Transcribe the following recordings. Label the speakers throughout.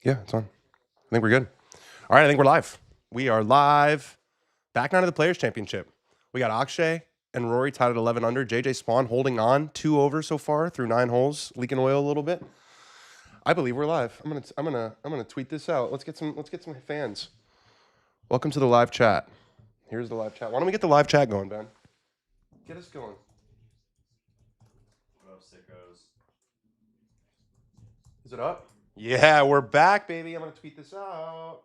Speaker 1: Yeah, it's on. I think we're good. All right, I think we're live. We are live. Back nine of the Players Championship. We got Akshay and Rory tied at 11 under. JJ Spawn holding on 2 over so far through 9 holes, leaking oil a little bit. I believe we're live. I'm gonna tweet this out. Let's get some fans. Welcome to the live chat. Here's the live chat. Why don't we get the live chat going, Ben? Get us going.
Speaker 2: What up, sickos?
Speaker 1: Is it up? Yeah, we're back, baby. I'm gonna tweet this out.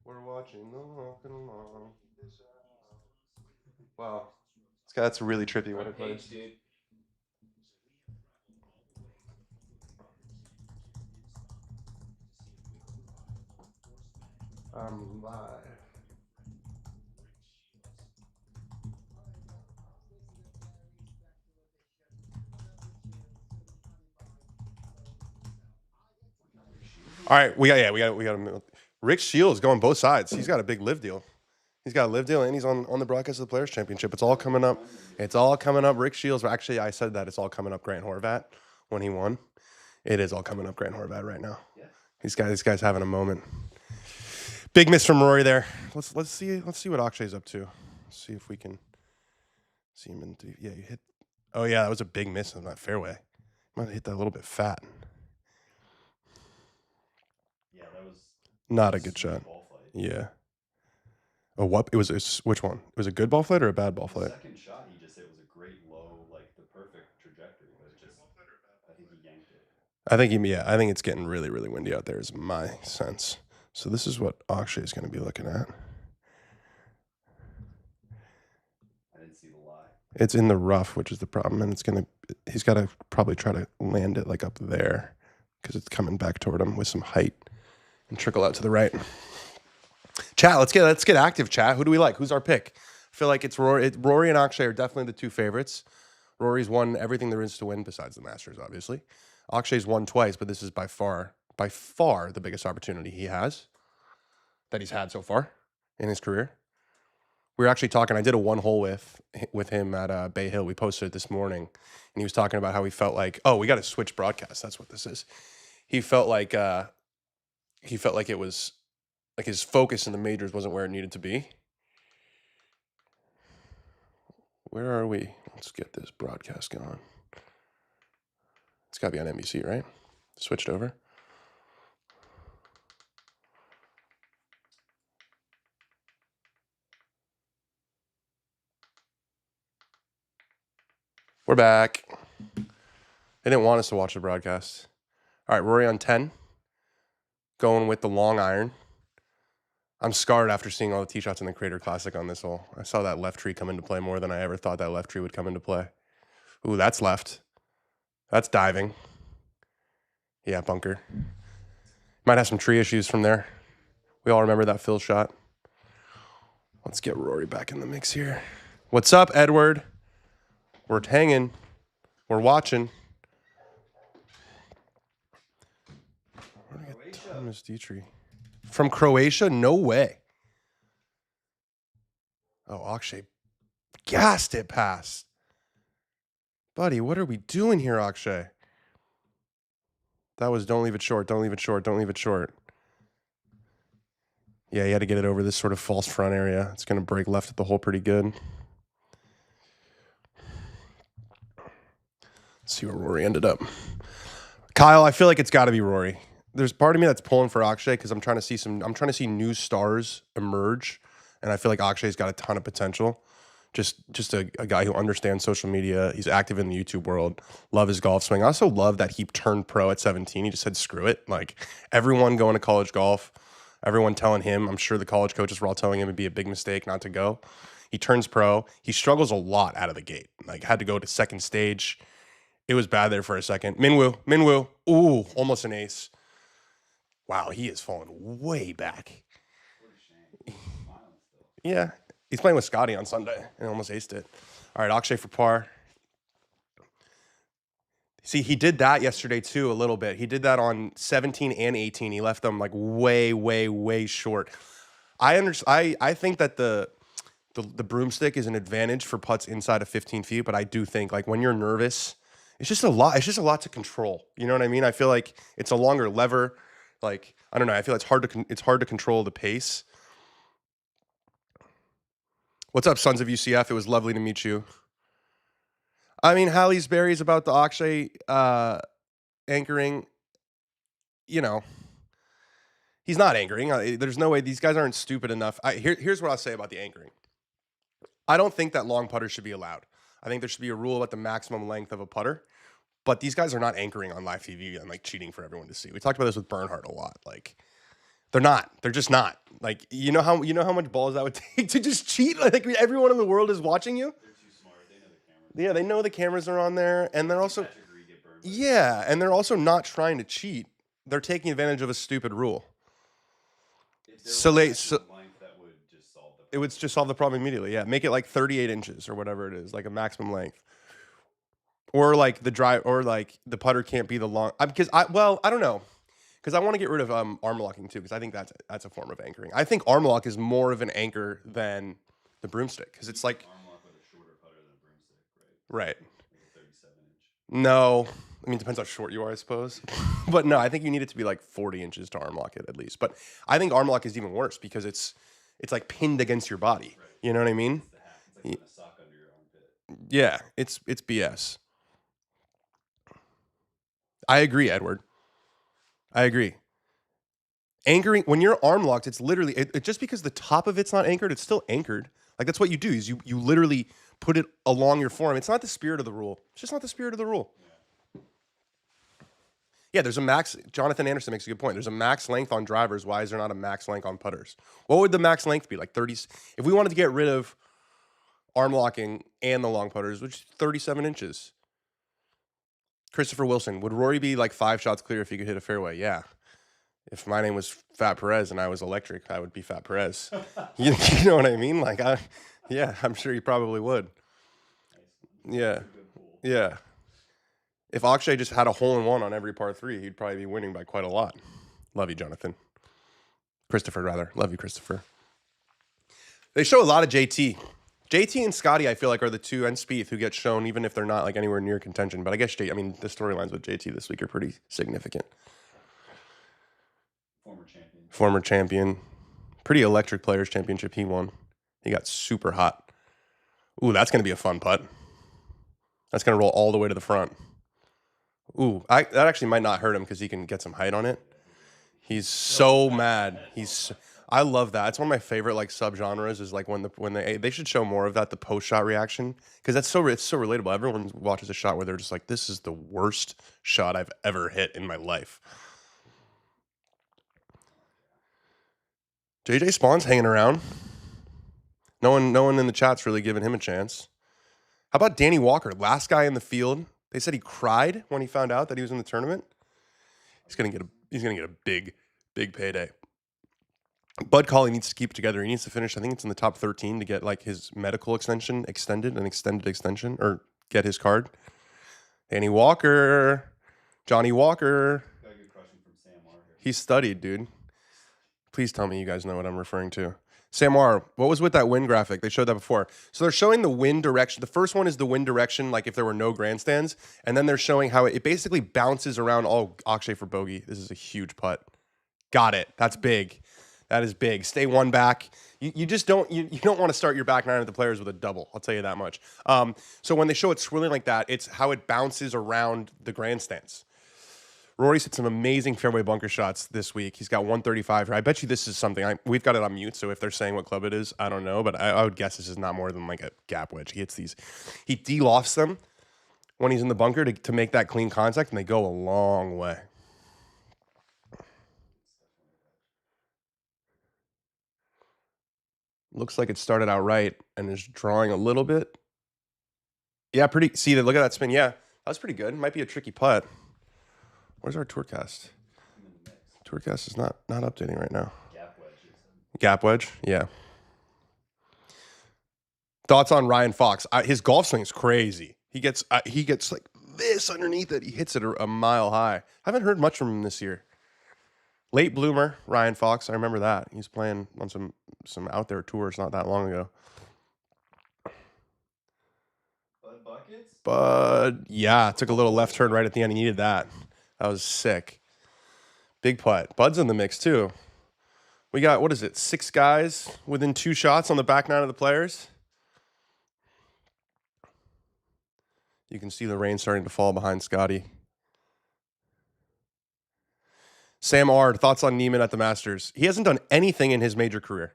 Speaker 1: We're watching the walking along. Wow, that's really trippy. What it plays,
Speaker 2: dude.
Speaker 1: I'm live. All right, we got him. Rick Shields going both sides. He's got a big live deal. He's got a live deal, and he's on the broadcast of the Players Championship. It's all coming up. It's all coming up. Rick Shields. Actually, I said that it's all coming up. Grant Horvat when he won. It is all coming up. Grant Horvat right now.
Speaker 2: Yeah.
Speaker 1: This guy's having a moment. Big miss from Rory there. Let's see what Akshay's up to. See if we can see him in. Yeah, you hit. Oh yeah, that was a big miss on that fairway. Might have hit that a little bit fat.
Speaker 2: Yeah, that was
Speaker 1: Not a good shot.
Speaker 2: ball flight.
Speaker 1: Yeah. Oh, what? It was which one? It was a good ball flight or a bad ball
Speaker 2: The
Speaker 1: flight?
Speaker 2: second shot, he just hit was a great low, like the perfect trajectory. But it just, I think he yanked it.
Speaker 1: I think it's getting really, really windy out there is my sense. So this is what Akshay is going to be looking at.
Speaker 2: I didn't see the lie.
Speaker 1: It's in the rough, which is the problem, and he's got to probably try to land it like up there because it's coming back toward him with some height and trickle out to the right. Chat, let's get active, chat. Who do we like? Who's our pick? I feel like it's Rory. Rory and Akshay are definitely the two favorites. Rory's won everything there is to win besides the Masters, obviously. Akshay's won twice, but this is by far the biggest opportunity that he's had so far in his career. We were actually talking. I did a 1 hole with him at Bay Hill. We posted it this morning, and he was talking about how he felt like, oh, we got to switch broadcast. That's what this is. He felt like it was like his focus in the majors wasn't where it needed to be. Where are we? Let's get this broadcast going. It's got to be on NBC, right? Switched over. We're back. They didn't want us to watch the broadcast. All right, Rory on 10. Going with the long iron. I'm scarred after seeing all the tee shots in the Crater Classic on this hole. I saw that left tree come into play more than I ever thought that left tree would come into play. Ooh, that's left. That's diving. Yeah, bunker. Might have some tree issues from there. We all remember that Phil shot. Let's get Rory back in the mix here. What's up, Edward? We're hanging. We're watching. Where did I get Thomas Dietrich? From Croatia? No way. Oh, Akshay gassed it past. Buddy, what are we doing here, Akshay? That was don't leave it short, don't leave it short, don't leave it short. Yeah, you had to get it over this sort of false front area. It's going to break left at the hole pretty good. Let's see where Rory ended up. Kyle, I feel like it's got to be Rory. There's part of me that's pulling for Akshay because I'm trying to see new stars emerge, and I feel like Akshay's got a ton of potential. Just a guy who understands social media. He's active in the YouTube world. Love his golf swing. I also love that he turned pro at 17. He just said, screw it. Like, everyone going to college golf, everyone telling him, I'm sure the college coaches were all telling him it'd be a big mistake not to go. He turns pro. He struggles a lot out of the gate. Like, had to go to second stage. It was bad there for a second. Minwoo. Ooh, almost an ace. Wow, he is falling way back.
Speaker 2: What a shame. He's smiling still.
Speaker 1: Yeah. He's playing with Scotty on Sunday and almost aced it. All right, Akshay for par. See, he did that yesterday too a little bit. He did that on 17 and 18. He left them like way, way, way short. I think that the broomstick is an advantage for putts inside of 15 feet, but I do think like when you're nervous It's just a lot. It's just a lot to control. You know what I mean? I feel like it's a longer lever. Like, I don't know. I feel it's hard to control the pace. What's up, Sons of UCF? It was lovely to meet you. I mean, Hallie's berries about the Akshay anchoring. You know, he's not anchoring. There's no way these guys aren't stupid enough. Here's what I'll say about the anchoring. I don't think that long putters should be allowed. I think there should be a rule about the maximum length of a putter. But these guys are not anchoring on live TV and like cheating for everyone to see. We talked about this with Bernhardt a lot. Like, they're not. They're just not. Like, you know how much balls that would take to just cheat? Like, everyone in the world is watching you.
Speaker 2: They're too smart. They know the cameras.
Speaker 1: Yeah, they know the cameras are on there, and they're also
Speaker 2: Patrick Reed get burned by
Speaker 1: and they're also not trying to cheat. They're taking advantage of a stupid rule.
Speaker 2: If there
Speaker 1: So
Speaker 2: was
Speaker 1: late.
Speaker 2: an
Speaker 1: So
Speaker 2: actual length, that would just solve the
Speaker 1: it would just solve the problem immediately. Yeah, make it like 38 inches or whatever it is, like a maximum length. Or like the drive, or like the putter can't be the long. Because I don't know, because I want to get rid of arm locking too, because I think that's a form of anchoring. I think arm lock is more of an anchor than the broomstick, because it's like
Speaker 2: arm lock with a shorter putter than a broomstick, right?
Speaker 1: right.
Speaker 2: Like a 37-inch.
Speaker 1: No, I mean it depends how short you are, I suppose. But no, I think you need it to be like 40 inches to arm lock it at least. But I think arm lock is even worse because it's like pinned against your body.
Speaker 2: Right.
Speaker 1: You know what I mean?
Speaker 2: It's the hack. It's like putting a sock under your armpit.
Speaker 1: Yeah, it's BS. I agree, Edward. I agree. Anchoring, when you're arm locked, it's literally just because the top of it's not anchored, it's still anchored. Like that's what you do is you literally put it along your forearm. It's not the spirit of the rule. It's just not the spirit of the rule. Yeah, there's a max. Jonathan Anderson makes a good point. There's a max length on drivers. Why is there not a max length on putters? What would the max length be? Like 30. If we wanted to get rid of arm locking and the long putters, which is 37 inches. Christopher Wilson, would Rory be like 5 shots clear if he could hit a fairway? Yeah. If my name was Fat Perez and I was electric, I would be Fat Perez. you know what I mean? Like, I'm sure you probably would. Yeah. Yeah. If Akshay just had a hole-in-one on every par 3, he'd probably be winning by quite a lot. Love you, Jonathan. Christopher, rather. Love you, Christopher. They show a lot of JT. JT and Scotty, I feel like, are the two, and Spieth, who get shown even if they're not like anywhere near contention. But I guess the storylines with JT this week are pretty significant. Former champion. Pretty electric Players Championship he won. He got super hot. Ooh, that's going to be a fun putt. That's going to roll all the way to the front. Ooh, that actually might not hurt him because he can get some height on it. He's so mad. I love that. It's one of my favorite like subgenres is like when they should show more of that, the post shot reaction, because it's so relatable. Everyone watches a shot where they're just like, this is the worst shot I've ever hit in my life. JJ Spawn's hanging around. No one in the chat's really giving him a chance. How about Danny Walker, last guy in the field? They said he cried when he found out that he was in the tournament. He's gonna get a big payday. Bud Colley needs to keep it together. He needs to finish. I think it's in the top 13 to get like his medical extension extended, an extended extension, or get his card. Danny Walker, Johnny Walker.
Speaker 2: Got a good question from Sam R here.
Speaker 1: He's studied, dude. Please tell me you guys know what I'm referring to. Sam R, what was with that wind graphic? They showed that before. So they're showing the wind direction. The first one is the wind direction, like if there were no grandstands. And then they're showing how it basically bounces around. Oh, Akshay for bogey. This is a huge putt. Got it. That's big. That is big. Stay one back. You just don't you don't want to start your back nine of the players with a double. I'll tell you that much. So when they show it swirling like that, it's how it bounces around the grandstands. Rory's hit some amazing fairway bunker shots this week. He's got 135 here. I bet you this is something. We've got it on mute, so if they're saying what club it is, I don't know. But I would guess this is not more than like a gap wedge. He hits these. He de-lofts them when he's in the bunker to make that clean contact, and they go a long way. Looks like it started out right and is drawing a little bit. Yeah, pretty. See, look at that spin. Yeah, that was pretty good. Might be a tricky putt. Where's our Tourcast? Tourcast is not updating right now.
Speaker 2: Gap wedge.
Speaker 1: Gap wedge, yeah. Thoughts on Ryan Fox? His golf swing is crazy. He gets like this underneath it. He hits it a mile high. I haven't heard much from him this year. Late bloomer, Ryan Fox. I remember that. He's playing on some out there tours not that long ago.
Speaker 2: Bud buckets?
Speaker 1: But yeah, took a little left turn right at the end. He needed that. That was sick. Big putt. Bud's in the mix too. We got, what is it, 6 guys within 2 shots on the back 9 of the players. You can see the rain starting to fall behind Scotty. Sam Ard, thoughts on Neiman at the Masters? He hasn't done anything in his major career.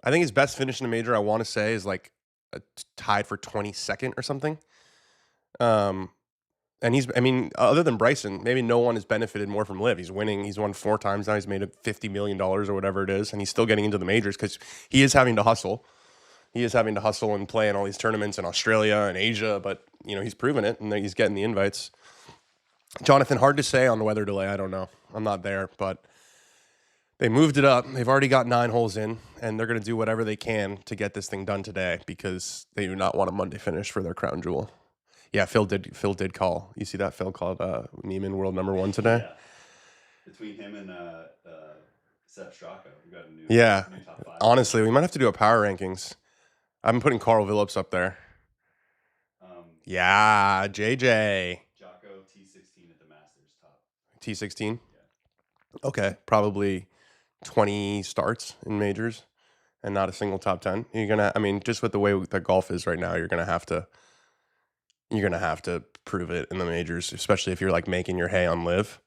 Speaker 1: I think his best finish in a major, I want to say, is like tied for 22nd or something. And he's, I mean, other than Bryson, maybe no one has benefited more from Liv. He's winning. He's won 4 times now. He's made $50 million or whatever it is. And he's still getting into the majors because he is having to hustle. He is having to hustle and play in all these tournaments in Australia and Asia. But, you know, he's proven it and he's getting the invites. Jonathan, hard to say on the weather delay. I don't know. I'm not there. But they moved it up. They've already got 9 holes in. And they're going to do whatever they can to get this thing done today because they do not want a Monday finish for their crown jewel. Yeah, Phil did call. You see that? Phil called Neiman world #1 today.
Speaker 2: Yeah. Between him and Sepp Straka, we got a new top 5.
Speaker 1: Honestly, we might have to do a power rankings. I'm putting Carl Phillips up there. Yeah, JJ.
Speaker 2: Jocko T16 at the Masters top.
Speaker 1: T16?
Speaker 2: Yeah.
Speaker 1: Okay, probably 20 starts in majors and not a single top 10. You're gonna, I mean, just with the way that golf is right now, you're gonna have to prove it in the majors, especially if you're like making your hay on Liv.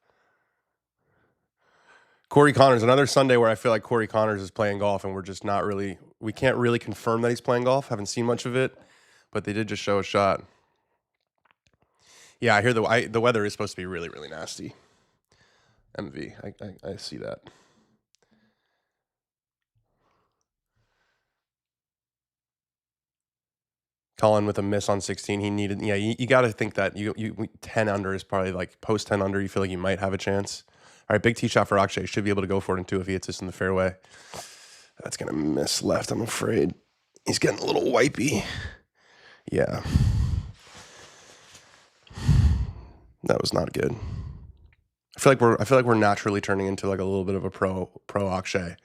Speaker 1: Corey Connors, another Sunday where I feel like Corey Connors is playing golf and we're just not really, we can't really confirm that he's playing golf. Haven't seen much of it, but they did just show a shot. Yeah, I hear the weather is supposed to be really, really nasty. MV, I see that. Colin with a miss on 16. He needed, yeah, you got to think that you 10 under is probably like post 10 under. You feel like you might have a chance. All right, big tee shot for Akshay. Should be able to go for it in 2 if he hits this in the fairway. That's going to miss left, I'm afraid. He's getting a little wipey. Yeah. That was not good. I feel like we're naturally turning into like a little bit of a pro Akshay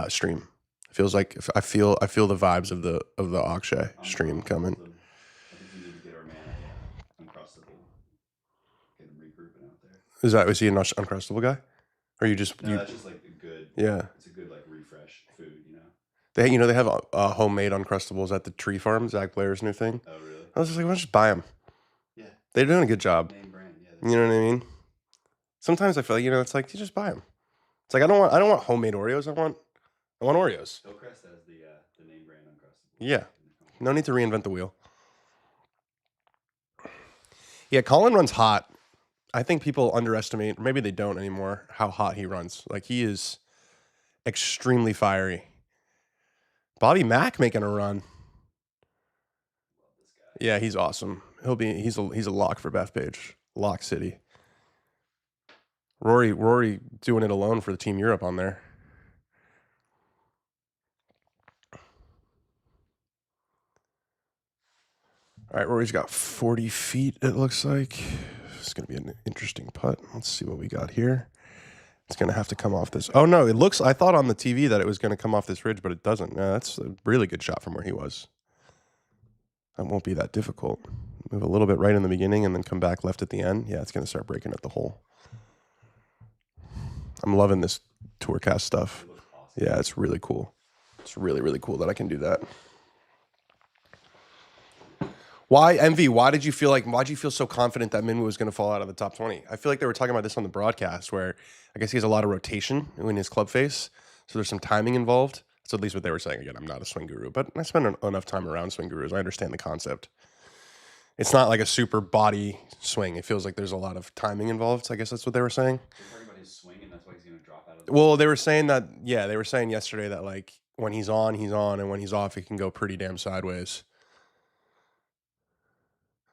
Speaker 1: stream. Feels like I feel the vibes of the Akshay stream coming.
Speaker 2: I think we need to get our man Uncrustable. Get him regrouping out there.
Speaker 1: Was he an Uncrustable guy? Or you just
Speaker 2: No, that's just like a good.
Speaker 1: Yeah.
Speaker 2: It's a good like refresh food, you know.
Speaker 1: They have homemade Uncrustables at the tree farm. Zach Blair's new thing.
Speaker 2: Oh really?
Speaker 1: I was just like, why don't you just buy them?
Speaker 2: Yeah.
Speaker 1: They're doing a good job.
Speaker 2: Name brand, yeah.
Speaker 1: You know what I mean? Sometimes I feel like it's like you just buy them. It's like I don't want homemade Oreos. I want Oreos.
Speaker 2: Hillcrest has the name brand Uncrustable.
Speaker 1: Yeah. No need to reinvent the wheel. Yeah, Colin runs hot. I think people underestimate, or maybe they don't anymore, how hot he runs. Like he is extremely fiery. Bobby Mack making a run.
Speaker 2: Love this guy.
Speaker 1: Yeah, he's awesome. He's a lock for Bethpage. Lock City. Rory doing it alone for the Team Europe on there. All right, Rory's got 40 feet, it looks like. It's going to be an interesting putt. Let's see what we got here. It's going to have to come off this. Oh, no, I thought on the TV that it was going to come off this ridge, but it doesn't. That's a really good shot from where he was. That won't be that difficult. Move a little bit right in the beginning and then come back left at the end. Yeah, it's going to start breaking at the hole. I'm loving this Tourcast stuff.
Speaker 2: It looks awesome.
Speaker 1: Yeah, it's really cool. It's really, really cool that I can do that. Why did you feel so confident that Minwoo was going to fall out of the top 20? I feel like they were talking about this on the broadcast where I guess he has a lot of rotation in his club face. So there's some timing involved. That's at least what they were saying. Again, I'm not a swing guru, but I spend enough time around swing gurus. I understand the concept. It's not like a super body swing. It feels like there's a lot of timing involved. So I guess that's what they were saying.
Speaker 2: They're talking about his swing and that's why he's going to drop out of the
Speaker 1: Well, they were saying that, yeah, they were saying yesterday that like when he's on, and when he's off, it can go pretty damn sideways.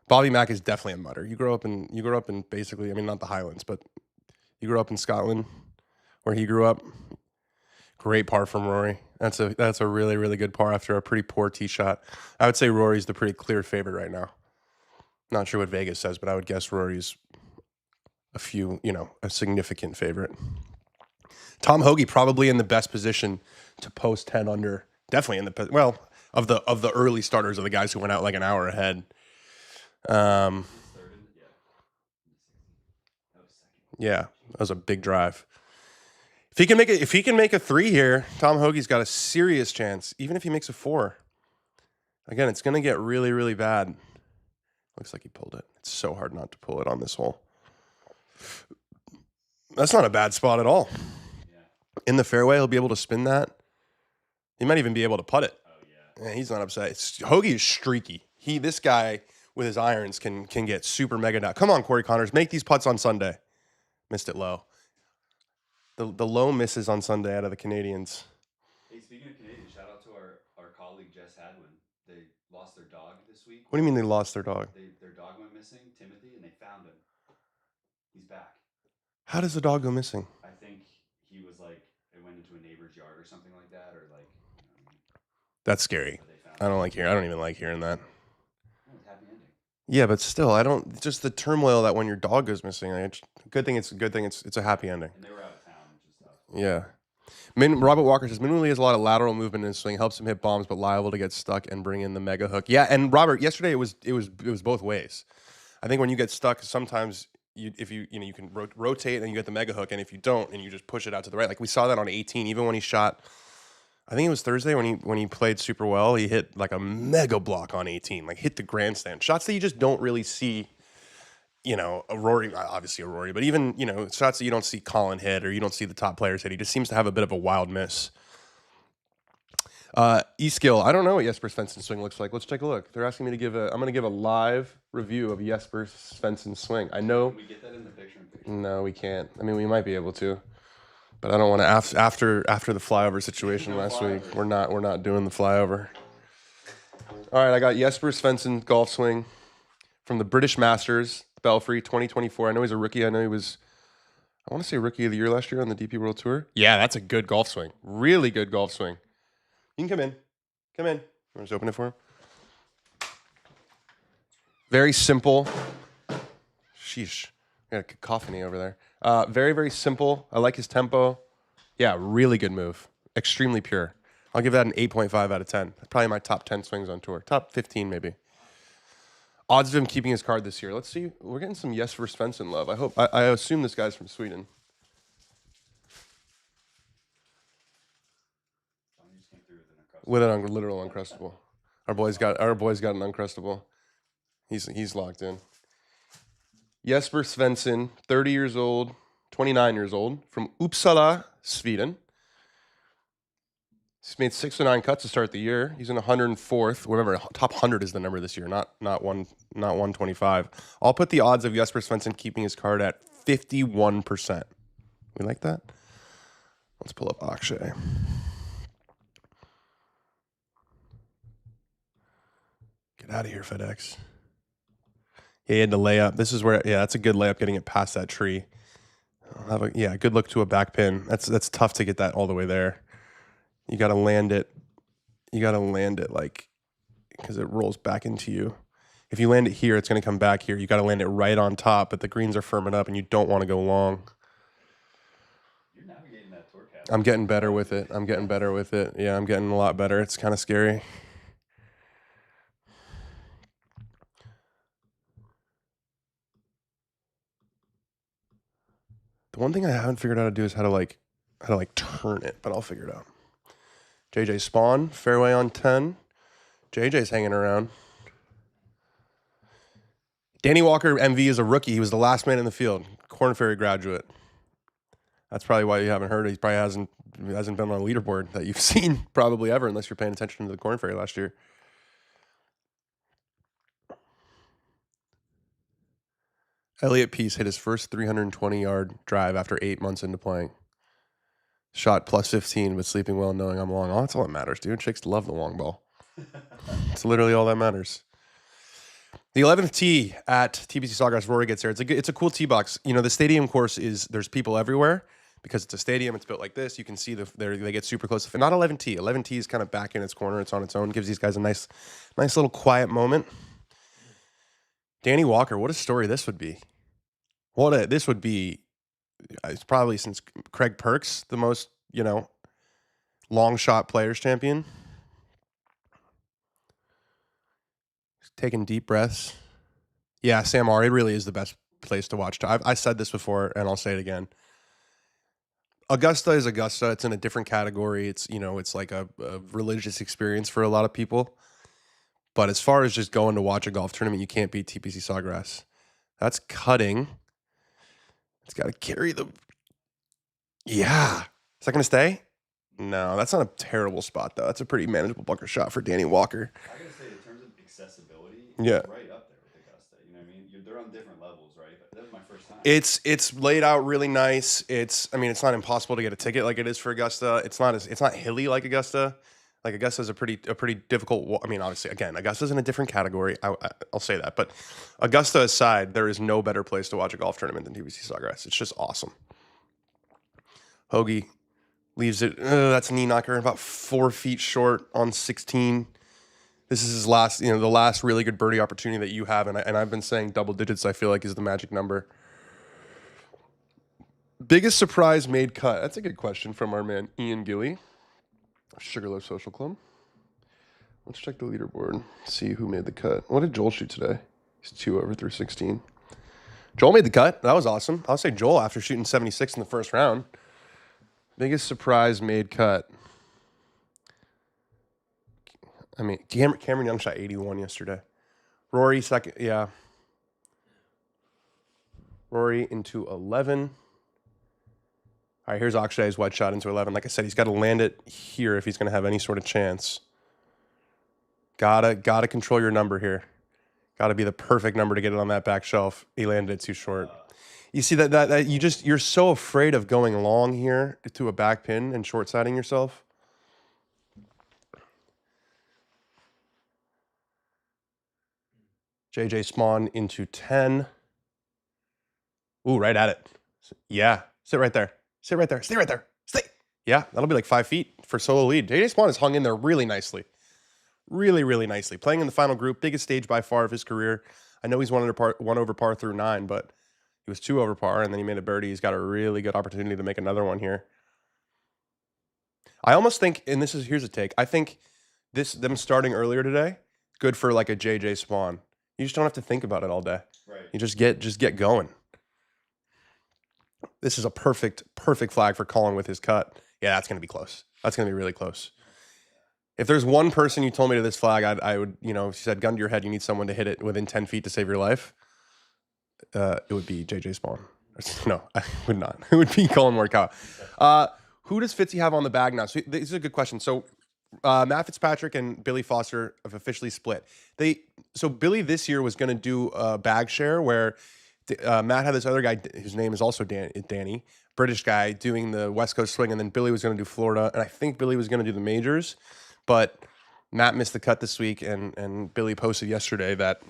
Speaker 1: Bobby Mack is definitely a mutter. You grew up in basically, I mean, not the Highlands, but you grew up in Scotland where he grew up. Great par from Rory. That's a really, really good par after a pretty poor tee shot. I would say Rory's the pretty clear favorite right now. Not sure what Vegas says, but I would guess Rory's a significant favorite. Tom Hoge probably in the best position to post 10 under. Definitely of the early starters of the guys who went out like an hour ahead. Um,
Speaker 2: Third in, yeah. That was second.
Speaker 1: yeah, that was a big drive. If he can make a 3 here, Tom Hoge's got a serious chance. Even if he makes a 4, again, it's gonna get really, really bad. Looks like he pulled it. It's so hard not to pull it on this hole. That's not a bad spot at all.
Speaker 2: Yeah.
Speaker 1: In the fairway, he'll be able to spin that. He might even be able to putt it.
Speaker 2: Oh yeah.
Speaker 1: Yeah, he's not upset. Hoge is streaky. This guy with his irons can get super mega down. Come on, Corey Connors, make these putts on Sunday. Missed it low. The low misses on Sunday out of the Canadians.
Speaker 2: Hey, speaking of Canadians, shout out to our colleague Jess Hadwin. They lost their dog this week.
Speaker 1: What do you mean they lost their dog?
Speaker 2: Their dog went missing, Timothy, and they found him. He's back.
Speaker 1: How does the dog go missing?
Speaker 2: I think he was like, it went into a neighbor's yard or something like that, or like.
Speaker 1: That's scary. I don't even like hearing that.
Speaker 2: No, it's happy ending.
Speaker 1: Yeah, but still, I don't. Just the turmoil that when your dog goes missing. Good thing it's a happy ending.
Speaker 2: And they were out of town, which is tough.
Speaker 1: Yeah. Robert Walker says, Minwoo Lee has a lot of lateral movement in his swing, helps him hit bombs, but liable to get stuck and bring in the mega hook. Yeah, and Robert, yesterday it was both ways. I think when you get stuck, sometimes you can rotate and you get the mega hook, and if you don't, and you just push it out to the right, like we saw that on 18. Even when he shot, I think it was Thursday when he played super well, he hit like a mega block on 18, like hit the grandstand shots that you just don't really see. A Rory, obviously a Rory, but even, shots that you don't see Colin hit or you don't see the top players hit. He just seems to have a bit of a wild miss. E-Skill, I don't know what Yersper Svensson's swing looks like. Let's take a look. They're asking me to I'm going to give a live review of Yersper Svensson's swing. I know.
Speaker 2: Can we get that in the picture?
Speaker 1: No, we can't. I mean, we might be able to, but I don't want to, after the flyover situation last week, we're not doing the flyover. All right, I got Yersper Svensson golf swing from the British Masters, Belfry, 2024. I know he's a rookie. I want to say rookie of the year last year on the DP World Tour. Yeah, that's a good golf swing. Really good golf swing. You can come in. Come in. I'll just open it for him. Very simple. Sheesh. Got a cacophony over there. Very, very simple. I like his tempo. Yeah, really good move. Extremely pure. I'll give that an 8.5 out of 10. Probably my top 10 swings on tour. Top 15 maybe. Odds of him keeping his card this year. Let's see. We're getting some Yersper Svensson love. I assume this guy's from Sweden. With an literal uncrustable. Our boy's got an uncrustable. He's locked in. Yersper Svensson, 30 years old, 29 years old, from Uppsala, Sweden. He's made 6 or 9 cuts to start the year. He's in 104th. Remember, top 100 is the number this year, not 125. I'll put the odds of Yersper Svensson keeping his card at 51%. We like that? Let's pull up Akshay. Get out of here, FedEx. Yeah, he had to lay up. This is where, that's a good layup, getting it past that tree. I'll have a good look to a back pin. That's tough to get that all the way there. You got to land it. Like, because it rolls back into you. If you land it here, it's going to come back here. You got to land it right on top, but the greens are firming up and you don't want to go long.
Speaker 2: You're navigating that tour cap.
Speaker 1: I'm getting better with it. Yeah, I'm getting a lot better. It's kind of scary. The one thing I haven't figured out how to do is how to turn it, but I'll figure it out. JJ Spawn, fairway on 10. JJ's hanging around. Danny Walker, MV, is a rookie. He was the last man in the field. Korn Ferry graduate. That's probably why you haven't heard it. He probably hasn't been on a leaderboard that you've seen probably ever, unless you're paying attention to the Korn Ferry last year. Elliott Peace hit his first 320-yard drive after 8 months into playing. Shot plus 15, but sleeping well, knowing I'm long. Oh, that's all that matters, dude. Chicks love the long ball. It's literally all that matters. The 11th tee at TPC Sawgrass. Rory gets there. It's a cool tee box. The stadium course there's people everywhere because it's a stadium. It's built like this. You can see they get super close. Not 11 tee. 11 tee is kind of back in its corner. It's on its own. Gives these guys a nice little quiet moment. Danny Walker. What a story this would be. This would be. It's probably since Craig Perks, the most, long shot players champion. Taking deep breaths. Yeah, Sam R. It really is the best place to watch. I said this before, and I'll say it again. Augusta is Augusta. It's in a different category. It's it's like a religious experience for a lot of people. But as far as just going to watch a golf tournament, you can't beat TPC Sawgrass. That's cutting. It's got to carry the. Yeah. Is that going to stay? No, that's not a terrible spot, though. That's a pretty manageable bunker shot for Danny Walker.
Speaker 2: I gotta say, in terms of accessibility,
Speaker 1: Yeah.
Speaker 2: it's right up there with Augusta. You know what I mean? They're on different levels, right? But that was my first time.
Speaker 1: It's laid out really nice. It's not impossible to get a ticket like it is for Augusta. It's not hilly like Augusta. Like Augusta's a pretty difficult. I mean, obviously, again, Augusta's in a different category. I'll say that, but Augusta aside, there is no better place to watch a golf tournament than TPC Sawgrass. It's just awesome. Hoge leaves it. That's a knee knocker, about 4 feet short on 16. This is his last, the last really good birdie opportunity that you have, and I've been saying double digits. I feel like is the magic number. Biggest surprise made cut. That's a good question from our man Ian Gilly, Sugarloaf Social Club. Let's check the leaderboard. See who made the cut. What did Joel shoot today? He's 2 over through 16. Joel made the cut. That was awesome. I'll say Joel after shooting 76 in the first round. Biggest surprise made cut. I mean, Cameron Young shot 81 yesterday. Rory second. Yeah. Rory into 11. All right, here's Akshay's wide shot into 11. Like I said, he's got to land it here if he's going to have any sort of chance. Gotta control your number here. Got to be the perfect number to get it on that back shelf. He landed it too short. You see that you're so afraid of going long here to a back pin and short siding yourself. JJ Spawn into 10. Ooh, right at it. Yeah, sit right there. Sit right there. Stay right there. Stay. Yeah, that'll be like 5 feet for solo lead. JJ Spawn has hung in there really nicely. Really, really nicely. Playing in the final group, biggest stage by far of his career. I know he's one over par through 9, but he was 2 over par, and then he made a birdie. He's got a really good opportunity to make another one here. I almost think, and here's a take. I think them starting earlier today, good for like a JJ Spawn. You just don't have to think about it all day.
Speaker 2: Right.
Speaker 1: You just get going. This is a perfect flag for Colin with his cut. Yeah, that's going to be close. That's going to be really close. If there's one person you told me to this flag, I would, if you said gun to your head, you need someone to hit it within 10 feet to save your life, it would be JJ Spawn. No, I would not. It would be Colin Morikawa. Who does Fitzy have on the bag now? So this is a good question. So Matt Fitzpatrick and Billy Foster have officially split. So Billy this year was going to do a bag share where Matt had this other guy whose name is also Danny, British guy, doing the West Coast swing, and then Billy was going to do Florida, and I think Billy was going to do the majors, but Matt missed the cut this week, and Billy posted yesterday that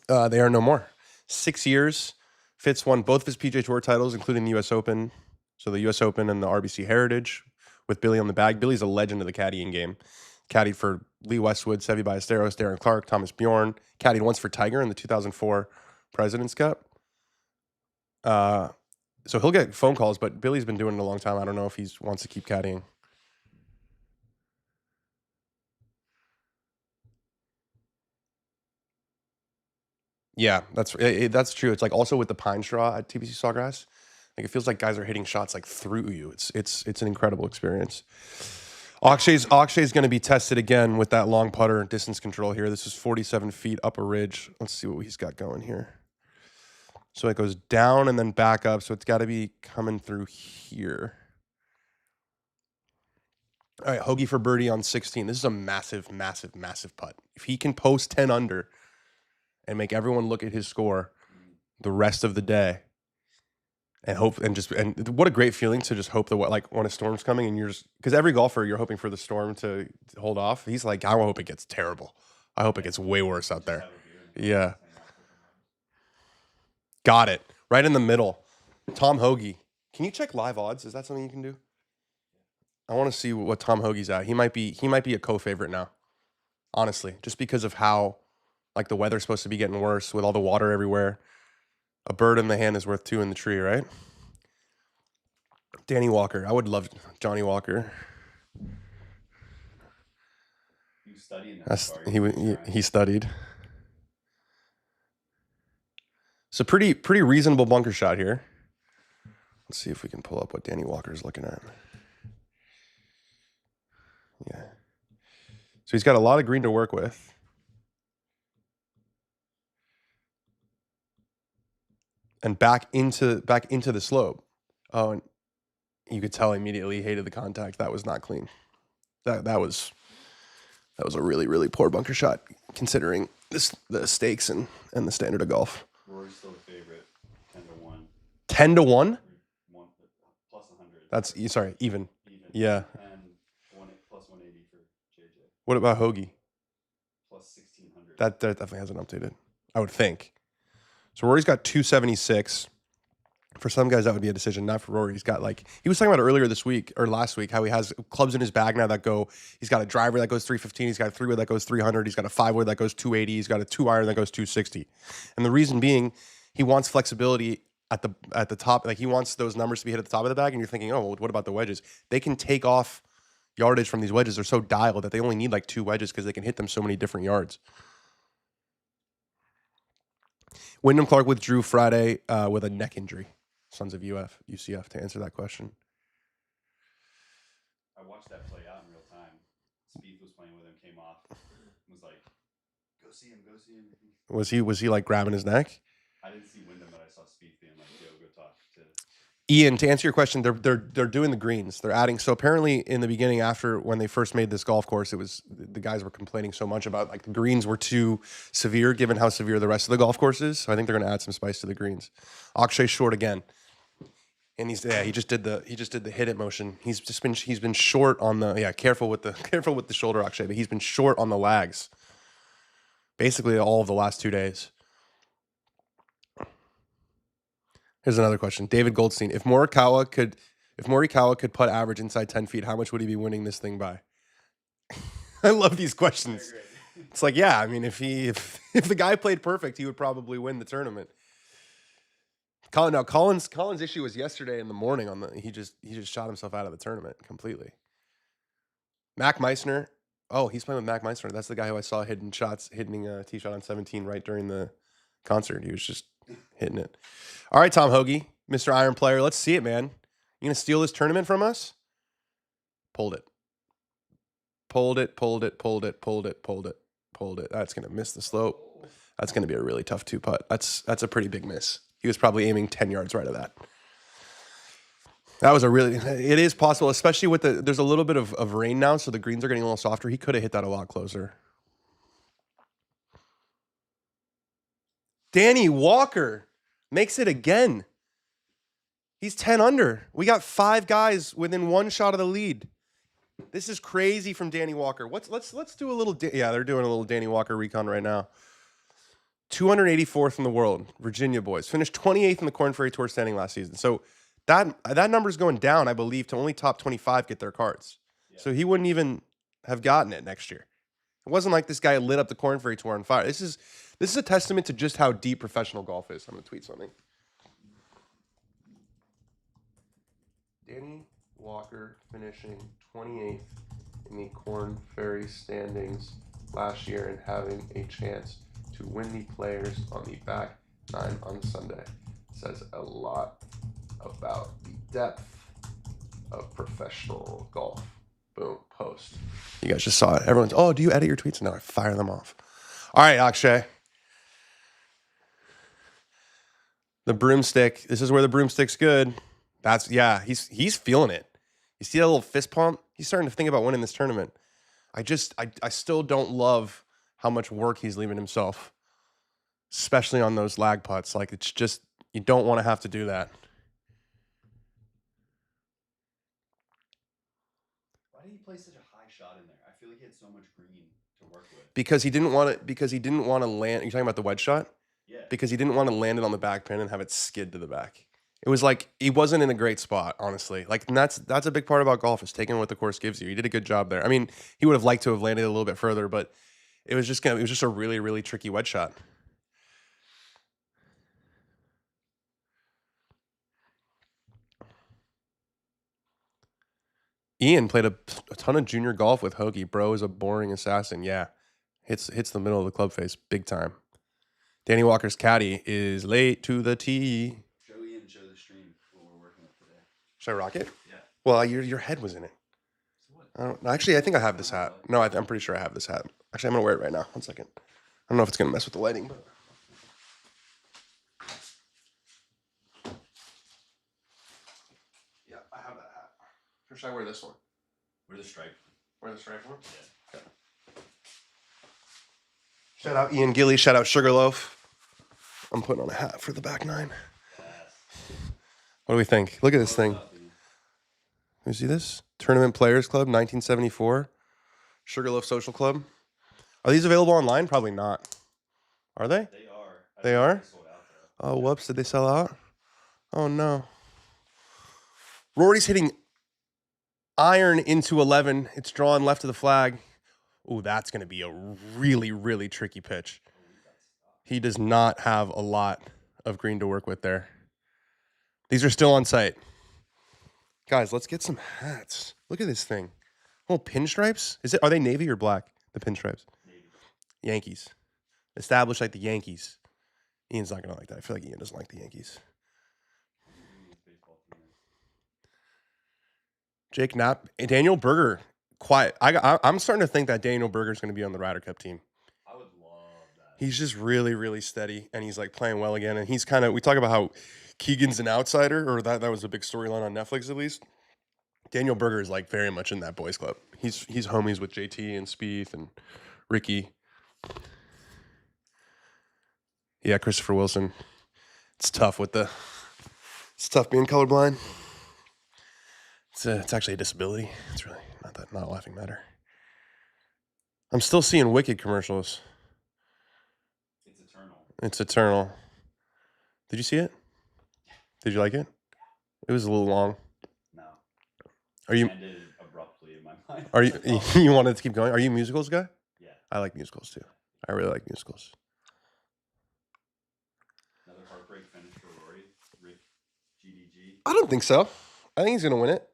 Speaker 1: they are no more. 6 years. Fitz won both of his PGA Tour titles, including the U.S. Open. So the U.S. Open and the RBC Heritage with Billy on the bag. Billy's a legend of the caddying game. Caddied for Lee Westwood, Seve Ballesteros, Darren Clark, Thomas Bjorn. Caddied once for Tiger in the 2004 President's Cup. So he'll get phone calls, but Billy's been doing it a long time. I don't know if he wants to keep caddying. Yeah, that's true. It's like also with the pine straw at TPC Sawgrass. Like it feels like guys are hitting shots like through you. It's an incredible experience. Akshay's going to be tested again with that long putter distance control here. This is 47 feet up a ridge. Let's see what he's got going here. So it goes down and then back up. So it's got to be coming through here. All right, Hoge for birdie on 16. This is a massive, massive, massive putt. If he can post 10 under and make everyone look at his score the rest of the day, and hope and what a great feeling to just hope that when a storm's coming and you're just, because every golfer you're hoping for the storm to hold off. He's like, I hope it gets terrible. I hope it gets way worse out there. Yeah. Got it. Right in the middle. Tom Hoge. Can you check live odds? Is that something you can do? I want to see what Tom Hoge's at. He might be a co-favorite now. Honestly, just because of how like the weather's supposed to be getting worse with all the water everywhere. A bird in the hand is worth 2 in the tree, right? Danny Walker. I would love Johnny Walker.
Speaker 2: He was studying.
Speaker 1: He studied. It's a pretty reasonable bunker shot here. Let's see if we can pull up what Danny Walker's looking at. Yeah. So he's got a lot of green to work with. And back into the slope. Oh, and you could tell immediately he hated the contact. That was not clean. That was a really poor bunker shot considering the stakes and the standard of golf.
Speaker 2: Rory's still the favorite, 10-1.
Speaker 1: 10-1?
Speaker 2: Plus 100.
Speaker 1: That's sorry, even. Yeah.
Speaker 2: And plus 180 for JJ.
Speaker 1: What about Hoge?
Speaker 2: Plus 1600.
Speaker 1: That definitely hasn't updated, I would think. So Rory's got 276. For some guys, that would be a decision. Not for Rory. He's got he was talking about it earlier this week or last week, how he has clubs in his bag now that go. He's got a driver that goes 315. He's got a 3-wood that goes 300. He's got a 5-wood that goes 280. He's got a 2-iron that goes 260. And the reason being, he wants flexibility at the top. Like he wants those numbers to be hit at the top of the bag. And you're thinking, oh, well, what about the wedges? They can take off yardage from these wedges. They're so dialed that they only need 2 wedges because they can hit them so many different yards. Wyndham Clark withdrew Friday with a neck injury. Sons of UCF to answer that question.
Speaker 2: I watched that play out in real time. Spieth was playing with him, came off, was like, go see him.
Speaker 1: Was he grabbing his neck?
Speaker 2: I didn't see Wyndham, but I saw Spieth being like, yo, go talk to
Speaker 1: Ian, to answer your question, they're doing the greens. They're adding. So apparently in the beginning, after when they first made this golf course, it was the guys were complaining so much about the greens were too severe given how severe the rest of the golf course is. So I think they're going to add some spice to the greens. Akshay short again. And he just did the hit it motion. He's been short on the careful with the shoulder, Akshay, but he's been short on the lags. Basically all of the last 2 days. Here's another question. David Goldstein. If Morikawa could putt average inside 10 feet, how much would he be winning this thing by? I love these questions. It's I mean, if the guy played perfect, he would probably win the tournament. Colin's issue was yesterday in the morning he just shot himself out of the tournament completely. Mac Meissner. Oh, he's playing with Mac Meissner. That's the guy who I saw hitting a tee shot on 17 right during the concert. He was just hitting it. All right, Tom Hoge, Mr. Iron Player. Let's see it, man. You gonna steal this tournament from us? Pulled it. That's gonna miss the slope. That's gonna be a really tough 2-putt. That's a pretty big miss. He was probably aiming 10 yards right of that. That was it is possible, especially there's a little bit of rain now, so the greens are getting a little softer. He could have hit that a lot closer. Danny Walker makes it again. He's 10 under. We got 5 guys within 1 shot of the lead. This is crazy from Danny Walker. Let's do a little. They're doing a little Danny Walker recon right now. 284th in the world, Virginia boys. Finished 28th in the Korn Ferry Tour standing last season. So that number's going down, I believe, to only top 25 get their cards. Yeah. So he wouldn't even have gotten it next year. It wasn't like this guy lit up the Korn Ferry Tour on fire. This is a testament to just how deep professional golf is. I'm going to tweet something. Danny Walker finishing 28th in the Korn Ferry standings last year and having a chance to win the Players on the back 9 on Sunday says a lot about the depth of professional golf. Boom, post. You guys just saw it. Everyone's, oh, do you edit your tweets? No, I fire them off. All right, Akshay. The broomstick. This is where the broomstick's good. He's feeling it. You see that little fist pump? He's starting to think about winning this tournament. I still don't love how much work he's leaving himself, especially on those lag putts. It's just, you don't want to have to do that.
Speaker 2: Why did he play such a high shot in there? I feel like he had so much green to work with.
Speaker 1: Because he didn't want to land. You're talking about the wedge shot?
Speaker 2: Yeah.
Speaker 1: Because he didn't want to land it on the back pin and have it skid to the back. It was he wasn't in a great spot, honestly. And that's a big part about golf, is taking what the course gives you. He did a good job there. I mean, he would have liked to have landed a little bit further, but it was just a really, really tricky wedge shot. Ian played a ton of junior golf with Hoge. Bro is a boring assassin. Yeah, hits the middle of the club face big time. Danny Walker's caddy is late to the tee.
Speaker 2: Show Ian, show the stream what we're working with today.
Speaker 1: Should I rock it?
Speaker 2: Yeah.
Speaker 1: Well, your head was in it.
Speaker 2: So what?
Speaker 1: Actually, I think I have this hat. No, I'm pretty sure I have this hat. Actually, I'm going to wear it right now. 1 second. I don't know if it's going to mess with the lighting, but... Yeah, I have that hat. Or should I wear this one?
Speaker 2: We're the stripe.
Speaker 1: Wear the striped one?
Speaker 2: Yeah.
Speaker 1: Okay. Shout out Ian Gilly. Shout out Sugarloaf. I'm putting on a hat for the back nine.
Speaker 2: Yes.
Speaker 1: What do we think? Look at this thing.
Speaker 2: What's up, Ian?
Speaker 1: You see this? Tournament Players Club, 1974. Sugarloaf Social Club. Are these available online? Probably not. Are they?
Speaker 2: They are.
Speaker 1: They are?
Speaker 2: Sold out, though.
Speaker 1: Oh, whoops. Did they sell out? Oh, no. Rory's hitting iron into 11. It's drawn left of the flag. Ooh, that's going to be a really, really tricky pitch. He does not have a lot of green to work with there. These are still on site. Guys, let's get some hats. Look at this thing. Oh, pinstripes? Are they navy or black? The pinstripes.
Speaker 2: Navy.
Speaker 1: Yankees. Established like the Yankees. Ian's not gonna like that. I feel like Ian doesn't like the Yankees. Jake Knapp, Daniel Berger, quiet. I'm starting to think that Daniel Berger's gonna be on the Ryder Cup team.
Speaker 2: I would love that.
Speaker 1: He's just really, really steady, and he's like playing well again. And he's we talk about how Keegan's an outsider, or that was a big storyline on Netflix at least. Daniel Berger is like very much in that boys club. He's homies with JT and Spieth and Ricky. Yeah, Christopher Wilson. It's tough being colorblind. It's actually a disability. It's really not a laughing matter. I'm still seeing Wicked commercials.
Speaker 2: It's eternal.
Speaker 1: It's eternal. Did you see it? Did you like it? It was a little long.
Speaker 2: No.
Speaker 1: Are you?
Speaker 2: Ended abruptly in my mind.
Speaker 1: Are you? You wanted to keep going? Are you a musicals guy?
Speaker 2: Yeah.
Speaker 1: I like musicals too. I really like musicals.
Speaker 2: Another heartbreak finish for Rory. Rick, GDG.
Speaker 1: I don't think so. I think he's gonna win it.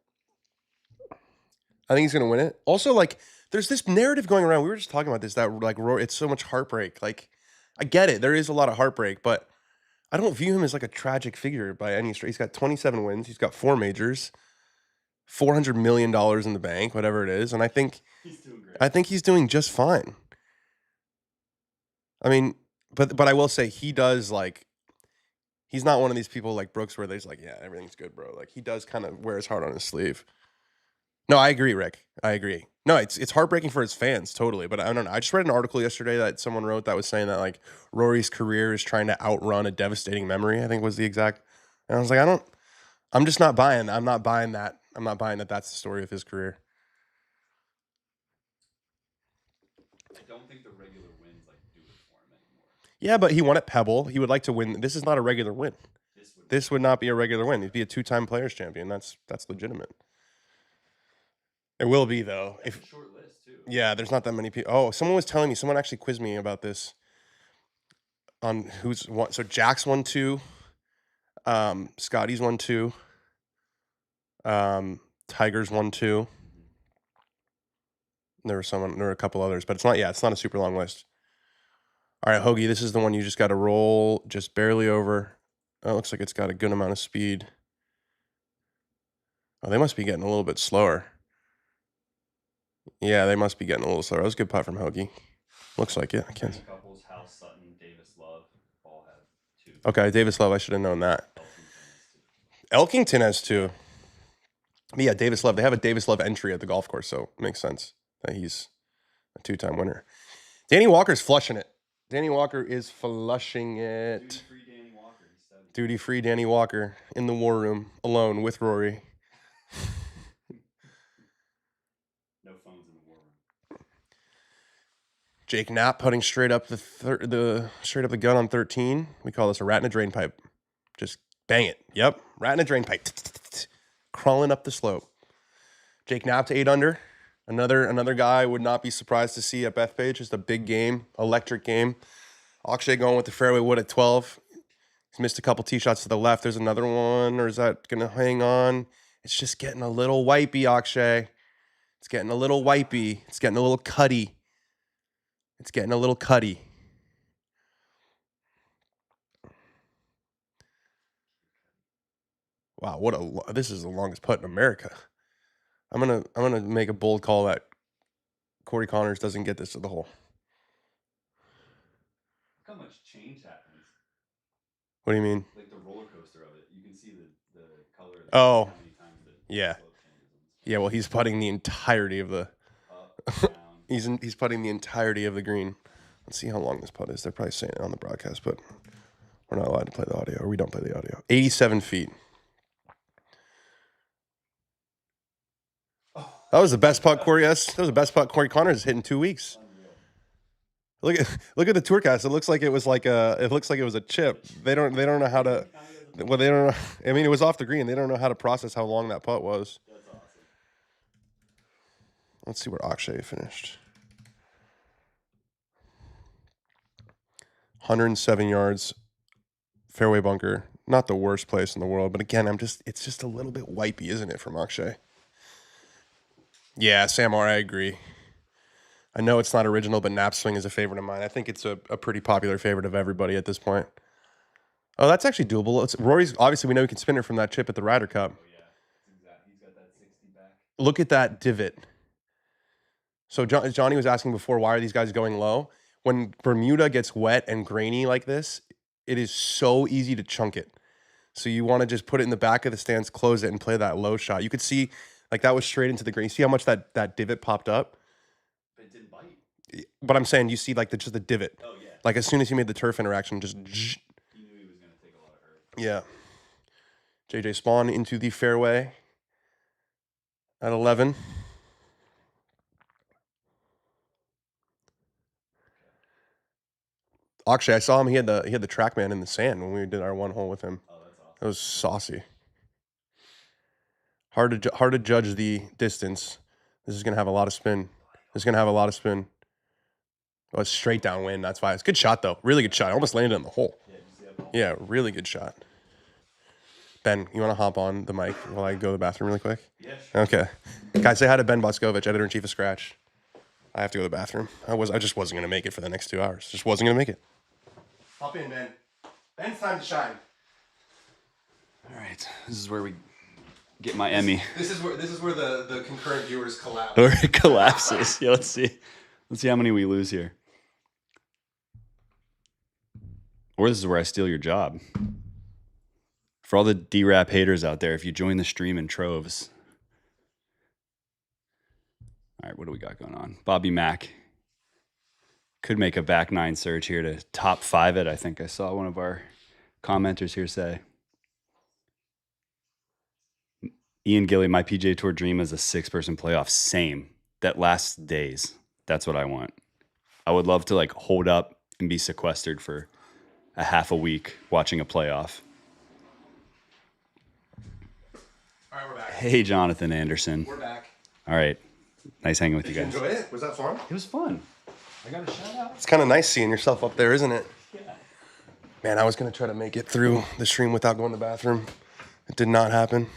Speaker 1: Also, like, there's this narrative going around. We were just talking about this, that like Rory, it's so much heartbreak. Like, I get it. There is a lot of heartbreak, but I don't view him as like a tragic figure by any stretch. He's got 27 wins. He's got 4 majors, $400 million in the bank, whatever it is. And I think
Speaker 2: He's doing great.
Speaker 1: I think he's doing just fine. I mean, but I will say he does like, he's not one of these people like Brooks where there's like, yeah, everything's good, bro. Like he does kind of wear his heart on his sleeve. No, I agree, Rick. I agree. No, it's heartbreaking for his fans, totally. But I don't know. I just read an article yesterday that someone wrote that was saying that like Rory's career is trying to outrun a devastating memory, I think was the exact. And I was like, I'm just not buying. I'm not buying that. I'm not buying that that's the story of his career.
Speaker 2: I don't think the regular wins like do it for him anymore.
Speaker 1: Yeah, but he won at Pebble. He would like to win. This is not a regular win. This would not be a regular win. He'd be a 2-time Players champion. That's legitimate. It will be though.
Speaker 2: That's a short list too.
Speaker 1: Yeah, there's not that many people. Oh, someone was telling me. Someone actually quizzed me about this. On who's won. So Jack's won 2. Scotty's won 2. Tiger's won 2. There were a couple others, but it's not a super long list. All right, Hoge, this is the one you just got to roll just barely over. Oh, it looks like it's got a good amount of speed. Oh, they must be getting a little bit slower. Yeah, they must be getting a little slower. That was a good putt from Hoge. Looks like it. I can't.
Speaker 2: Couples, House, Sutton, Davis, Love, all have 2.
Speaker 1: Okay, Davis Love. I should have known that. Elkington has 2. But yeah, Davis Love. They have a Davis Love entry at the golf course, so it makes sense that he's a 2-time winner. Danny Walker's flushing it. Danny Walker is flushing it.
Speaker 2: Duty-free Danny Walker. He's 7.
Speaker 1: Duty-free Danny Walker in the war room alone with Rory.
Speaker 2: No phones in the war room.
Speaker 1: Jake Knapp putting straight up straight up the gun on 13. We call this a rat in a drain pipe. Just bang it. Yep, rat in a drain pipe. Crawling up the slope. Jake Knapp to 8 under. Another guy I would not be surprised to see at Bethpage. Just a big game, electric game. Akshay going with the fairway wood at 12. He's missed a couple tee shots to the left. There's another one, or is that gonna hang on? It's just getting a little wipey, Akshay. It's getting a little wipey. It's getting a little cutty. Wow, this is the longest putt in America. I'm gonna make a bold call that Corey Connors doesn't get this to the hole.
Speaker 2: Look how much change happens.
Speaker 1: What do you mean?
Speaker 2: Like the roller coaster of it. You can see the color of the
Speaker 1: Oh,
Speaker 2: how many times the
Speaker 1: yeah.
Speaker 2: slope changes.
Speaker 1: Yeah, well, he's putting the entirety of the
Speaker 2: Up, down.
Speaker 1: he's putting the entirety of the green. Let's see how long this putt is. They're probably saying it on the broadcast, but we're not allowed to play the audio, or we don't play the audio. 87 feet. That was the best putt Corey Connors has hit in 2 weeks.
Speaker 2: Unreal.
Speaker 1: Look at the tourcast. It looks like it was a chip. They don't know how to. Well, they don't know. I mean, it was off the green. They don't know how to process how long that putt was.
Speaker 2: That's awesome.
Speaker 1: Let's see where Akshay finished. 107 yards, fairway bunker. Not the worst place in the world, but again, it's just a little bit wipey, isn't it, from Akshay? Yeah, Sam R, I agree. I know it's not original, but Nap Swing is a favorite of mine. I think it's a pretty popular favorite of everybody at this point. Oh, that's actually doable. Rory's, obviously, we know he can spin it from that chip at the Ryder Cup.
Speaker 2: Oh, yeah. He's got that 60 back.
Speaker 1: Look at that divot. So Johnny was asking before, why are these guys going low? When Bermuda gets wet and grainy like this, it is so easy to chunk it. So you want to just put it in the back of the stance, close it, and play that low shot. You could see, like, that was straight into the green. You see how much that divot popped up?
Speaker 2: But it didn't bite.
Speaker 1: But I'm saying, you see, like, just the divot.
Speaker 2: Oh, yeah.
Speaker 1: Like, as soon as he made the turf interaction, just...
Speaker 2: He knew he was going to take a lot of hurt.
Speaker 1: Yeah. JJ Spawn into the fairway at 11. Actually, I saw him. He had the TrackMan in the sand when we did our one hole with him.
Speaker 2: Oh, that's awesome.
Speaker 1: It was saucy. Hard to judge the distance. This is gonna have a lot of spin. Oh, it's straight downwind. That's why it's good shot though. Really good shot. I almost landed on the hole.
Speaker 2: Yeah, did you see that ball?
Speaker 1: Yeah, really good shot. Ben, you want to hop on the mic while I go to the bathroom really quick?
Speaker 2: Yeah, sure.
Speaker 1: Okay. Guys, say hi to Ben Boscovich, editor-in-chief of Scratch. I have to go to the bathroom. I just wasn't going to make it for the next 2 hours. Just wasn't going to make it. Hop in, Ben. Ben's time to shine.
Speaker 2: All right. This is where we get my Emmy.
Speaker 1: This is where the concurrent viewers collapse.
Speaker 2: Or it collapses. Yeah, let's see how many we lose here. Or this is where I steal your job. For all the D-Rap haters out there, if you join the stream in troves. All right, what do we got going on? Bobby Mack could make a back nine surge here to top 5 it. I think I saw one of our commenters here say. Ian Gilly, my PGA Tour dream is a 6-person playoff. Same. That lasts days. That's what I want. I would love to like hold up and be sequestered for a half a week watching a playoff.
Speaker 1: All right, we're back.
Speaker 2: Hey, Jonathan Anderson.
Speaker 1: We're back.
Speaker 2: All right. Nice hanging with you guys.
Speaker 1: Enjoy it? Was that fun?
Speaker 2: It was fun. I got a shout out.
Speaker 1: It's kind of nice seeing yourself up there, isn't it?
Speaker 2: Yeah.
Speaker 1: Man, I was going to try to make it through the stream without going to the bathroom. It did not happen.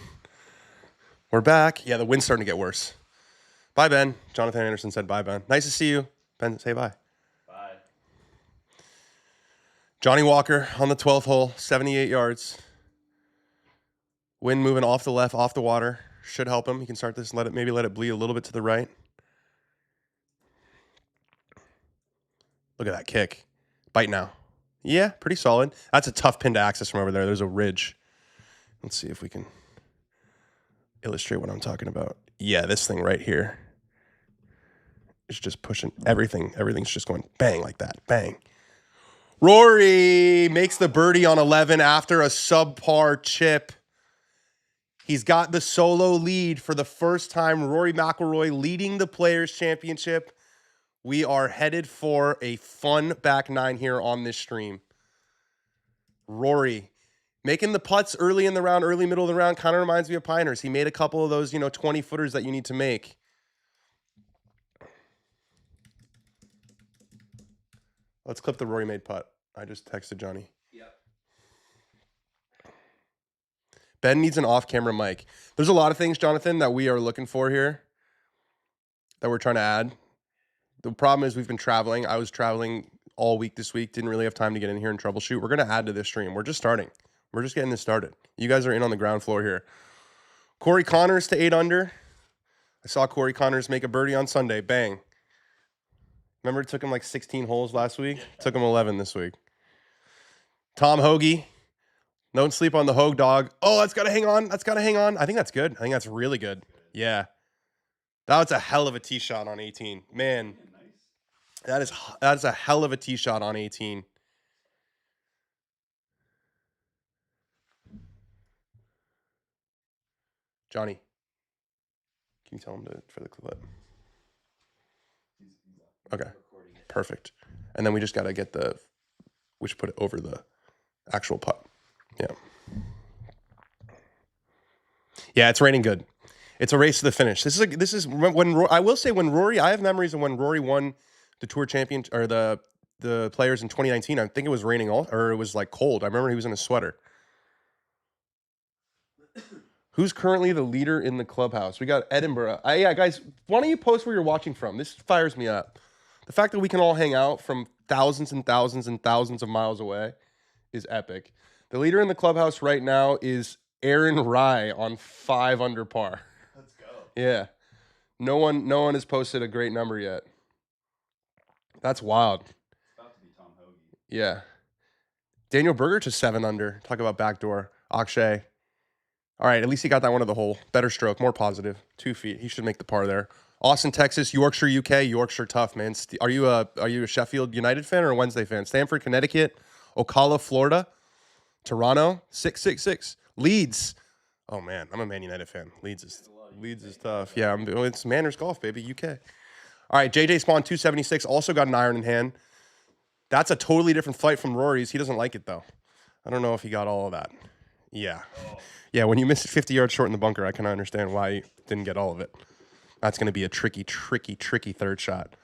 Speaker 1: We're back. Yeah, the wind's starting to get worse. Bye, Ben. Jonathan Anderson said bye, Ben. Nice to see you. Ben, say bye.
Speaker 2: Bye.
Speaker 1: Johnny Walker on the 12th hole, 78 yards. Wind moving off the left, off the water. Should help him. He can start this, maybe let it bleed a little bit to the right. Look at that kick. Bite now. Yeah, pretty solid. That's a tough pin to access from over there. There's a ridge. Let's see if we can illustrate what I'm talking about. Yeah, this thing right here is just pushing everything. Everything's just going bang like that. Bang. Rory makes the birdie on 11 after a subpar chip. He's got the solo lead for the first time. Rory McIlroy leading the Players' Championship. We are headed for a fun back nine here on this stream. Rory making the putts early in the round, early middle of the round, kind of reminds me of Piners. He made a couple of those, 20-footers that you need to make. Let's clip the Rory made putt. I just texted Johnny.
Speaker 2: Yep.
Speaker 1: Ben needs an off-camera mic. There's a lot of things, Jonathan, that we are looking for here that we're trying to add. The problem is we've been traveling. I was traveling all week this week. Didn't really have time to get in here and troubleshoot. We're going to add to this stream. We're just starting. We're just getting this started. You guys are in on the ground floor here. Corey Connors to 8 under. I saw Corey Connors make a birdie on Sunday. Bang. Remember it took him like 16 holes last week? Took him 11 this week. Tom Hoge. Don't sleep on the Hoge dog. Oh, that's got to hang on. That's got to hang on. I think that's good. I think that's really good. Yeah. That was a hell of a tee shot on 18. Man, that's a hell of a tee shot on 18. Johnny, can you tell him for the clip? Okay, perfect. And then we just got to get we should put it over the actual putt. Yeah. Yeah, it's raining good. It's a race to the finish. This is when I will say when Rory. I have memories of when Rory won the Tour Champion or the Players in 2019. I think it was raining or it was like cold. I remember he was in a sweater. Who's currently the leader in the clubhouse? We got Edinburgh. Yeah, guys, why don't you post where you're watching from? This fires me up. The fact that we can all hang out from thousands and thousands and thousands of miles away is epic. The leader in the clubhouse right now is Aaron Rye on 5 under par.
Speaker 2: Let's go.
Speaker 1: Yeah. No one has posted a great number yet. That's wild.
Speaker 2: It's about to be Tom Hoge.
Speaker 1: Yeah. Daniel Berger to 7 under. Talk about backdoor. Akshay. All right, at least he got that one of the hole. Better stroke, more positive. 2 feet. He should make the par there. Austin, Texas, Yorkshire, UK. Yorkshire tough, man. Are you a Sheffield United fan or a Wednesday fan? Stamford, Connecticut. Ocala, Florida. Toronto, 666. Leeds. Oh man, I'm a Man United fan. Leeds is tough. Yeah, it's Manners Golf, baby, UK. All right, JJ Spawn 276 also got an iron in hand. That's a totally different flight from Rory's. He doesn't like it though. I don't know if he got all of that. Yeah. Yeah, when you miss it 50 yards short in the bunker, I can understand why you didn't get all of it. That's going to be a tricky third shot.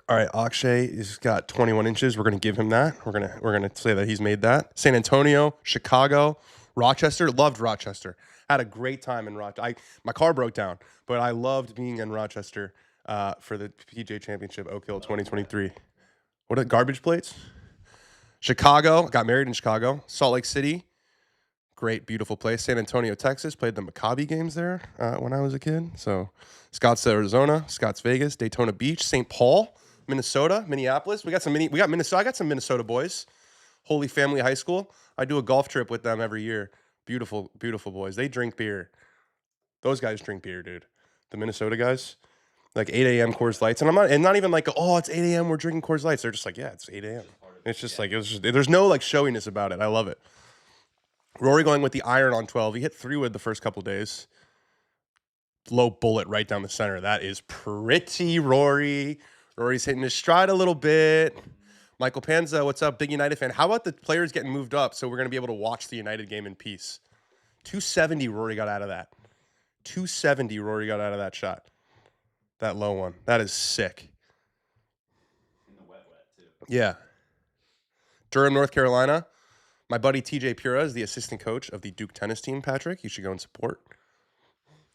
Speaker 1: All right, Akshay has got 21 inches. We're going to give him that. We're going to say that he's made that. San Antonio, Chicago, Rochester. Loved Rochester. Had a great time in Rochester. My car broke down, but I loved being in Rochester for the PGA Championship Oak Hill 2023. What are the garbage plates? Chicago. Got married in Chicago. Salt Lake City. Great, beautiful place. San Antonio, Texas. Played the Maccabi games there when I was a kid. So Scottsdale, Arizona, Scotts Vegas, Daytona Beach, St. Paul, Minnesota, Minneapolis. We got Minnesota. I got some Minnesota boys. Holy Family High School. I do a golf trip with them every year. Beautiful, beautiful boys. They drink beer. Those guys drink beer, dude. The Minnesota guys. Like 8 a.m. Coors Lights. And not even like, oh, it's 8 a.m. We're drinking Coors Lights. They're just like, yeah, it's 8 a.m. It's just like, there's no like showiness about it. I love it. Rory going with the iron on 12. He hit 3-wood the first couple days. Low bullet right down the center. That is pretty, Rory. Rory's hitting his stride a little bit. Michael Panza, what's up? Big United fan. How about the players getting moved up so we're going to be able to watch the United game in peace? 270 Rory got out of that. 270 Rory got out of that shot. That low one. That is sick.
Speaker 2: In the wet, too.
Speaker 1: Yeah. Durham, North Carolina. My buddy TJ Pura is the assistant coach of the Duke tennis team, Patrick. You should go and support.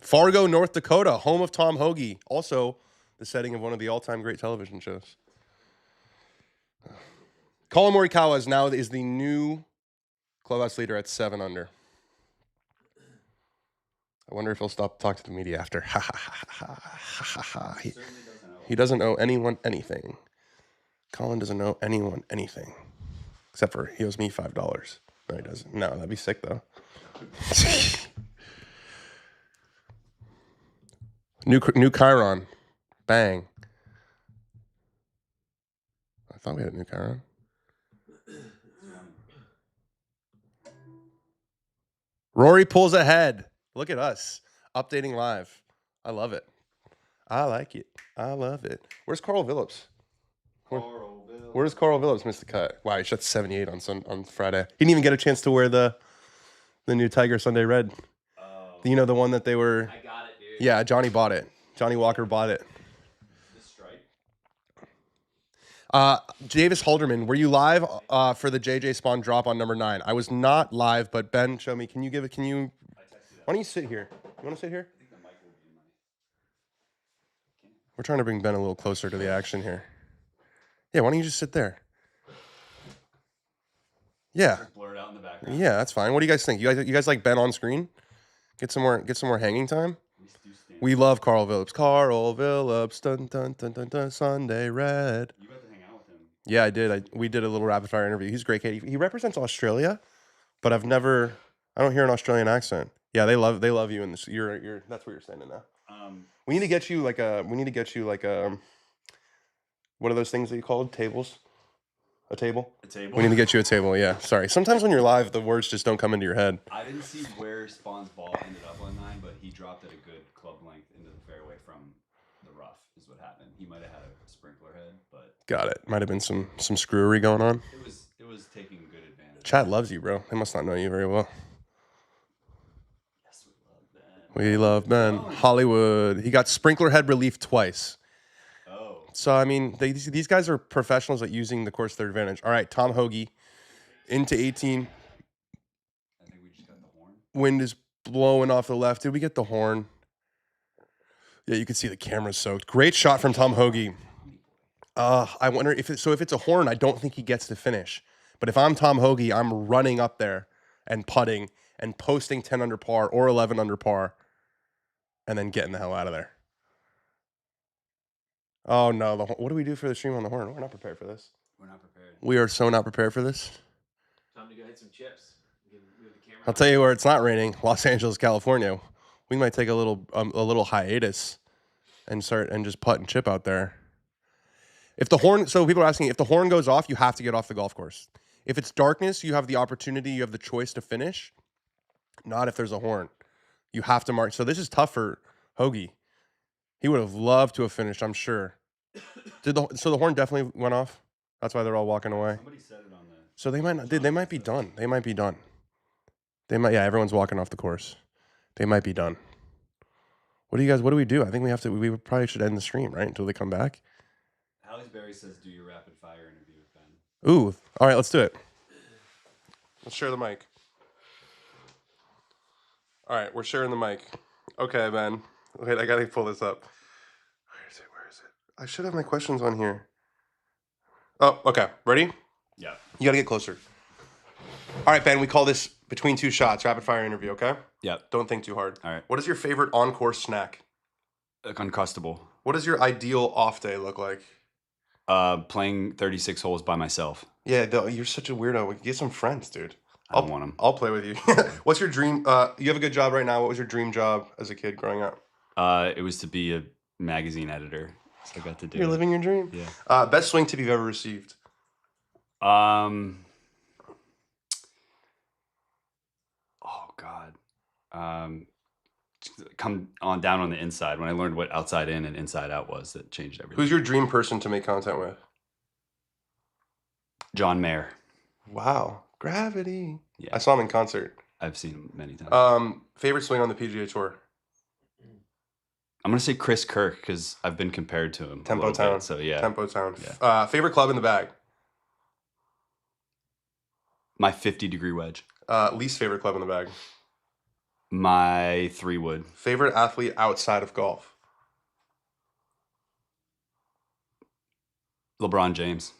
Speaker 1: Fargo, North Dakota, home of Tom Hoge. Also the setting of one of the all-time great television shows. Colin Morikawa is the new clubhouse leader at 7 under. I wonder if he'll stop talking to the media after. He doesn't owe anyone anything. Colin doesn't owe anyone anything. Except for he owes me $5. No, he doesn't. No, that'd be sick, though. New Chiron. Bang. I thought we had a new Chiron. Rory pulls ahead. Look at us. Updating live. I love it. I like it. I love it. Where's Carl Phillips? Where's Carl Phillips missed the cut? Wow, he shot 78 on Friday. He didn't even get a chance to wear the new Tiger Sunday Red. Oh. You know, the one that they were...
Speaker 2: I got it, dude.
Speaker 1: Yeah, Johnny bought it. Johnny Walker bought it.
Speaker 2: The stripe?
Speaker 1: Davis Halderman, were you live for the JJ Spawn drop on number 9? I was not live, but Ben, show me. Can you...
Speaker 2: I texted you that.
Speaker 1: Why don't you sit here? You want to sit here?
Speaker 2: I think the mic will be in my...
Speaker 1: We're trying to bring Ben a little closer to the action here. Yeah, why don't you just sit there? Yeah.
Speaker 2: Just blur it out in the background.
Speaker 1: Yeah, that's fine. What do you guys think? You guys like Ben on screen? Get some more hanging time. We love Carl Phillips. Carl Phillips, dun dun dun dun dun. Sunday Red.
Speaker 2: You got to hang out with him.
Speaker 1: Yeah, I did. We did a little rapid fire interview. He's a great kid. He represents Australia, but I don't hear an Australian accent. Yeah, they love you in this. You're that's what you're saying now. We need to get you like a. What are those things that you called tables? A table?
Speaker 2: A table?
Speaker 1: We need to get you a table, yeah. Sorry. Sometimes when you're live, the words just don't come into your head.
Speaker 2: I didn't see where Spawn's ball ended up on 9, but he dropped it a good club length into the fairway from the rough is what happened. He might have had a sprinkler head, but...
Speaker 1: Got it. Might have been some screwery going on.
Speaker 2: It was taking good advantage.
Speaker 1: Chad loves you, bro. They must not know you very well.
Speaker 2: Yes, we
Speaker 1: We love
Speaker 2: love Ben.
Speaker 1: Ben. Hollywood. He got sprinkler head relief twice.
Speaker 2: Oh.
Speaker 1: So, I mean, these guys are professionals at using the course to their advantage. All right, Tom Hoge into 18.
Speaker 2: I think we just got the horn.
Speaker 1: Wind is blowing off the left. Did we get the horn? Yeah, you can see the camera's soaked. Great shot from Tom Hoge. I wonder if it's a horn, I don't think he gets to finish. But if I'm Tom Hoge, I'm running up there and putting and posting 10 under par or 11 under par and then getting the hell out of there. Oh, no. What do we do for the stream on the horn? We're not prepared for this.
Speaker 2: We're not prepared.
Speaker 1: We are so not prepared for this.
Speaker 3: Time to go hit some chips. Move the camera.
Speaker 1: I'll tell you where it's not raining. Los Angeles, California. We might take a little hiatus and just putt and chip out there. If the horn, so people are asking, if the horn goes off, you have to get off the golf course. If it's darkness, you have the opportunity, you have the choice to finish. Not if there's a horn. You have to mark. So this is tough for Hoge. He would have loved to have finished, I'm sure. So the horn definitely went off? That's why they're all walking away.
Speaker 2: Somebody said it on the...
Speaker 1: So they might not, they might be done. They might be done. Yeah, everyone's walking off the course. They might be done. What do we do? I think we probably should end the stream, right? Until they come back.
Speaker 2: Halliesbury says do your rapid fire interview with Ben.
Speaker 1: Ooh. All right, let's do it. Let's share the mic. All right, we're sharing the mic. Okay, Ben. Wait, I gotta pull this up. Where is it? I should have my questions on here. Oh, okay. Ready?
Speaker 2: Yeah.
Speaker 1: You gotta get closer. All right, Ben, we call this between two shots, rapid fire interview, okay?
Speaker 2: Yep.
Speaker 1: Don't think too hard.
Speaker 2: All right.
Speaker 1: What is your favorite on-course snack?
Speaker 2: Uncrustable.
Speaker 1: What does your ideal off day look like?
Speaker 2: Playing 36 holes by myself.
Speaker 1: Yeah, you're such a weirdo. Get some friends, dude.
Speaker 2: I don't want them.
Speaker 1: I'll play with you. What's your dream? You have a good job right now. What was your dream job as a kid growing up?
Speaker 2: It was to be a magazine editor. So I got to do
Speaker 1: You're
Speaker 2: it.
Speaker 1: living your dream.
Speaker 2: Yeah.
Speaker 1: Best swing tip you've ever received?
Speaker 2: Oh God. Come on down on the inside. When I learned what outside in and inside out was, that changed everything.
Speaker 1: Who's your dream person to make content with?
Speaker 2: John Mayer.
Speaker 1: Wow. Gravity.
Speaker 2: Yeah.
Speaker 1: I saw him in concert.
Speaker 2: I've seen him many times.
Speaker 1: Favorite swing on the PGA Tour?
Speaker 2: I'm gonna say Chris Kirk because I've been compared to him.
Speaker 1: Tempo Town.
Speaker 2: Bit, so yeah.
Speaker 1: Tempo Town.
Speaker 2: Yeah.
Speaker 1: Favorite club in the bag?
Speaker 2: My 50-degree wedge.
Speaker 1: Least favorite club in the bag?
Speaker 2: My 3-wood.
Speaker 1: Favorite athlete outside of golf?
Speaker 2: LeBron James.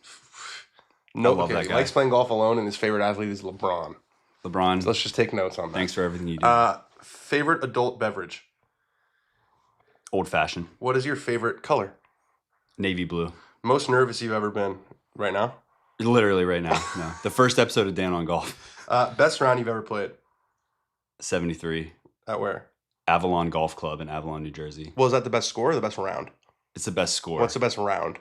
Speaker 1: No,
Speaker 2: I love
Speaker 1: okay.
Speaker 2: that
Speaker 1: He
Speaker 2: guy.
Speaker 1: likes playing golf alone, and his favorite athlete is LeBron.
Speaker 2: LeBron.
Speaker 1: So let's just take notes on that.
Speaker 2: Thanks for everything you do.
Speaker 1: Favorite adult beverage?
Speaker 2: Old fashioned.
Speaker 1: What is your favorite color?
Speaker 2: Navy blue.
Speaker 1: Most nervous you've ever been right now?
Speaker 2: Literally right now. No. The first episode of Dan on Golf.
Speaker 1: Best round you've ever played?
Speaker 2: 73.
Speaker 1: At where?
Speaker 2: Avalon Golf Club in Avalon, New Jersey.
Speaker 1: Well, is that the best score or the best round?
Speaker 2: It's the best score.
Speaker 1: What's the best round?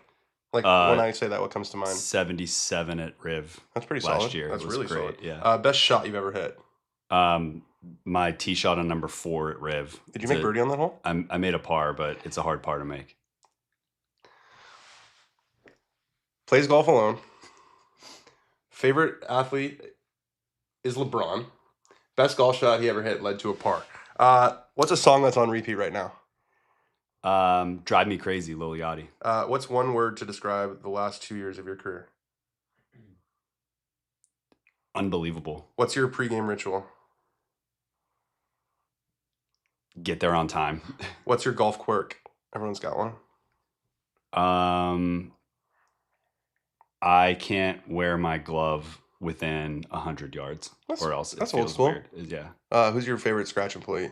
Speaker 1: Like, when I say that, what comes to mind?
Speaker 2: 77 at Riv.
Speaker 1: That's pretty
Speaker 2: last
Speaker 1: solid.
Speaker 2: year.
Speaker 1: That's
Speaker 2: It was
Speaker 1: really
Speaker 2: great,
Speaker 1: solid.
Speaker 2: Yeah.
Speaker 1: Best shot you've ever hit?
Speaker 2: My tee shot on number 4 at Riv.
Speaker 1: Did you make birdie on that hole?
Speaker 2: I made a par, but it's a hard par to make.
Speaker 1: Plays golf alone. Favorite athlete is LeBron. Best golf shot he ever hit led to a par. What's a song that's on repeat right now?
Speaker 2: Drive Me Crazy, Lil Yachty.
Speaker 1: What's one word to describe the last 2 years of your career?
Speaker 2: Unbelievable.
Speaker 1: What's your pregame ritual?
Speaker 2: Get there on time.
Speaker 1: What's your golf quirk? Everyone's got one.
Speaker 2: I can't wear my glove within 100 yards,
Speaker 1: That's-
Speaker 2: or else
Speaker 1: that's
Speaker 2: it
Speaker 1: old
Speaker 2: feels
Speaker 1: school.
Speaker 2: weird. Yeah.
Speaker 1: Who's your favorite scratch employee?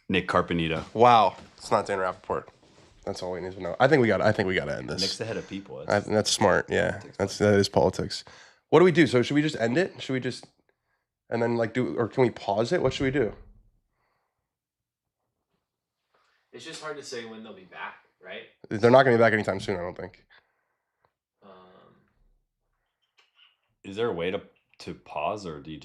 Speaker 2: Nick Carpenita.
Speaker 1: Wow, it's not Dan Rappaport. That's all we need to know. I think we got to end this.
Speaker 2: Nick's the head of people.
Speaker 1: That's smart. Yeah,
Speaker 2: politics,
Speaker 1: that is politics. What do we do? So should we just end it? Should we just and then like do, or can we pause it? What should we do?
Speaker 3: It's just hard to say when they'll be back, right?
Speaker 1: They're not going to be back anytime soon, I don't think.
Speaker 2: Is there a way to pause, or do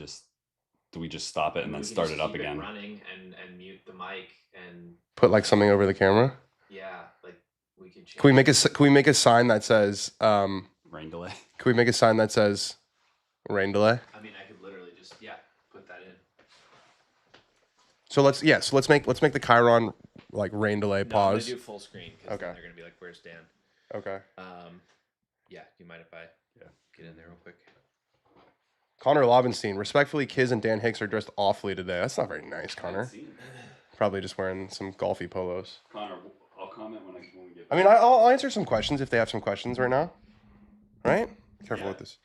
Speaker 2: we just stop it and then start it up again?
Speaker 3: Running and mute the mic and
Speaker 1: Put like something over the camera.
Speaker 3: yeah, like we can.
Speaker 1: Can we make a sign that says
Speaker 2: rain delay?
Speaker 1: Can we make a sign that says rain delay?
Speaker 3: I mean, I could literally just put that in.
Speaker 1: So let's make the Chiron like rain delay pause.
Speaker 3: I'm gonna do full screen because
Speaker 1: Okay.
Speaker 3: they're gonna be like, "Where's Dan?"
Speaker 1: Okay.
Speaker 3: Yeah. Do you mind if I get in there real quick?
Speaker 1: Connor Lobenstein, respectfully, Kiz and Dan Hicks are dressed awfully today. That's not very nice, Connor. Probably just wearing some golfy polos.
Speaker 2: Connor, I'll comment when we get back.
Speaker 1: I mean, I'll answer some questions if they have some questions right now. Right? Careful with this.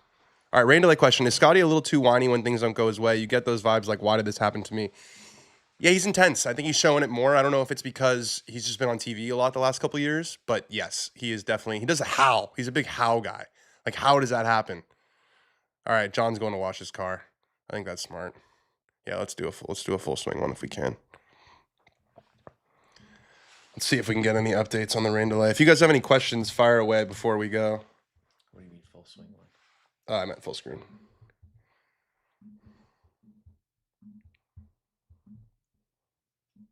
Speaker 1: All right, rain delay question. Is Scotty a little too whiny when things don't go his way? You get those vibes like, why did this happen to me? Yeah, he's intense. I think he's showing it more. I don't know if it's because he's just been on TV a lot the last couple of years, but yes, he is definitely, he does a how. He's a big how guy. Like, how does that happen? All right, John's going to wash his car. I think that's smart. Yeah, let's do a full swing one if we can. Let's see if we can get any updates on the rain delay. If you guys have any questions, fire away before we go.
Speaker 3: What do you mean full swing one?
Speaker 1: I meant full screen.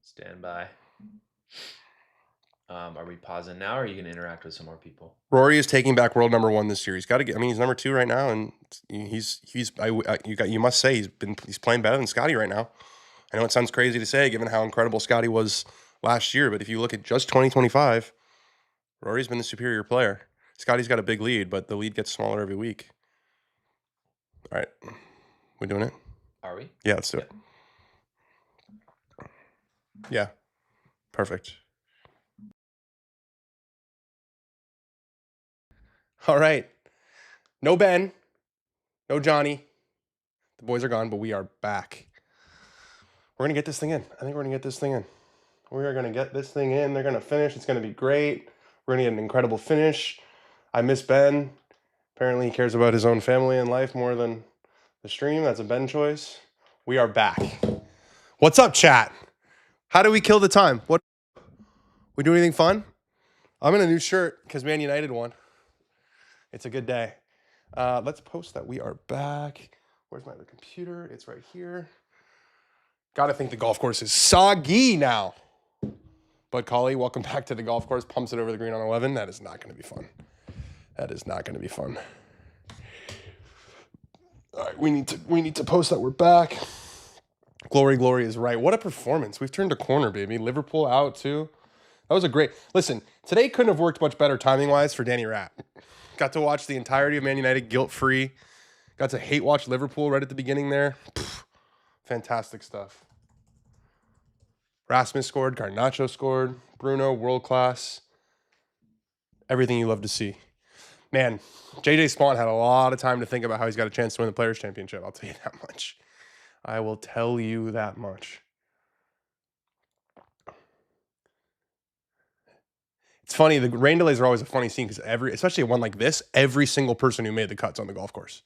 Speaker 3: Stand by. Are we pausing now, or are you gonna interact with some more people?
Speaker 1: Rory is taking back world number 1 this year. He's got to get. I mean, he's number 2 right now, and you must say he's playing better than Scotty right now. I know it sounds crazy to say, given how incredible Scotty was last year, but if you look at just 2025, Rory's been the superior player. Scotty's got a big lead, but the lead gets smaller every week. All right, we doing it?
Speaker 3: Are we?
Speaker 1: Yeah, let's do it. Yeah, perfect. All right. No Ben. No Johnny. The boys are gone, but we are back. We're going to get this thing in. I think we're going to get this thing in. We are going to get this thing in. They're going to finish. It's going to be great. We're going to get an incredible finish. I miss Ben. Apparently he cares about his own family and life more than the stream. That's a Ben choice. We are back. What's up, chat? How do we kill the time? What? We do anything fun? I'm in a new shirt because Man United won. It's a good day. Let's post that we are back. Where's my other computer? It's right here. Gotta think the golf course is soggy now. Bud Colley, welcome back to the golf course. Pumps it over the green on 11. That is not going to be fun. That is not going to be fun. All right, we need to post that we're back. Glory is right. What a performance. We've turned a corner, baby. Liverpool out too. That was a great... Listen, today couldn't have worked much better timing-wise for Danny Rapp. Got to watch the entirety of Man United guilt-free. Got to hate-watch Liverpool right at the beginning there. Fantastic stuff. Rasmus scored. Garnacho scored. Bruno, world-class. Everything you love to see. Man, JJ Spawn had a lot of time to think about how he's got a chance to win the Players' Championship. I'll tell you that much. I will tell you that much. It's funny, the rain delays are always a funny scene because especially one like this, every single person who made the cut's on the golf course.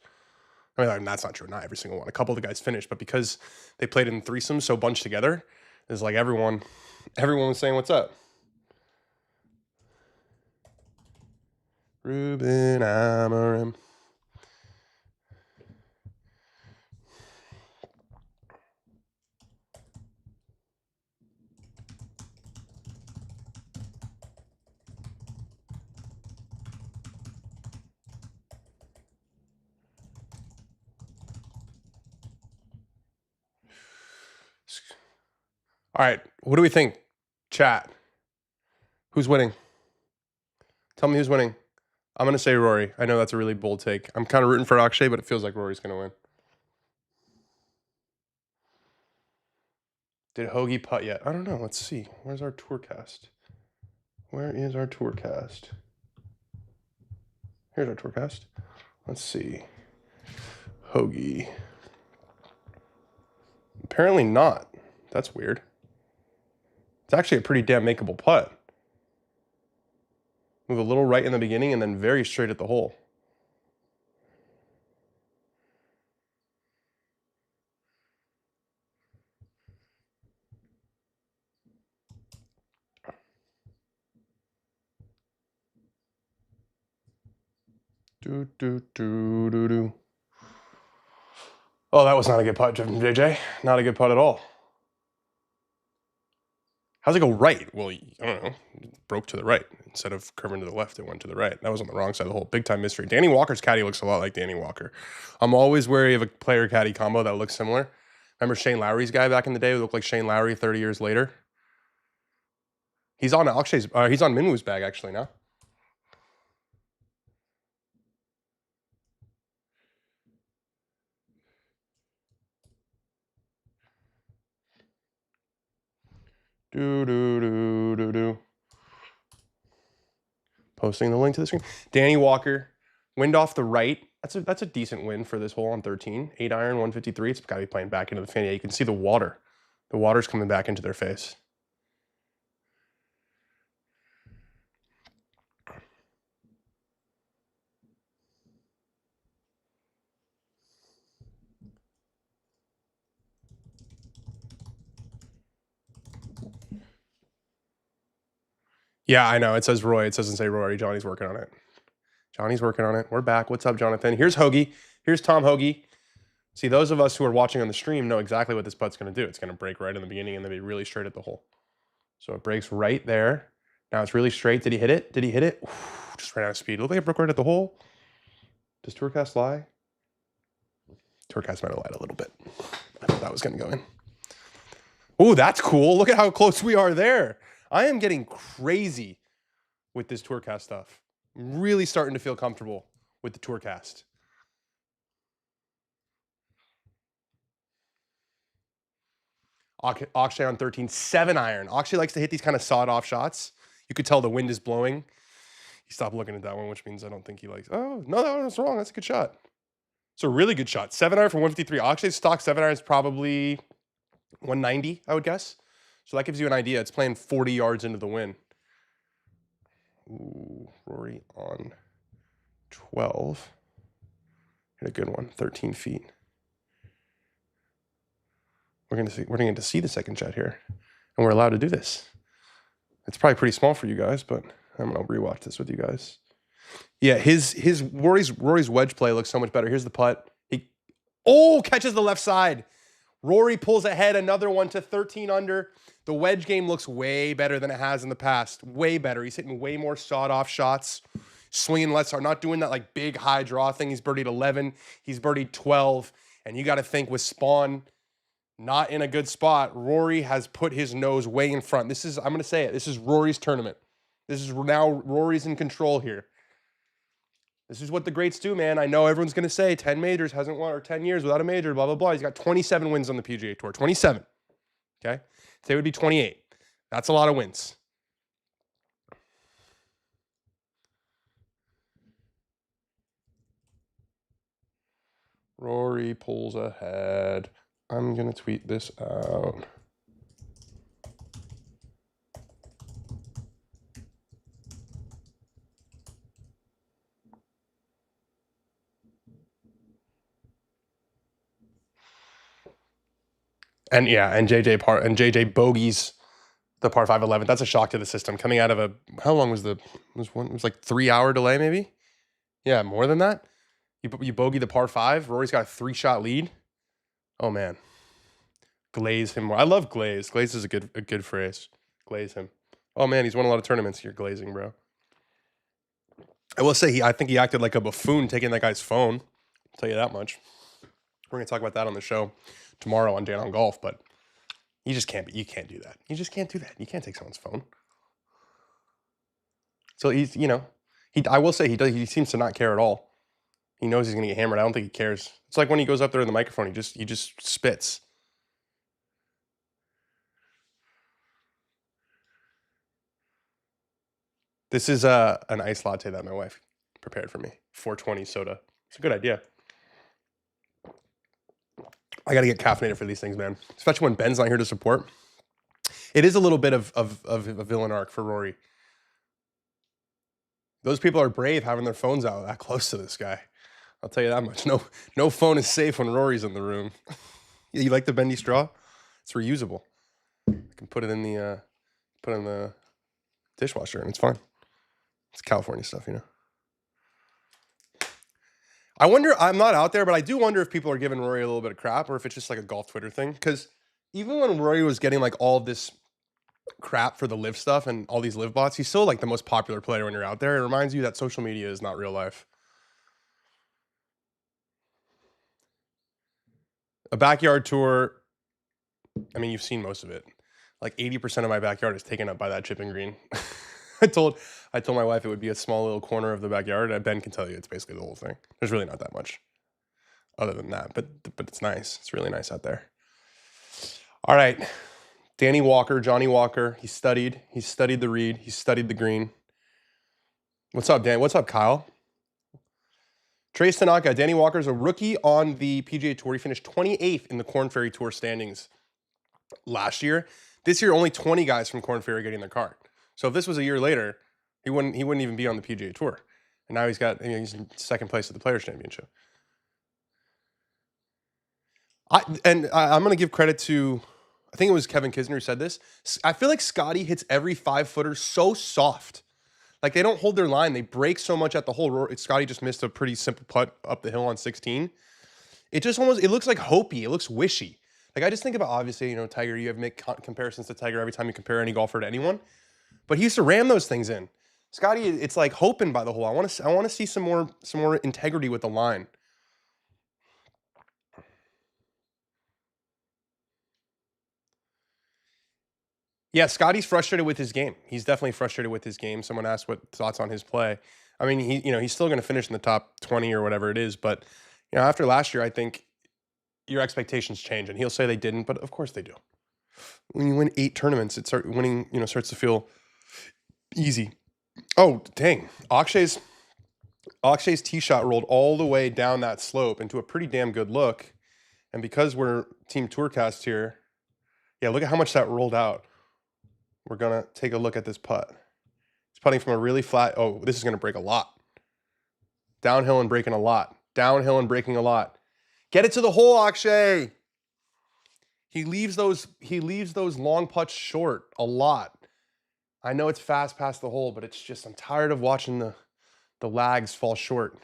Speaker 1: I mean, that's not true. Not every single one. A couple of the guys finished, but because they played in threesomes so bunched together, it's like everyone was saying, what's up? Ruben Amorim. All right, what do we think? Chat. Who's winning? Tell me who's winning. I'm going to say Rory. I know that's a really bold take. I'm kind of rooting for Akshay, but it feels like Rory's going to win. Did Hoge putt yet? I don't know. Let's see. Where's our tour cast? Where is our tour cast? Here's our tour cast. Let's see. Hoge. Apparently not. That's weird. It's actually a pretty damn makeable putt. Move a little right in the beginning and then very straight at the hole. Do, do, do, do, do. Oh, that was not a good putt, JJ. Not a good putt at all. How's it go right? Well, I don't know. It broke to the right. Instead of curving to the left, it went to the right. That was on the wrong side of the hole. Big time mystery. Danny Walker's caddy looks a lot like Danny Walker. I'm always wary of a player caddy combo that looks similar. Remember Shane Lowry's guy back in the day who looked like Shane Lowry 30 years later? He's on Akshay's, he's on Minwoo's bag actually now. Do, do, do, do, do. Posting the link to the screen. Danny Walker, wind off the right. That's a decent win for this hole on 13. 8 iron, 153. It's got to be playing back into the fan. Yeah, you can see the water. The water's coming back into their face. Yeah, I know. It says Roy. It doesn't say Rory. Johnny's working on it. Johnny's working on it. We're back. What's up, Jonathan? Here's Hoge. Here's Tom Hoge. See, those of us who are watching on the stream know exactly what this putt's going to do. It's going to break right in the beginning and then be really straight at the hole. So it breaks right there. Now it's really straight. Did he hit it? Did he hit it? Oof, just ran out of speed. Look like it broke right at the hole. Does Tourcast lie? Tourcast might have lied a little bit. I thought that was going to go in. Oh, that's cool. Look at how close we are there. I am getting crazy with this Tourcast stuff. I'm really starting to feel comfortable with the Tourcast. Akshay on 13, 7 iron. Akshay likes to hit these kind of sawed-off shots. You could tell the wind is blowing. He stopped looking at that one, which means I don't think he likes. Oh, no, that was wrong. That's a good shot. It's a really good shot. 7 iron for 153. Akshay's stock 7 iron is probably 190, I would guess. So that gives you an idea. It's playing 40 yards into the wind. Ooh, Rory on 12. Hit a good one, 13 feet. We're going to get to see the second shot here. And we're allowed to do this. It's probably pretty small for you guys, but I'm going to rewatch this with you guys. Yeah, his Rory's wedge play looks so much better. Here's the putt. He catches the left side. Rory pulls ahead, another one to 13 under. The wedge game looks way better than it has in the past. Way better. He's hitting way more sawed-off shots. Swinging less hard. Not doing that like big high draw thing. He's birdied 11. He's birdied 12. And you got to think with Spawn not in a good spot, Rory has put his nose way in front. I'm going to say it. This is Rory's tournament. This is now Rory's in control here. This is what the greats do, man. I know everyone's going to say 10 majors hasn't won, or 10 years without a major, blah, blah, blah. He's got 27 wins on the PGA Tour. 27. Okay? Today would be 28. That's a lot of wins. Rory pulls ahead. I'm going to tweet this out. And yeah, and JJ bogeys the par 5 11. That's a shock to the system. Coming out of how long was it was like 3-hour delay maybe? Yeah, more than that. You bogey the par 5. Rory's got a 3-shot lead. Oh man. Glaze him more. I love glaze. Glaze is a good phrase. Glaze him. Oh man, he's won a lot of tournaments. You're glazing, bro. I will say I think he acted like a buffoon taking that guy's phone. I'll tell you that much. We're gonna talk about that on the show tomorrow on Dan on Golf, but you just can't. You can't do that. You just can't do that. You can't take someone's phone. So he's, I will say he seems to not care at all. He knows he's gonna get hammered. I don't think he cares. It's like when he goes up there in the microphone, he just spits. This is an iced latte that my wife prepared for me. 420 soda. It's a good idea. I got to get caffeinated for these things, man. Especially when Ben's not here to support. It is a little bit of a villain arc for Rory. Those people are brave having their phones out that close to this guy. I'll tell you that much. No phone is safe when Rory's in the room. Yeah, you like the bendy straw? It's reusable. I can put it in the dishwasher and it's fine. It's California stuff, you know. I wonder, I'm not out there, but I do wonder if people are giving Rory a little bit of crap or if it's just like a golf Twitter thing. Because even when Rory was getting like all this crap for the live stuff and all these live bots, he's still like the most popular player when you're out there. It reminds you that social media is not real life. A backyard tour, I mean, you've seen most of it. Like 80% of my backyard is taken up by that chipping green. I told my wife it would be a small little corner of the backyard. Ben can tell you it's basically the whole thing. There's really not that much other than that, but it's nice. It's really nice out there. All right. Johnny Walker, he studied the read, he studied the green. What's up, Dan? What's up, Kyle? Trace Tanaka, Danny Walker's a rookie on the PGA Tour. He finished 28th in the Korn Ferry Tour standings last year. This year, only 20 guys from Korn Ferry getting their card. So if this was a year later, he wouldn't even be on the PGA Tour. And now he's in second place at the Players Championship. I'm going to give credit to, I think it was Kevin Kisner who said this. I feel like Scotty hits every 5-footer so soft. Like they don't hold their line. They break so much at the hole. Scotty just missed a pretty simple putt up the hill on 16. It just almost, it looks like hopey. It looks wishy. Like I just think about, obviously, you know, Tiger, you have to make comparisons to Tiger every time you compare any golfer to anyone. But he used to ram those things in. Scotty, it's like hoping by the hole. I want to see some more integrity with the line. Yeah, Scotty's frustrated with his game. He's definitely frustrated with his game. Someone asked what thoughts on his play. I mean, he's still going to finish in the top 20 or whatever it is, but you know, after last year, I think your expectations change, and he'll say they didn't, but of course they do. When you win 8 tournaments, winning starts to feel easy. Oh, dang. Akshay's tee shot rolled all the way down that slope into a pretty damn good look. And because we're Team Tourcast here, yeah, look at how much that rolled out. We're going to take a look at this putt. He's putting from a really flat, oh, this is going to break a lot. Downhill and breaking a lot. Downhill and breaking a lot. Get it to the hole, Akshay. He leaves those long putts short a lot. I know it's fast past the hole, but it's just, I'm tired of watching the lags fall short.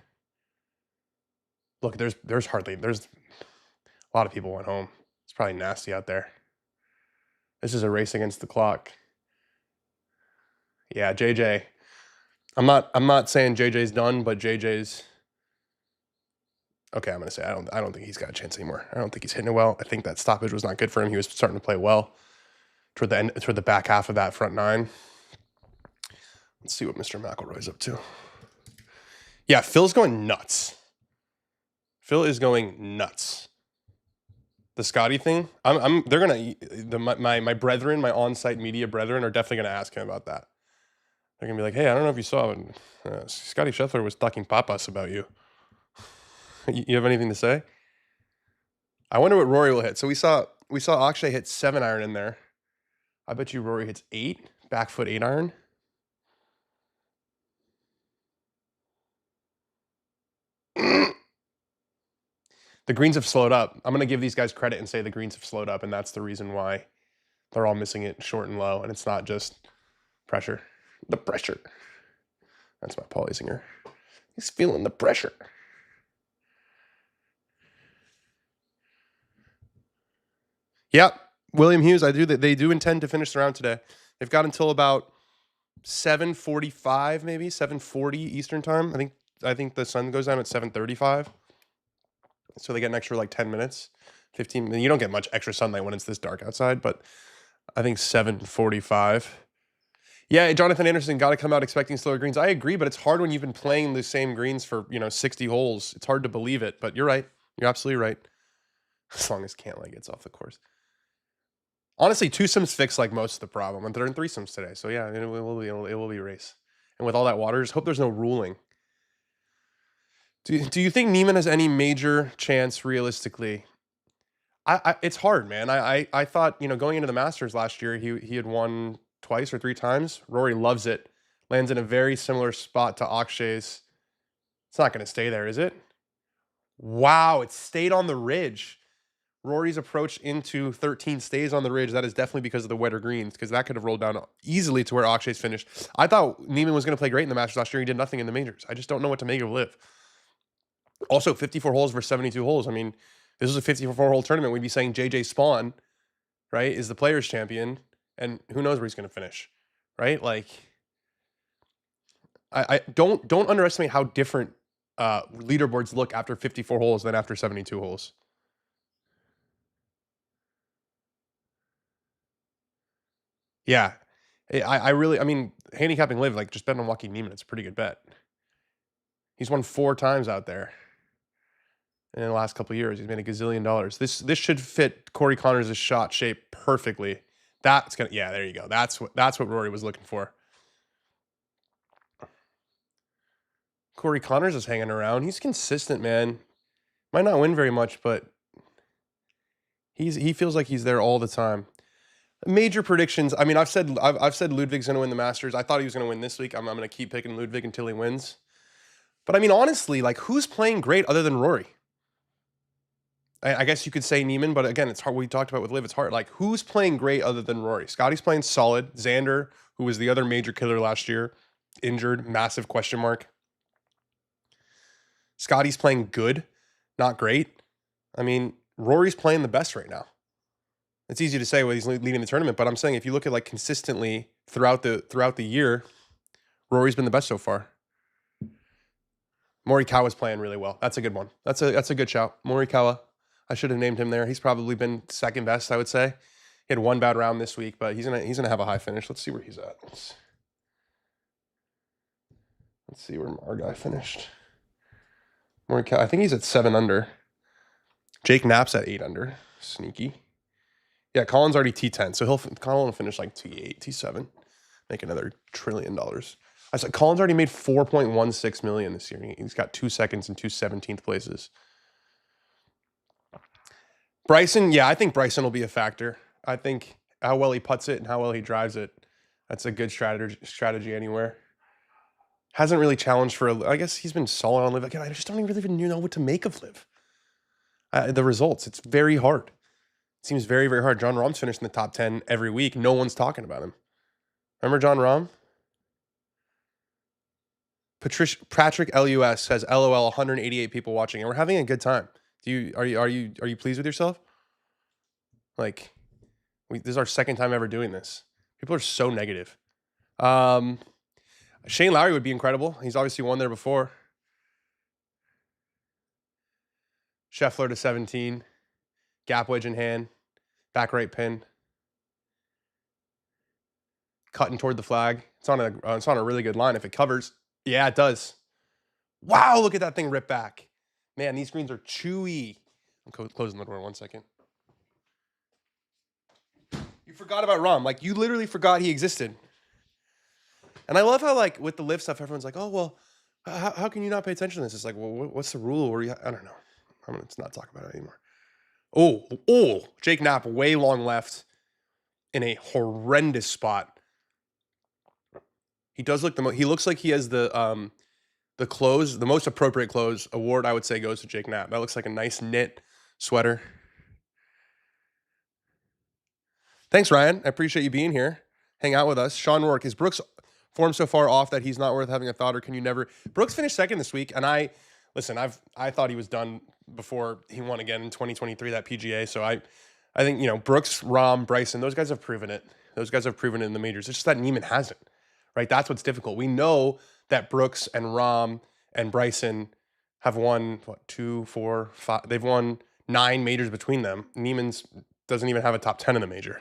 Speaker 1: Look, there's a lot of people went home. It's probably nasty out there. This is a race against the clock. Yeah, JJ. I'm not saying JJ's done, but JJ's okay. I'm gonna say I don't think he's got a chance anymore. I don't think he's hitting it well. I think that stoppage was not good for him. He was starting to play well toward the back half of that front 9. Let's see what Mr. McElroy's up to. Yeah, Phil's going nuts. Phil is going nuts. The Scotty thing, they're gonna my brethren, my on-site media brethren, are definitely gonna ask him about that. They're gonna be like, "Hey, I don't know if you saw it. Scotty Scheffler was talking papas about you. You have anything to say?" I wonder what Rory will hit. So we saw Akshay hit 7-iron in there. I bet you Rory hits 8, back foot 8-iron. The greens have slowed up. I'm gonna give these guys credit and say the greens have slowed up, and that's the reason why they're all missing it short and low, and it's not just pressure. The pressure. That's my Paulie Singer. He's feeling the pressure. Yep. William Hughes, they do intend to finish the round today. They've got until about 7:45, maybe 7:40 Eastern time. I think the sun goes down at 7:35. So they get an extra like 10 minutes, 15. You don't get much extra sunlight when it's this dark outside, but I think 7:45. Yeah, Jonathan Anderson got to come out expecting slower greens. I agree, but it's hard when you've been playing the same greens for 60 holes. It's hard to believe it, but you're right. You're absolutely right. As long as Cantlay gets off the course. Honestly, twosomes fix like most of the problem, and they're in threesomes today. So yeah, it will be a race. And with all that water, just hope there's no ruling. Do you think Neiman has any major chance realistically? It's hard, man. I thought, going into the Masters last year, he had won twice or three times. Rory loves it. Lands in a very similar spot to Akshay's. It's not going to stay there, is it? Wow, it stayed on the ridge. Rory's approach into 13 stays on the ridge. That is definitely because of the wetter greens, because that could have rolled down easily to where Akshay's finished. I thought Neiman was going to play great in the Masters last year. He did nothing in the majors. I just don't know what to make of Liv. Also, 54 holes versus 72 holes. I mean, this is a 54-hole tournament. We'd be saying JJ Spawn, right, is the Players Champion, and who knows where he's going to finish, right? Like, I don't underestimate how different leaderboards look after 54 holes than after 72 holes. Yeah, I mean, handicapping Liv, like, just bet on Joaquin Neiman. It's a pretty good bet. He's won 4 times out there in the last couple of years. He's made $1 gazillion. This should fit Corey Connors' shot shape perfectly. That's gonna, yeah, there you go. That's what Rory was looking for. Corey Connors is hanging around. He's consistent, man. Might not win very much, but he feels like he's there all the time. Major predictions. I mean, I've said Ludwig's going to win the Masters. I thought he was going to win this week. I'm going to keep picking Ludwig until he wins. But I mean, honestly, like, who's playing great other than Rory? I guess you could say Neiman, but again, it's hard. We talked about with Liv, it's hard. Like, who's playing great other than Rory? Scotty's playing solid. Xander, who was the other major killer last year, injured, massive question mark. Scotty's playing good, not great. I mean, Rory's playing the best right now. It's easy to say when he's leading the tournament, but I'm saying if you look at, like, consistently throughout the year, Rory's been the best so far. Morikawa's playing really well. That's a good one. That's a good shout. Morikawa. I should have named him there. He's probably been second best, I would say. He had one bad round this week, but he's gonna have a high finish. Let's see where he's at. Let's see where our guy finished. Morikawa, I think he's at 7 under. Jake Knapp's at 8 under. Sneaky. Yeah, Colin's already T10, so Colin will finish like T8, T7, make another $1 trillion. I said Colin's already made $4.16 million this year. He's got 2 seconds and 2 17th places. Bryson, yeah, I think Bryson will be a factor. I think how well he putts it and how well he drives it, that's a good strategy anywhere. Hasn't really challenged for I guess he's been solid on Liv. Again, I just don't even know what to make of Liv. The results, it's very hard. It seems very, very hard. John Rahm's finished in the top 10 every week. No one's talking about him. Remember John Rahm? Patrick LUS says, LOL, 188 people watching, and we're having a good time. Are you pleased with yourself? Like, this is our second time ever doing this. People are so negative. Shane Lowry would be incredible. He's obviously won there before. Scheffler to 17. Gap wedge in hand. Back right pin. Cutting toward the flag. It's on a really good line if it covers. Yeah, it does. Wow, look at that thing rip back. Man, these greens are chewy. I'm closing the door 1 second. You forgot about Rahm. Like, you literally forgot he existed. And I love how, like, with the Liv stuff, everyone's like, oh, well, how can you not pay attention to this? It's like, well, what's the rule? I don't know. I'm going to not talk about it anymore. Oh, Jake Knapp, way long left in a horrendous spot. He does look he looks like he has the most appropriate close award, I would say, goes to Jake Knapp. That looks like a nice knit sweater. Thanks, Ryan. I appreciate you being here. Hang out with us. Sean Rourke, is Brooks' form so far off that he's not worth having a thought, or can you never? Brooks finished second this week, and I thought he was done before he won again in 2023, that PGA. So I think, Brooks, Rahm, Bryson, those guys have proven it. Those guys have proven it in the majors. It's just that Neiman hasn't, right? That's what's difficult. We know that Brooks and Rahm and Bryson have won, 2, 4, 5. They've won 9 majors between them. Neiman's doesn't even have a top 10 in the major.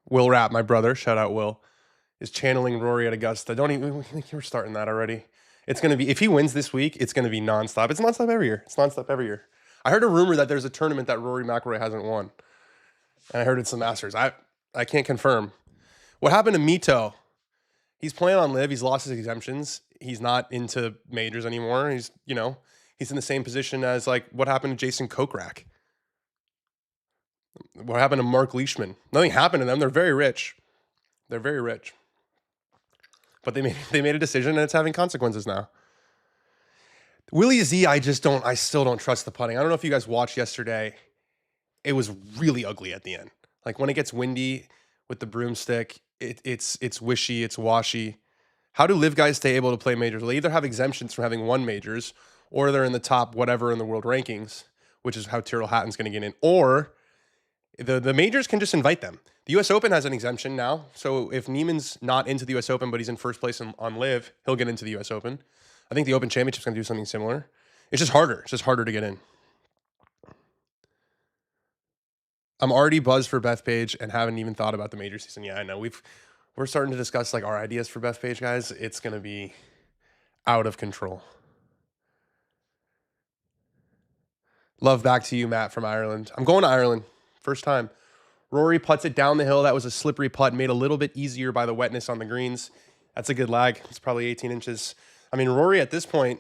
Speaker 1: Will Rapp, my brother, shout out Will, is channeling Rory at Augusta. We're starting that already. It's going to be, if he wins this week, it's going to be nonstop. It's nonstop every year. I heard a rumor that there's a tournament that Rory McIlroy hasn't won. And I heard it's the Masters. I can't confirm. What happened to Mito? He's playing on live. He's lost his exemptions. He's not into majors anymore. He's in the same position as like what happened to Jason Kokrak. What happened to Mark Leishman? Nothing happened to them. They're very rich. They're very rich. But they made a decision and it's having consequences now. Willie Z, I still don't trust the putting. I don't know if you guys watched yesterday. It was really ugly at the end. Like when it gets windy with the broomstick, it's wishy, it's washy. How do live guys stay able to play majors? Well, they either have exemptions from having won majors, or they're in the top whatever in the world rankings, which is how Tyrrell Hatton's going to get in, or the majors can just invite them. The U.S. Open has an exemption now, so if Neiman's not into the U.S. Open, but he's in first place on live, he'll get into the U.S. Open. I think the Open Championship's going to do something similar. It's just harder. It's just harder to get in. I'm already buzzed for Bethpage and haven't even thought about the major season. Yeah, I know. We're starting to discuss like our ideas for Bethpage, guys. It's going to be out of control. Love back to you, Matt from Ireland. I'm going to Ireland. First time. Rory putts it down the hill. That was a slippery putt, made a little bit easier by the wetness on the greens. That's a good lag. It's probably 18 inches. I mean, Rory at this point,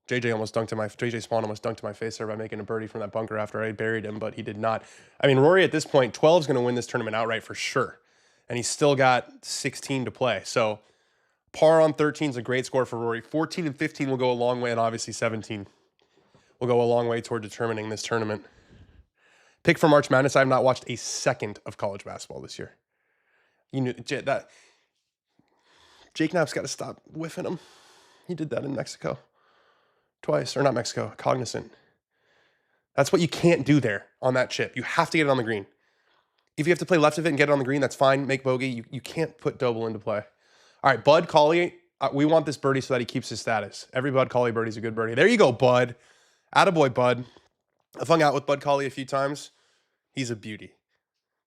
Speaker 1: JJ Spawn almost dunked to my face there by making a birdie from that bunker after I buried him, but he did not. I mean, Rory at this point, 12 is going to win this tournament outright for sure. And he's still got 16 to play. So par on 13 is a great score for Rory. 14 and 15 will go a long way, and obviously 17 will go a long way toward determining this tournament. Pick for March Madness. I have not watched a second of college basketball this year. You knew that Jake Knapp's got to stop whiffing him. He did that in Mexico twice, or not Mexico, Cognizant. That's what you can't do there on that chip. You have to get it on the green. If you have to play left of it and get it on the green, that's fine. Make bogey. You can't put Doble into play. All right, Bud Cauley. We want this birdie so that he keeps his status. Every Bud Cauley birdie is a good birdie. There you go, Bud. Attaboy, Bud. I've hung out with Bud Cauley a few times. He's a beauty.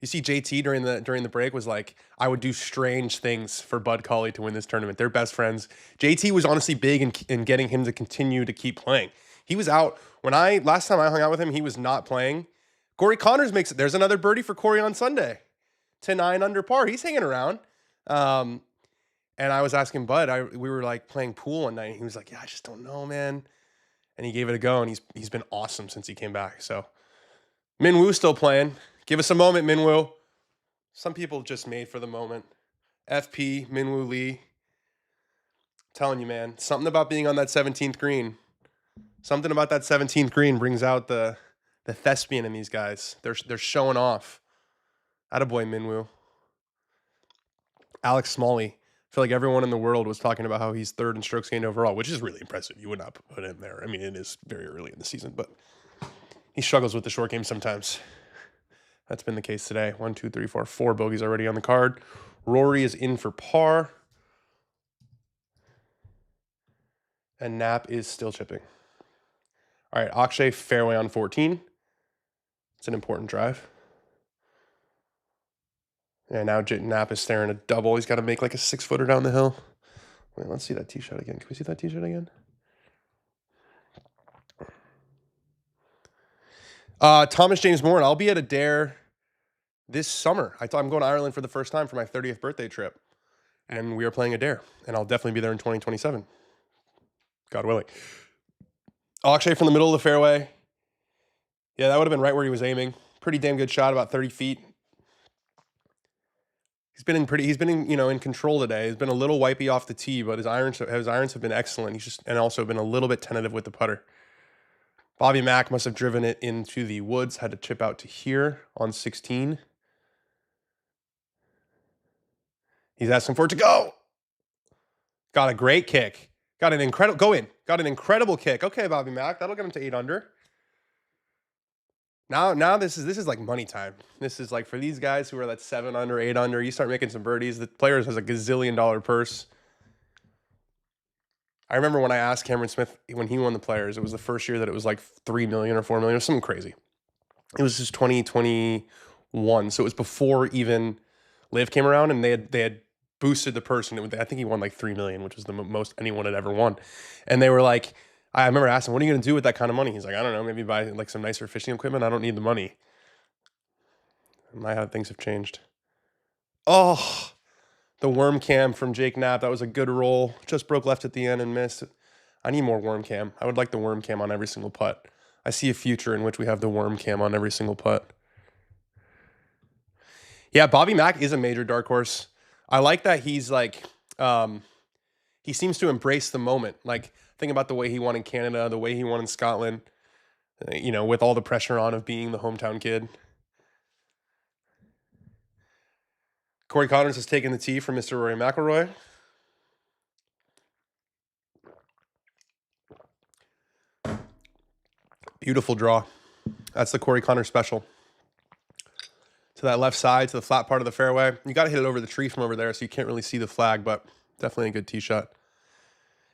Speaker 1: You see JT during the break was like, I would do strange things for Bud Cauley to win this tournament. They're best friends. JT was honestly big in getting him to continue to keep playing. He was out last time I hung out with him, he was not playing. Corey Connors makes it. There's another birdie for Corey on Sunday to 9 under par. He's hanging around. And I was asking Bud, we were like playing pool one night. And he was like, yeah, I just don't know, man. And he gave it a go, and he's been awesome since he came back. So Minwoo's still playing. Give us a moment, Minwoo. Some people just made for the moment. FP, Minwoo Lee. Telling you, man, something about being on that 17th green. Something about that 17th green brings out the thespian in these guys. They're showing off. Attaboy, Minwoo. Alex Smalley. I feel like everyone in the world was talking about how he's third in strokes gained overall, which is really impressive. You would not put him there. I mean, it is very early in the season, but he struggles with the short game sometimes. That's been the case today. 1, 2, 3, 4. 4 bogeys already on the card. Rory is in for par. And Knapp is still chipping. All right, Akshay fairway on 14. It's an important drive. And now Knapp is staring a double. He's got to make like a 6-footer down the hill. Wait, let's see that tee shot again. Can we see that tee shot again? Thomas James Moore, and I'll be at a dare this summer. I'm going to Ireland for the first time for my 30th birthday trip. And we are playing a dare. And I'll definitely be there in 2027. God willing. Akshay from the middle of the fairway. Yeah, that would have been right where he was aiming. Pretty damn good shot, about 30 feet. He's been in control today. He's been a little wipey off the tee, but his irons have been excellent. And also been a little bit tentative with the putter. Bobby Mack must have driven it into the woods, had to chip out to here on 16. He's asking for it to go. Got a great kick. Got an incredible kick. Okay, Bobby Mack, that'll get him to 8 under. Now this is like money time. This is like for these guys who are at 7 under, 8 under, you start making some birdies. The players has a gazillion-dollar purse. I remember when I asked Cameron Smith when he won the Players, it was the first year that it was like 3 million or 4 million or something crazy. It was just 2021, so it was before even Liv came around, and they had boosted the purse, and I think he won like 3 million, which was the most anyone had ever won. And they were like, I remember asking, "What are you going to do with that kind of money?" He's like, "I don't know, maybe buy like some nicer fishing equipment. I don't need the money." And my how things have changed. Oh, The worm cam from Jake Knapp. That was a good roll. Just broke left at the end and missed. I need more worm cam. I would like the worm cam on every single putt. I see a future in which we have the worm cam on every single putt. Yeah, Bobby Mack is a major dark horse. I like that he's like, he seems to embrace the moment. Like, think about the way he won in Canada, the way he won in Scotland, you know, with all the pressure on of being the hometown kid. Corey Connors has taken the tee from Mr. Rory McIlroy. Beautiful draw. That's the Corey Connors special. To that left side, to the flat part of the fairway. You got to hit it over the tree from over there, so you can't really see the flag, but definitely a good tee shot.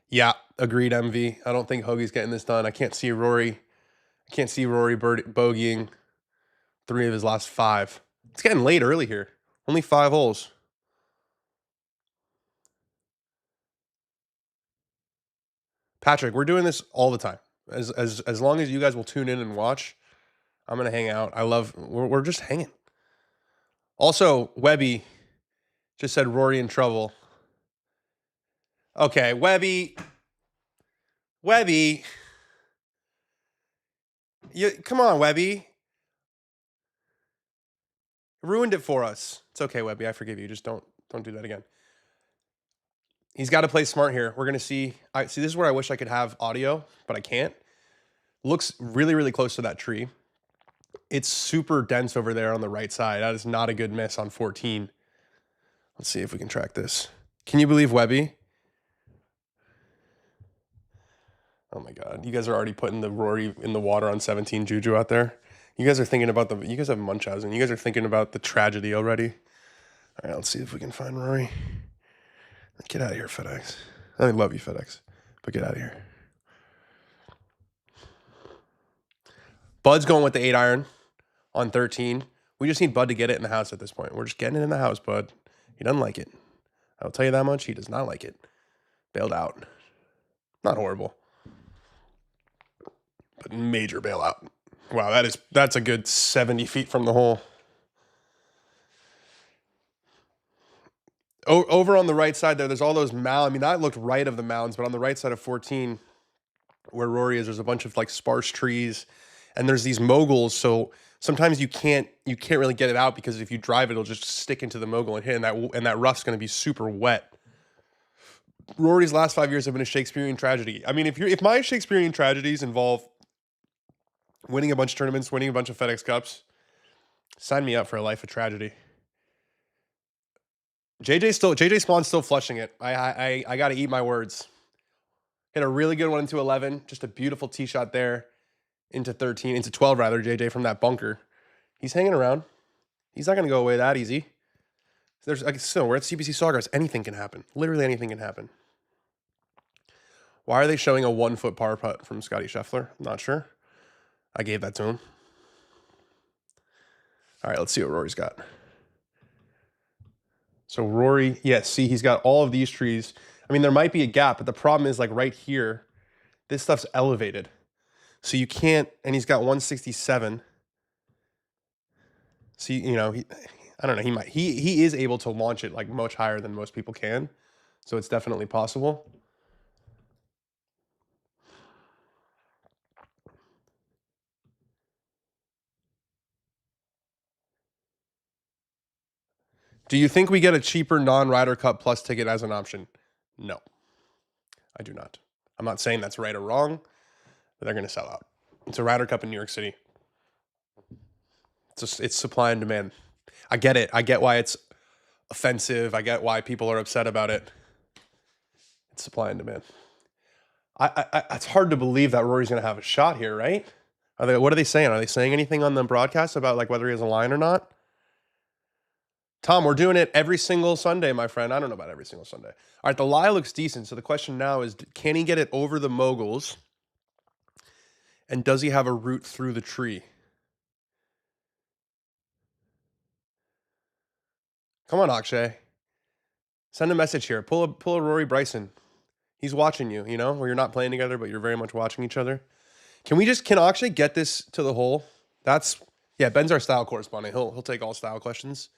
Speaker 1: Yeah, agreed, MV. I don't think Hoge's getting this done. I can't see Rory. I can't see Rory bogeying 3 of his last 5. It's getting late early here. Only 5 holes. Patrick, we're doing this all the time. As long as you guys will tune in and watch, I'm gonna hang out. We're just hanging. Also, Webby just said Rory in trouble. Okay, Webby. Come on, Webby. Ruined it for us. It's okay, Webby. I forgive you. Just don't do that again. He's got to play smart here. We're gonna see. This is where I wish I could have audio, but I can't. Looks really, really close to that tree. It's super dense over there on the right side. That is not a good miss on 14. Let's see if we can track this. Can you believe Webby? Oh my God. You guys are already putting the Rory in the water on 17 Juju out there. You guys are thinking about you guys have Munchausen. You guys are thinking about the tragedy already. All right, let's see if we can find Rory. Get out of here, FedEx. I love you, FedEx, but get out of here. Bud's going with the 8-iron on 13. We just need Bud to get it in the house at this point. We're just getting it in the house, Bud. He doesn't like it. I'll tell you that much. He does not like it. Bailed out. Not horrible, but major bailout. Wow, that's a good 70 feet from the hole. Over on the right side there's all those mounds. I mean, that looked right of the mounds, but on the right side of 14, where Rory is, there's a bunch of like sparse trees, and there's these moguls. So sometimes you can't really get it out, because if you drive it, it'll just stick into the mogul and hit, and that rough's going to be super wet. Rory's last 5 years have been a Shakespearean tragedy. I mean, if my Shakespearean tragedies involve winning a bunch of tournaments, winning a bunch of FedEx Cups, sign me up for a life of tragedy. JJ Spawn's still flushing it. I got to eat my words. Hit a really good one into 11. Just a beautiful tee shot there into 13, into 12 rather, JJ, from that bunker. He's hanging around. He's not going to go away that easy. We're at CBC Sawgrass. Anything can happen. Literally anything can happen. Why are they showing a 1-foot par putt from Scotty Scheffler? I'm not sure. I gave that to him. All right, let's see what Rory's got. So Rory, yes, see, he's got all of these trees. I mean, there might be a gap, but the problem is, like, right here, this stuff's elevated. So you can't, and he's got 167. So, you know, I don't know, he is able to launch it like much higher than most people can. So it's definitely possible. Do you think we get a cheaper non-Ryder Cup Plus ticket as an option? No, I do not. I'm not saying that's right or wrong, but they're going to sell out. It's a Ryder Cup in New York City. It's supply and demand. I get it. I get why it's offensive. I get why people are upset about it. It's supply and demand. It's hard to believe that Rory's going to have a shot here, right? What are they saying? Are they saying anything on the broadcast about like whether he has a line or not? Tom, we're doing it every single Sunday, my friend. I don't know about every single Sunday. All right, the lie looks decent. So the question now is, can he get it over the moguls? And does he have a route through the tree? Come on, Akshay. Send a message here. Pull a Rory Bryson. He's watching you, you know, where you're not playing together, but you're very much watching each other. Can Akshay get this to the hole? Ben's our style correspondent. He'll take all style questions.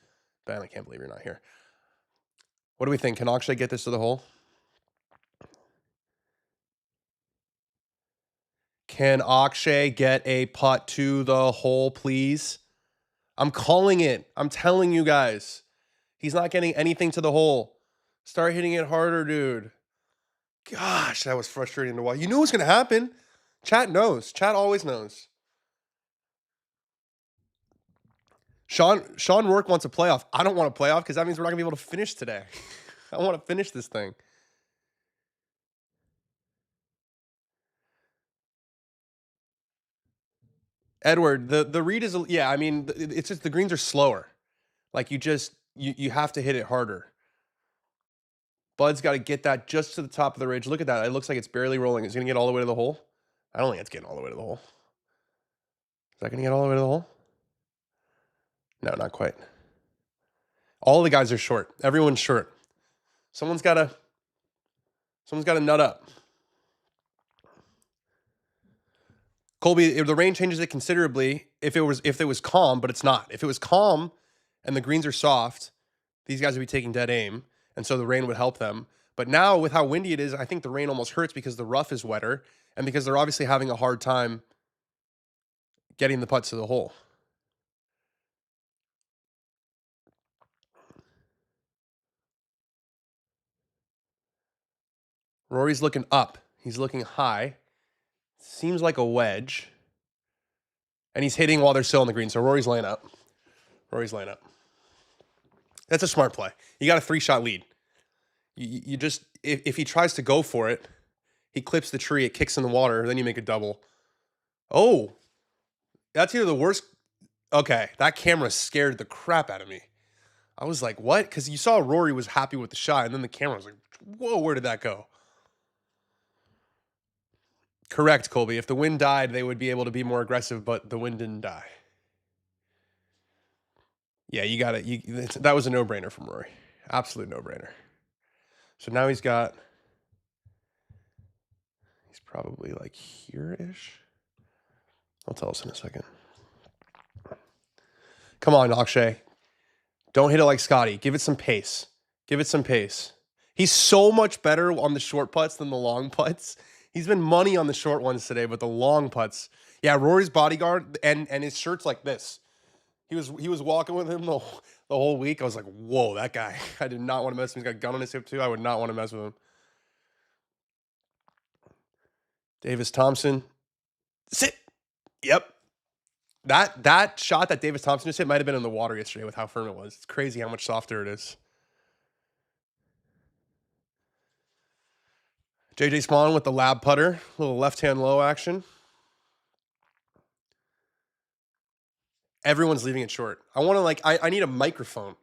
Speaker 1: Ben, I can't believe you're not here. What do we think? Can Akshay get this to the hole? Can Akshay get a putt to the hole, please? I'm calling it. I'm telling you guys. He's not getting anything to the hole. Start hitting it harder, dude. Gosh, that was frustrating to watch. You knew it was going to happen. Chat knows. Chat always knows. Sean Rourke wants a playoff. I don't want a playoff because that means we're not going to be able to finish today. I want to finish this thing. Edward, the read is, yeah, I mean, it's just the greens are slower. Like you have to hit it harder. Bud's got to get that just to the top of the ridge. Look at that. It looks like it's barely rolling. Is it going to get all the way to the hole? I don't think it's getting all the way to the hole. Is that going to get all the way to the hole? No, not quite. All the guys are short. Everyone's short. Someone's got to nut up. Colby, if the rain changes it considerably, if it was calm, but it's not. If it was calm and the greens are soft, these guys would be taking dead aim, and so the rain would help them. But now, with how windy it is, I think the rain almost hurts because the rough is wetter and because they're obviously having a hard time getting the putts to the hole. Rory's looking up. He's looking high. Seems like a wedge. And he's hitting while they're still on the green. So Rory's laying up. Rory's laying up. That's a smart play. You got a 3-shot lead. You just, if he tries to go for it, he clips the tree, it kicks in the water, then you make a double. Oh, that's either the worst. Okay, that camera scared the crap out of me. I was like, what? Because you saw Rory was happy with the shot, and then the camera was like, whoa, where did that go? Correct, Colby. If the wind died, they would be able to be more aggressive, but the wind didn't die. Yeah, you got it. That was a no-brainer from Rory. Absolute no-brainer. So now he's probably like here-ish. I'll tell us in a second. Come on, Akshay. Don't hit it like Scotty. Give it some pace. Give it some pace. He's so much better on the short putts than the long putts. He's been money on the short ones today, but the long putts. Yeah, Rory's bodyguard and his shirt's like this. He was walking with him the whole week. I was like, whoa, that guy. I did not want to mess with him. He's got a gun on his hip too. I would not want to mess with him. Davis Thompson. Sit. Yep. That shot that Davis Thompson just hit might have been in the water yesterday with how firm it was. It's crazy how much softer it is. JJ Spawn with the lab putter. A little left-hand low action. Everyone's leaving it short. I want to I need a microphone.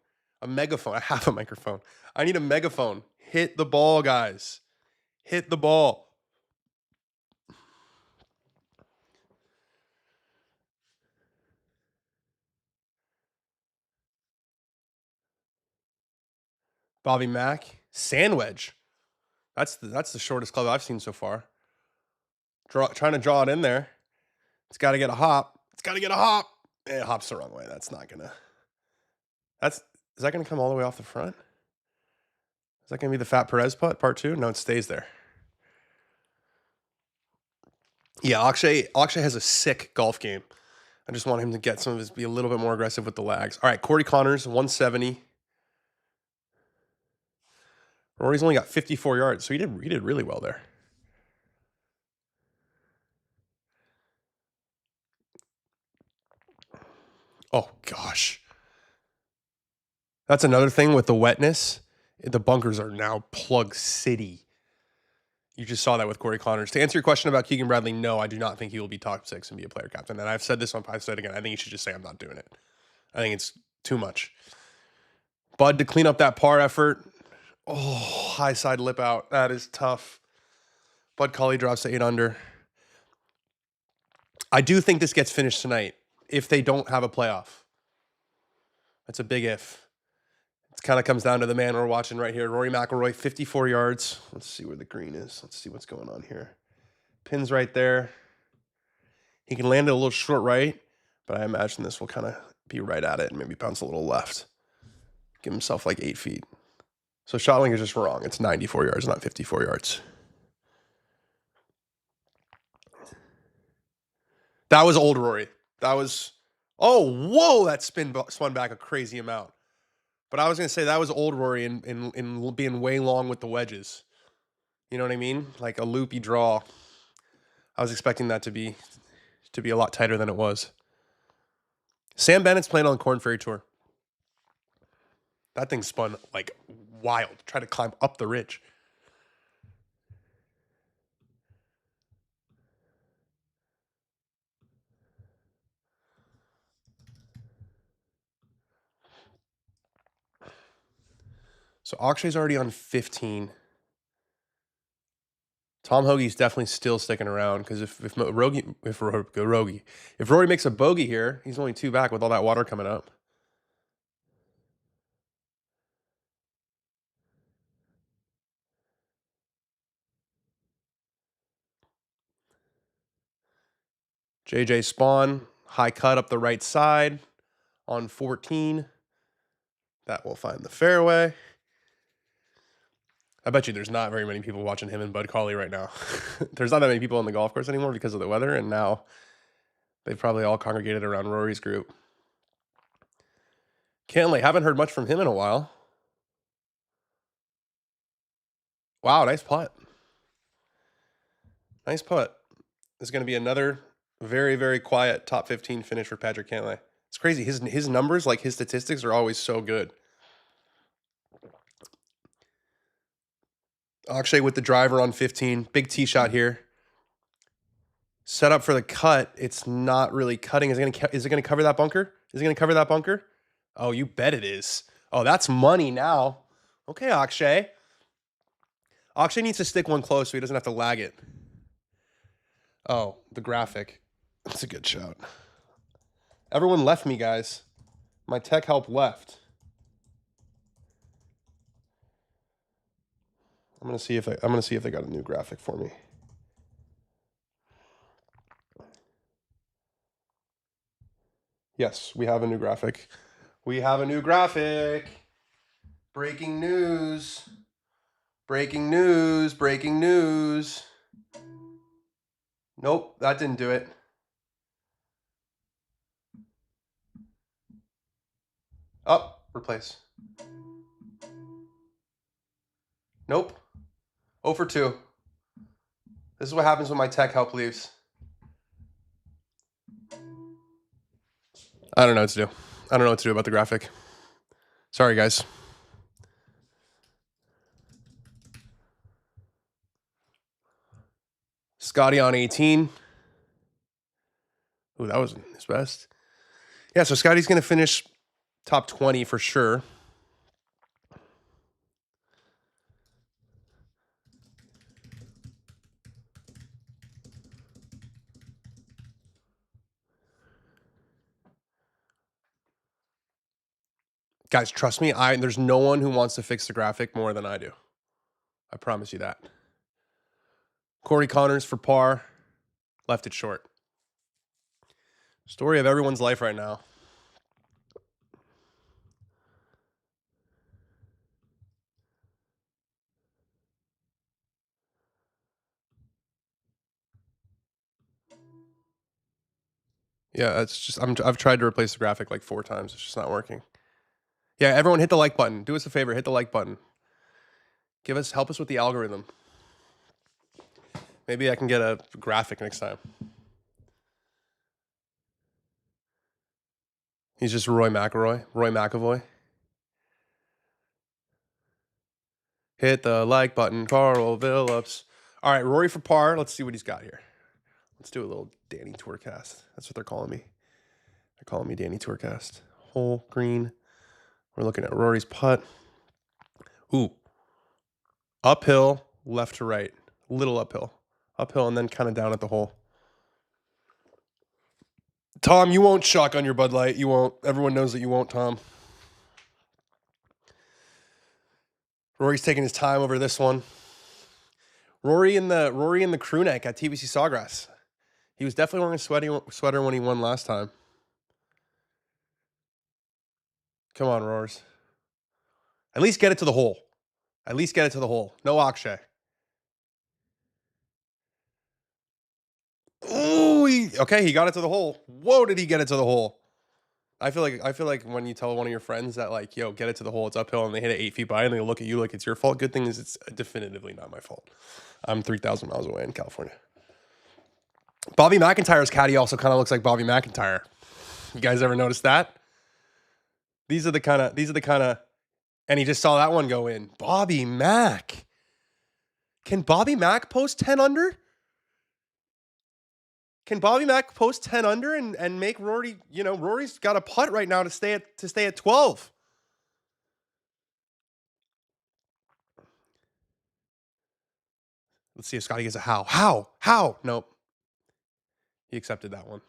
Speaker 1: A megaphone. I have a microphone. I need a megaphone. Hit the ball, guys. Hit the ball. Bobby Mack. Sand wedge. That's the shortest club I've seen so far. Trying to draw it in there. It's got to get a hop. It's got to get a hop. It hops the wrong way. That's not going to. Is that going to come all the way off the front? Is that going to be the Fat Perez putt, part 2? No, it stays there. Yeah, Akshay has a sick golf game. I just want him to get some of his, be a little bit more aggressive with the lags. All right, Corey Connors, 170. Rory's only got 54 yards, so he did really well there. Oh, gosh. That's another thing with the wetness. The bunkers are now plug city. You just saw that with Corey Connors. To answer your question about Keegan Bradley, no, I do not think he will be top 6 and be a player captain. And I've said this I've said it again. I think he should just say I'm not doing it. I think it's too much. Bud to clean up that par effort. Oh, high side lip out. That is tough. Bud Cully drops to 8 under. I do think this gets finished tonight if they don't have a playoff. That's a big if. It kind of comes down to the man we're watching right here. Rory McIlroy, 54 yards. Let's see where the green is. Let's see what's going on here. Pin's right there. He can land it a little short right, but I imagine this will kind of be right at it and maybe bounce a little left. Give himself like 8 feet. So shot length is just wrong. It's 94 yards, not 54 yards. That was old Rory. That was, oh, whoa, that spun back a crazy amount. But I was going to say that was old Rory in being way long with the wedges. You know what I mean? Like a loopy draw. I was expecting that to be a lot tighter than it was. Sam Bennett's playing on the Corn Ferry Tour. That thing spun like wild. Tried to climb up the ridge. So Akshay's already on 15. Tom Hoge's definitely still sticking around because if Rory makes a bogey here, he's only 2 back with all that water coming up. JJ Spawn, high cut up the right side on 14. That will find the fairway. I bet you there's not very many people watching him and Bud Cauley right now. There's not that many people on the golf course anymore because of the weather, and now they've probably all congregated around Rory's group. Cantley, haven't heard much from him in a while. Wow, nice putt. Nice putt. This is going to be another very, very quiet top 15 finish for Patrick Cantley. It's crazy. His numbers, like his statistics, are always so good. Akshay with the driver on 15. Big tee shot here. Set up for the cut. It's not really cutting. Is it going to cover that bunker? Is it going to cover that bunker? Oh, you bet it is. Oh, that's money now. Okay, Akshay. Akshay needs to stick one close so he doesn't have to lag it. Oh, the graphic. That's a good shot. Everyone left me, guys. My tech help left. I'm gonna see if they got a new graphic for me. Yes, we have a new graphic. We have a new graphic. Breaking news. Breaking news. Breaking news. Nope, that didn't do it. Oh, replace. Nope. 0 for 2. This is what happens when my tech help leaves. I don't know what to do. I don't know what to do about the graphic. Sorry, guys. Scotty on 18. Ooh, that wasn't his best. Yeah, so Scotty's going to finish top 20 for sure. Guys, trust me, there's no one who wants to fix the graphic more than I do. I promise you that. Corey Connors for par. Left it short. Story of everyone's life right now. Yeah, it's just I've tried to replace the graphic like 4 times. It's just not working. Yeah, everyone hit the like button. Do us a favor, hit the like button. Help us with the algorithm. Maybe I can get a graphic next time. He's just Roy McAvoy. Hit the like button, Carl Phillips. All right, Rory for par. Let's see what he's got here. Let's do a little Danny Tourcast. That's what they're calling me. They're calling me Danny Tourcast. Hole, green. We're looking at Rory's putt. Ooh. Uphill, left to right. Little uphill. Uphill and then kind of down at the hole. Tom, you won't shotgun your Bud Light. You won't. Everyone knows that you won't, Tom. Rory's taking his time over this one. Rory in the crew neck at TBC Sawgrass. He was definitely wearing a sweater when he won last time. Come on, Roars. At least get it to the hole. At least get it to the hole. No Akshay. Ooh, okay, he got it to the hole. Whoa, did he get it to the hole? I feel like when you tell one of your friends that like, yo, get it to the hole, it's uphill, and they hit it 8 feet by, and they look at you like it's your fault. Good thing is it's definitively not my fault. I'm 3,000 miles away in California. Bobby McIntyre's caddy also kind of looks like Bobby McIntyre. You guys ever notice that? These are the kind of, and he just saw that one go in. Bobby Mack. Can Bobby Mack post 10 under? Can Bobby Mack post 10 under and make Rory, Rory's got a putt right now to stay at 12. Let's see if Scotty gets a how. Nope. He accepted that one.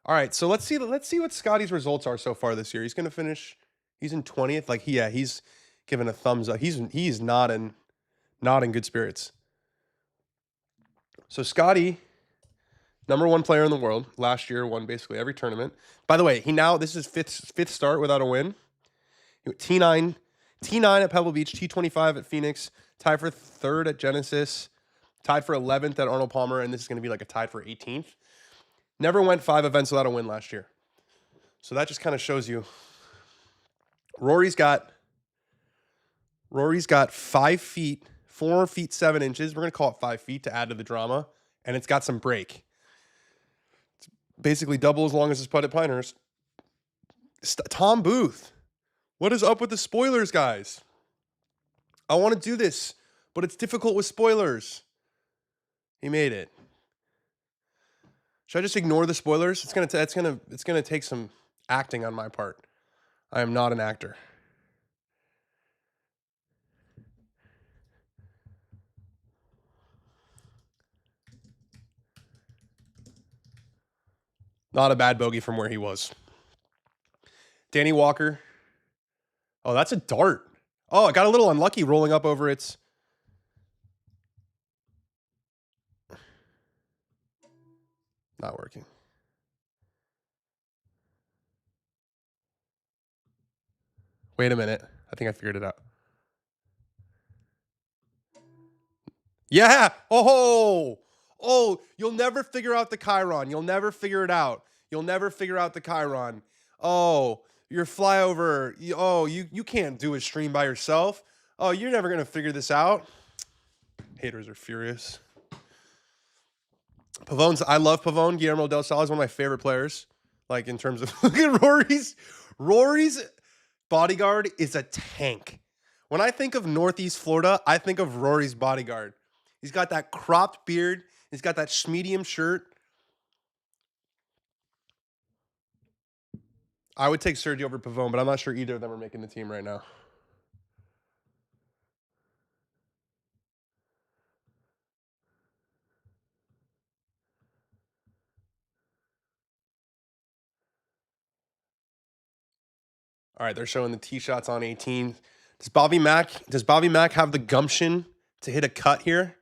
Speaker 1: All right, so let's see what Scotty's results are so far this year. He's going to finish, he's in 20th. Like, he's given a thumbs up. He's not in good spirits. So Scotty, number 1 player in the world, last year won basically every tournament. By the way, this is his fifth start without a win. T9 at Pebble Beach, T25 at Phoenix, tied for 3rd at Genesis, tied for 11th at Arnold Palmer, and this is going to be like a tied for 18th. Never went 5 events without a win last year. So that just kind of shows you. Rory's got 5 feet, 4 feet 7 inches. We're going to call it 5 feet to add to the drama. And it's got some break. It's basically double as long as his putt at Pinehurst. Tom Booth. What is up with the spoilers, guys? I want to do this, but it's difficult with spoilers. He made it. Should I just ignore the spoilers? It's gonna take some acting on my part. I am not an actor. Not a bad bogey from where he was. Danny Walker. Oh, that's a dart. Oh, it got a little unlucky rolling up over its. Not working. Wait a minute. I think I figured it out. Yeah. Oh, you'll never figure out the Chiron. You'll never figure it out. You'll never figure out the Chiron. Oh, your flyover. Oh, you can't do a stream by yourself. Oh, you're never going to figure this out. Haters are furious. Pavone's, I love Pavone. Guillermo del Sal is one of my favorite players. Like, in terms of, look at Rory's bodyguard is a tank. When I think of Northeast Florida, I think of Rory's bodyguard. He's got that cropped beard. He's got that medium shirt. I would take Sergio over Pavone, but I'm not sure either of them are making the team right now. All right, they're showing the tee shots on 18. Does Bobby Mack have the gumption to hit a cut here?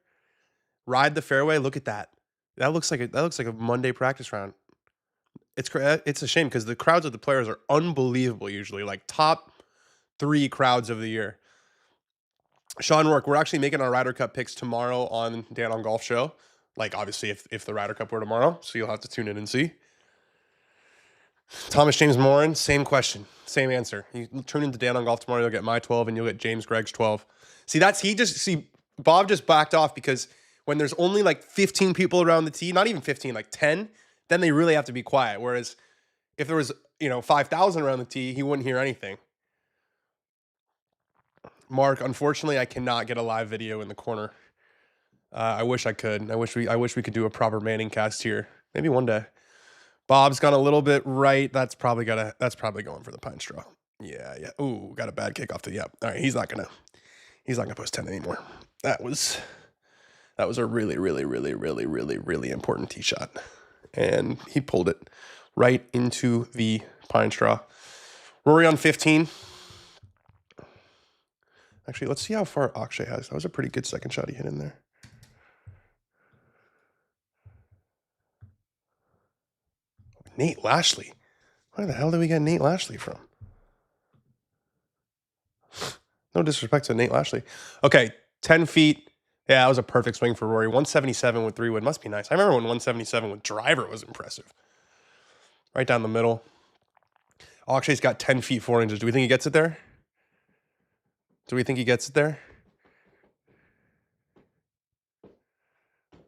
Speaker 1: Ride the fairway. Look at that. That looks like a Monday practice round. It's a shame because the crowds of the players are unbelievable usually, like top 3 crowds of the year. Sean Rourke, we're actually making our Ryder Cup picks tomorrow on Dan on Golf Show. Like, obviously, if the Ryder Cup were tomorrow, so you'll have to tune in and see. Thomas James Morin, same question, same answer. You tune into Dan on Golf tomorrow, you'll get my 12 and you'll get James Gregg's 12. Bob just backed off because when there's only like 15 people around the tee, not even 15, like 10, then they really have to be quiet. Whereas if there was, 5,000 around the tee, he wouldn't hear anything. Mark, unfortunately, I cannot get a live video in the corner. I wish I could. I wish we could do a proper Manning cast here. Maybe one day. Bob's gone a little bit right. That's probably going for the pine straw. Yeah. Ooh, got a bad kick off the yep. All right, he's not gonna post 10 anymore. That was a really, really, really, really, really, really important tee shot. And he pulled it right into the pine straw. Rory on 15. Actually, let's see how far Akshay has. That was a pretty good second shot he hit in there. Nate Lashley. Where the hell did we get Nate Lashley from? No disrespect to Nate Lashley. Okay, 10 feet. Yeah, that was a perfect swing for Rory. 177 with 3-wood must be nice. I remember when 177 with driver was impressive. Right down the middle. Akshay's got 10 feet 4 inches. Do we think he gets it there? Do we think he gets it there?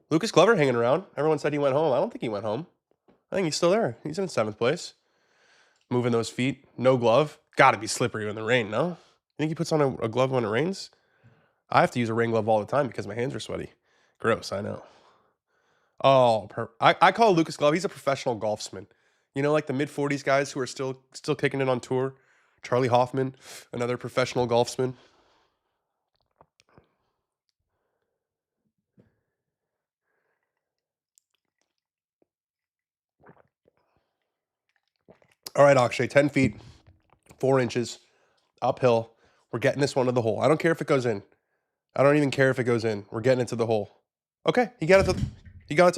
Speaker 1: Lucas Glover hanging around. Everyone said he went home. I don't think he went home. I think he's still there. He's in 7th place. Moving those feet. No glove. Got to be slippery in the rain, no? You think he puts on a glove when it rains? I have to use a rain glove all the time because my hands are sweaty. Gross, I know. Oh, I call Lucas Glover. He's a professional golfsman. You know, like the mid-40s guys who are still kicking it on tour. Charlie Hoffman, another professional golfsman. All right, Akshay, 10 feet, 4 inches, uphill. We're getting this one to the hole. I don't care if it goes in. I don't even care if it goes in. We're getting it to the hole. Okay, he got it to the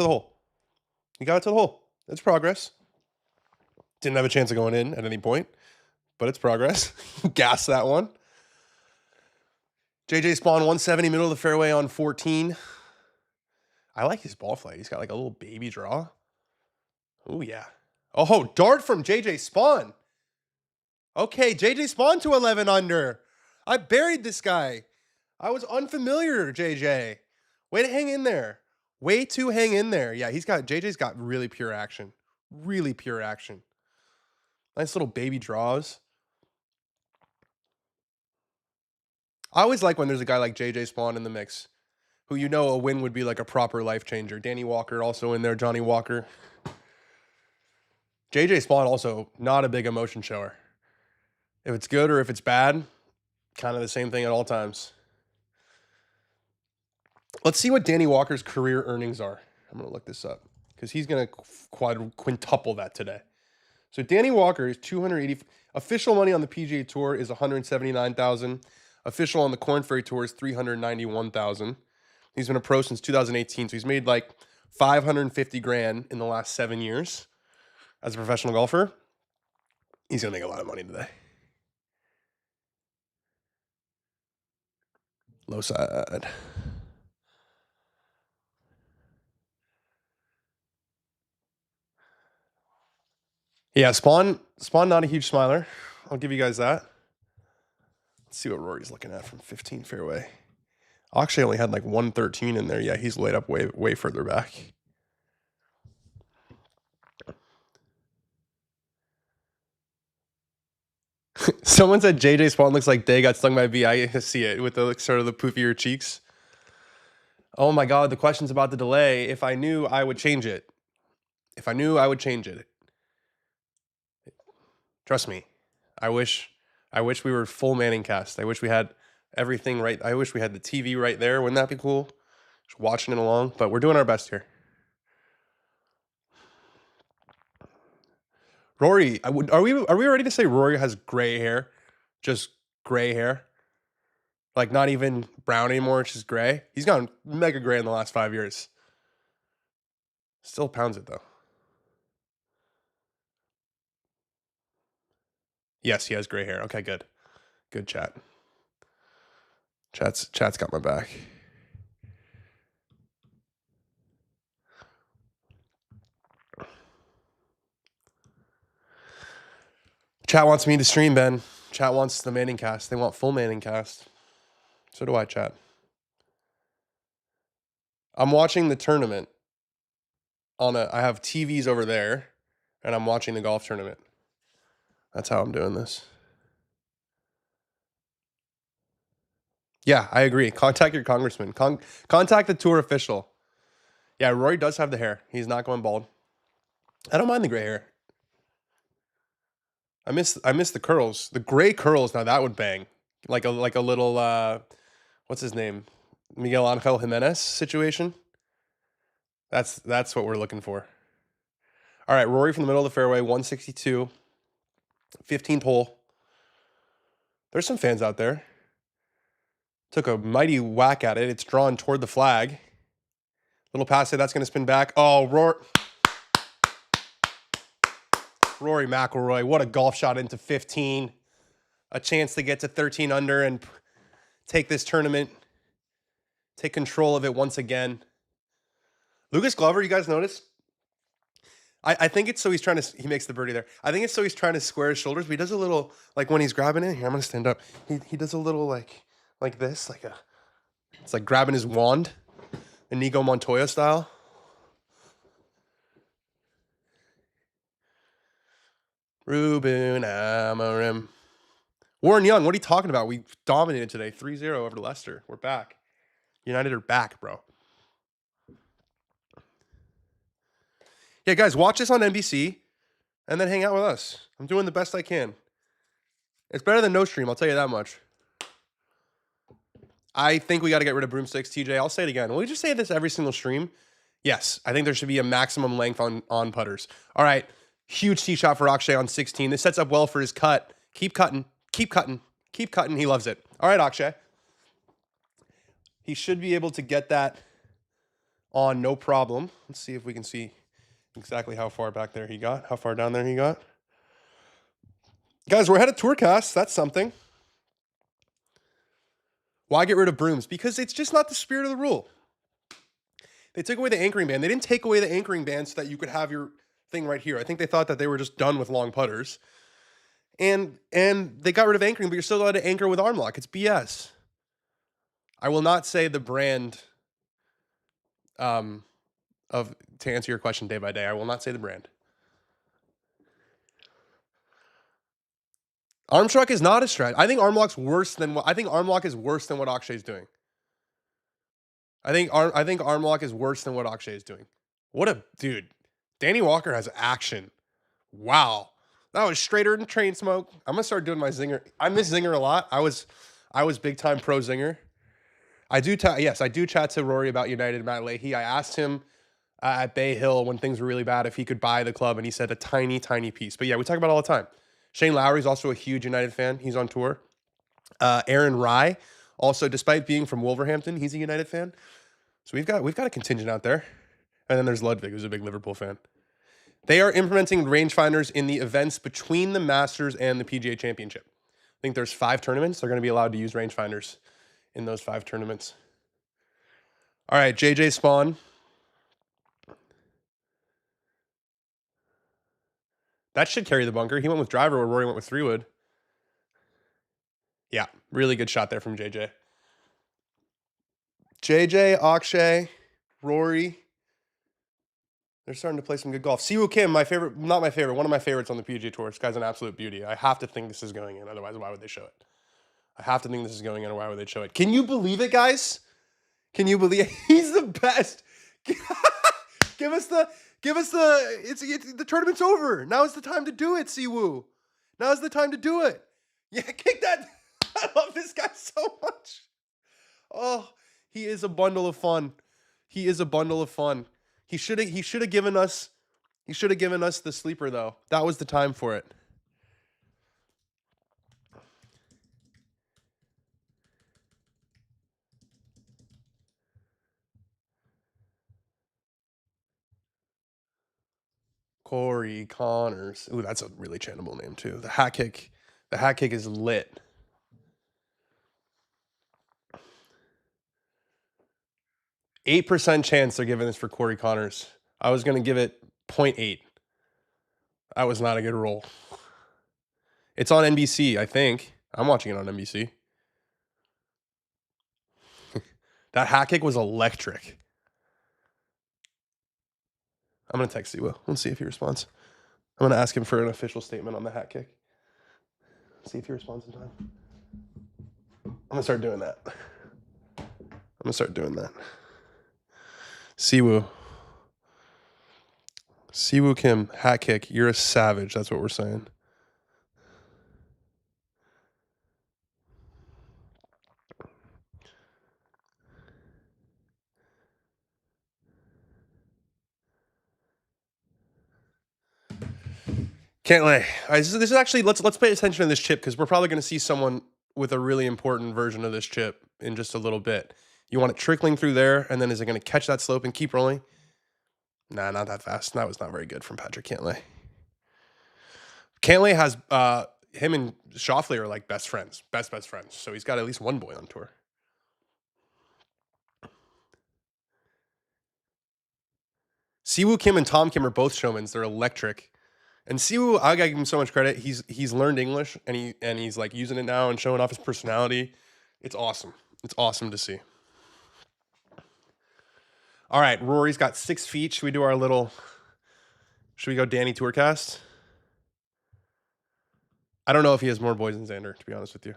Speaker 1: hole. He got it to the hole. It's progress. Didn't have a chance of going in at any point, but it's progress. Gas that one. JJ Spawn, 170, middle of the fairway on 14. I like his ball flight. He's got like a little baby draw. Oh, yeah. Oh, dart from JJ Spawn. Okay, JJ Spawn to 11 under. I buried this guy. I was unfamiliar, JJ. Way to hang in there. Way to hang in there. Yeah, JJ's got really pure action. Really pure action. Nice little baby draws. I always like when there's a guy like JJ Spawn in the mix, who you know a win would be like a proper life changer. Danny Walker also in there, Johnny Walker. JJ Spawn also not a big emotion shower. If it's good or if it's bad, kind of the same thing at all times. Let's see what Danny Walker's career earnings are. I'm going to look this up because he's going to quintuple that today. So Danny Walker is 280. Official money on the PGA Tour is 179,000. Official on the Korn Ferry Tour is 391,000. He's been a pro since 2018, so he's made like 550 grand in the last 7 years as a professional golfer. He's gonna make a lot of money today. Low side. Yeah, Spawn not a huge smiler. I'll give you guys that. Let's see what Rory's looking at from 15 fairway. Akshay only had like 113 in there. Yeah, he's laid up way further back. Someone said JJ Spawn looks like Day got stung by a bee. I see it with the sort of the poofier cheeks. Oh my God, the question's about the delay. If I knew, I would change it. If I knew, I would change it. Trust me. I wish we were full Manning cast. I wish we had everything right. I wish we had the TV right there. Wouldn't that be cool? Just watching it along. But we're doing our best here. Rory, are we ready to say Rory has gray hair? Just gray hair? Like not even brown anymore, it's just gray? He's gone mega gray in the last 5 years. Still pounds it though. Yes, he has gray hair. Okay, good. Good chat. Chat's got my back. Chat wants me to stream, Ben. Chat wants the Manning cast. They want full Manning cast. So do I, chat. I'm watching the tournament I have TVs over there, and I'm watching the golf tournament. That's how I'm doing this. Yeah, I agree. Contact your congressman. Contact the tour official. Yeah, Rory does have the hair. He's not going bald. I don't mind the gray hair. I miss the curls. The gray curls, now that would bang. Like a little what's his name? Miguel Angel Jimenez situation. That's what we're looking for. All right, Rory from the middle of the fairway, 162. 15th hole. There's some fans out there. Took a mighty whack at it. It's drawn toward the flag. Little pass it. That's going to spin back. Oh, Rory McIlroy. What a golf shot into 15. A chance to get to 13 under and take this tournament, take control of it once again. Lucas Glover, you guys notice? I think it's so he makes the birdie there. I think it's so he's trying to square his shoulders, but he does a little, like when he's grabbing it, here, I'm going to stand up. He does a little like this, it's like grabbing his wand, Inigo Montoya style. Ruben Amorim. Warren Young, what are you talking about? We dominated today, 3-0 over Leicester. We're back. United are back, bro. Yeah, guys, watch this on NBC and then hang out with us. I'm doing the best I can. It's better than no stream, I'll tell you that much. I think we got to get rid of broomsticks, TJ. I'll say it again. Will we just say this every single stream? Yes, I think there should be a maximum length on putters. All right, huge tee shot for Akshay on 16. This sets up well for his cut. Keep cutting, keep cutting, keep cutting. He loves it. All right, Akshay. He should be able to get that on no problem. Let's see if we can see exactly how far back there he got, how far down there he got. Guys, we're ahead of Tourcast. That's something. Why get rid of brooms? Because it's just not the spirit of the rule. They took away the anchoring band. They didn't take away the anchoring band so that you could have your thing right here. I think they thought that they were just done with long putters. And they got rid of anchoring, but you're still allowed to anchor with arm lock. It's BS. I will not say the brand to answer your question day by day. I will not say the brand. Arm truck is not a strat. I think arm lock is worse than what Akshay's doing. I think arm lock is worse than what Akshay is doing. What a dude. Danny Walker has action. Wow. That was straighter than train smoke. I'm gonna start doing my zinger. I miss zinger a lot. I was big time pro zinger. I do chat to Rory about United, Matt Leahy. I asked him at Bay Hill when things were really bad if he could buy the club, and he said a tiny, tiny piece. But yeah, we talk about it all the time. Shane Lowry's also a huge United fan. He's on tour. Aaron Rye, also, despite being from Wolverhampton, he's a United fan. So we've got a contingent out there. And then there's Ludwig, who's a big Liverpool fan. They are implementing rangefinders in the events between the Masters and the PGA Championship. I think there's 5 tournaments. They're going to be allowed to use rangefinders in those 5 tournaments. All right, JJ Spawn. That should carry the bunker. He went with driver where Rory went with 3-wood. Yeah, really good shot there from JJ. JJ, Akshay, Rory. They're starting to play some good golf. Siwoo Kim, my favorite, not my favorite, one of my favorites on the PGA Tour. This guy's an absolute beauty. I have to think this is going in. Otherwise, why would they show it? I have to think this is going in, or why would they show it? Can you believe it, guys? Can you believe it? He's the best. Give us the, the tournament's over. Now is the time to do it, Siwoo. Now is the time to do it. Yeah, kick that. I love this guy so much. Oh, he is a bundle of fun. He is a bundle of fun. He should have given us the sleeper though. That was the time for it. Corey Connors. Ooh, that's a really chantable name too. The hat kick is lit. %8 chance they're giving this for Corey Connors. I was going to give it 0.8. That was not a good roll. It's on NBC, I think. I'm watching it on NBC. That hat kick was electric. I'm going to text you. Let's see if he responds. I'm going to ask him for an official statement on the hat kick. See if he responds in time. I'm going to start doing that. Siwoo Kim, hat kick. You're a savage. That's what we're saying. Can't lay. This is actually, let's pay attention to this chip because we're probably going to see someone with a really important version of this chip in just a little bit. You want it trickling through there, and then is it going to catch that slope and keep rolling? Nah, not that fast. That was not very good from Patrick Cantlay. Cantlay has him and Schauffele are like best friends, best friends. So he's got at least one boy on tour. Siwoo Kim and Tom Kim are both showmans. They're electric. And Siwoo, I gotta give him so much credit. He's learned English and he's like using it now and showing off his personality. It's awesome. It's awesome to see. All right, Rory's got 6 feet. Should we do our little? Should we go Danny Tourcast? I don't know if he has more boys than Xander, to be honest with you.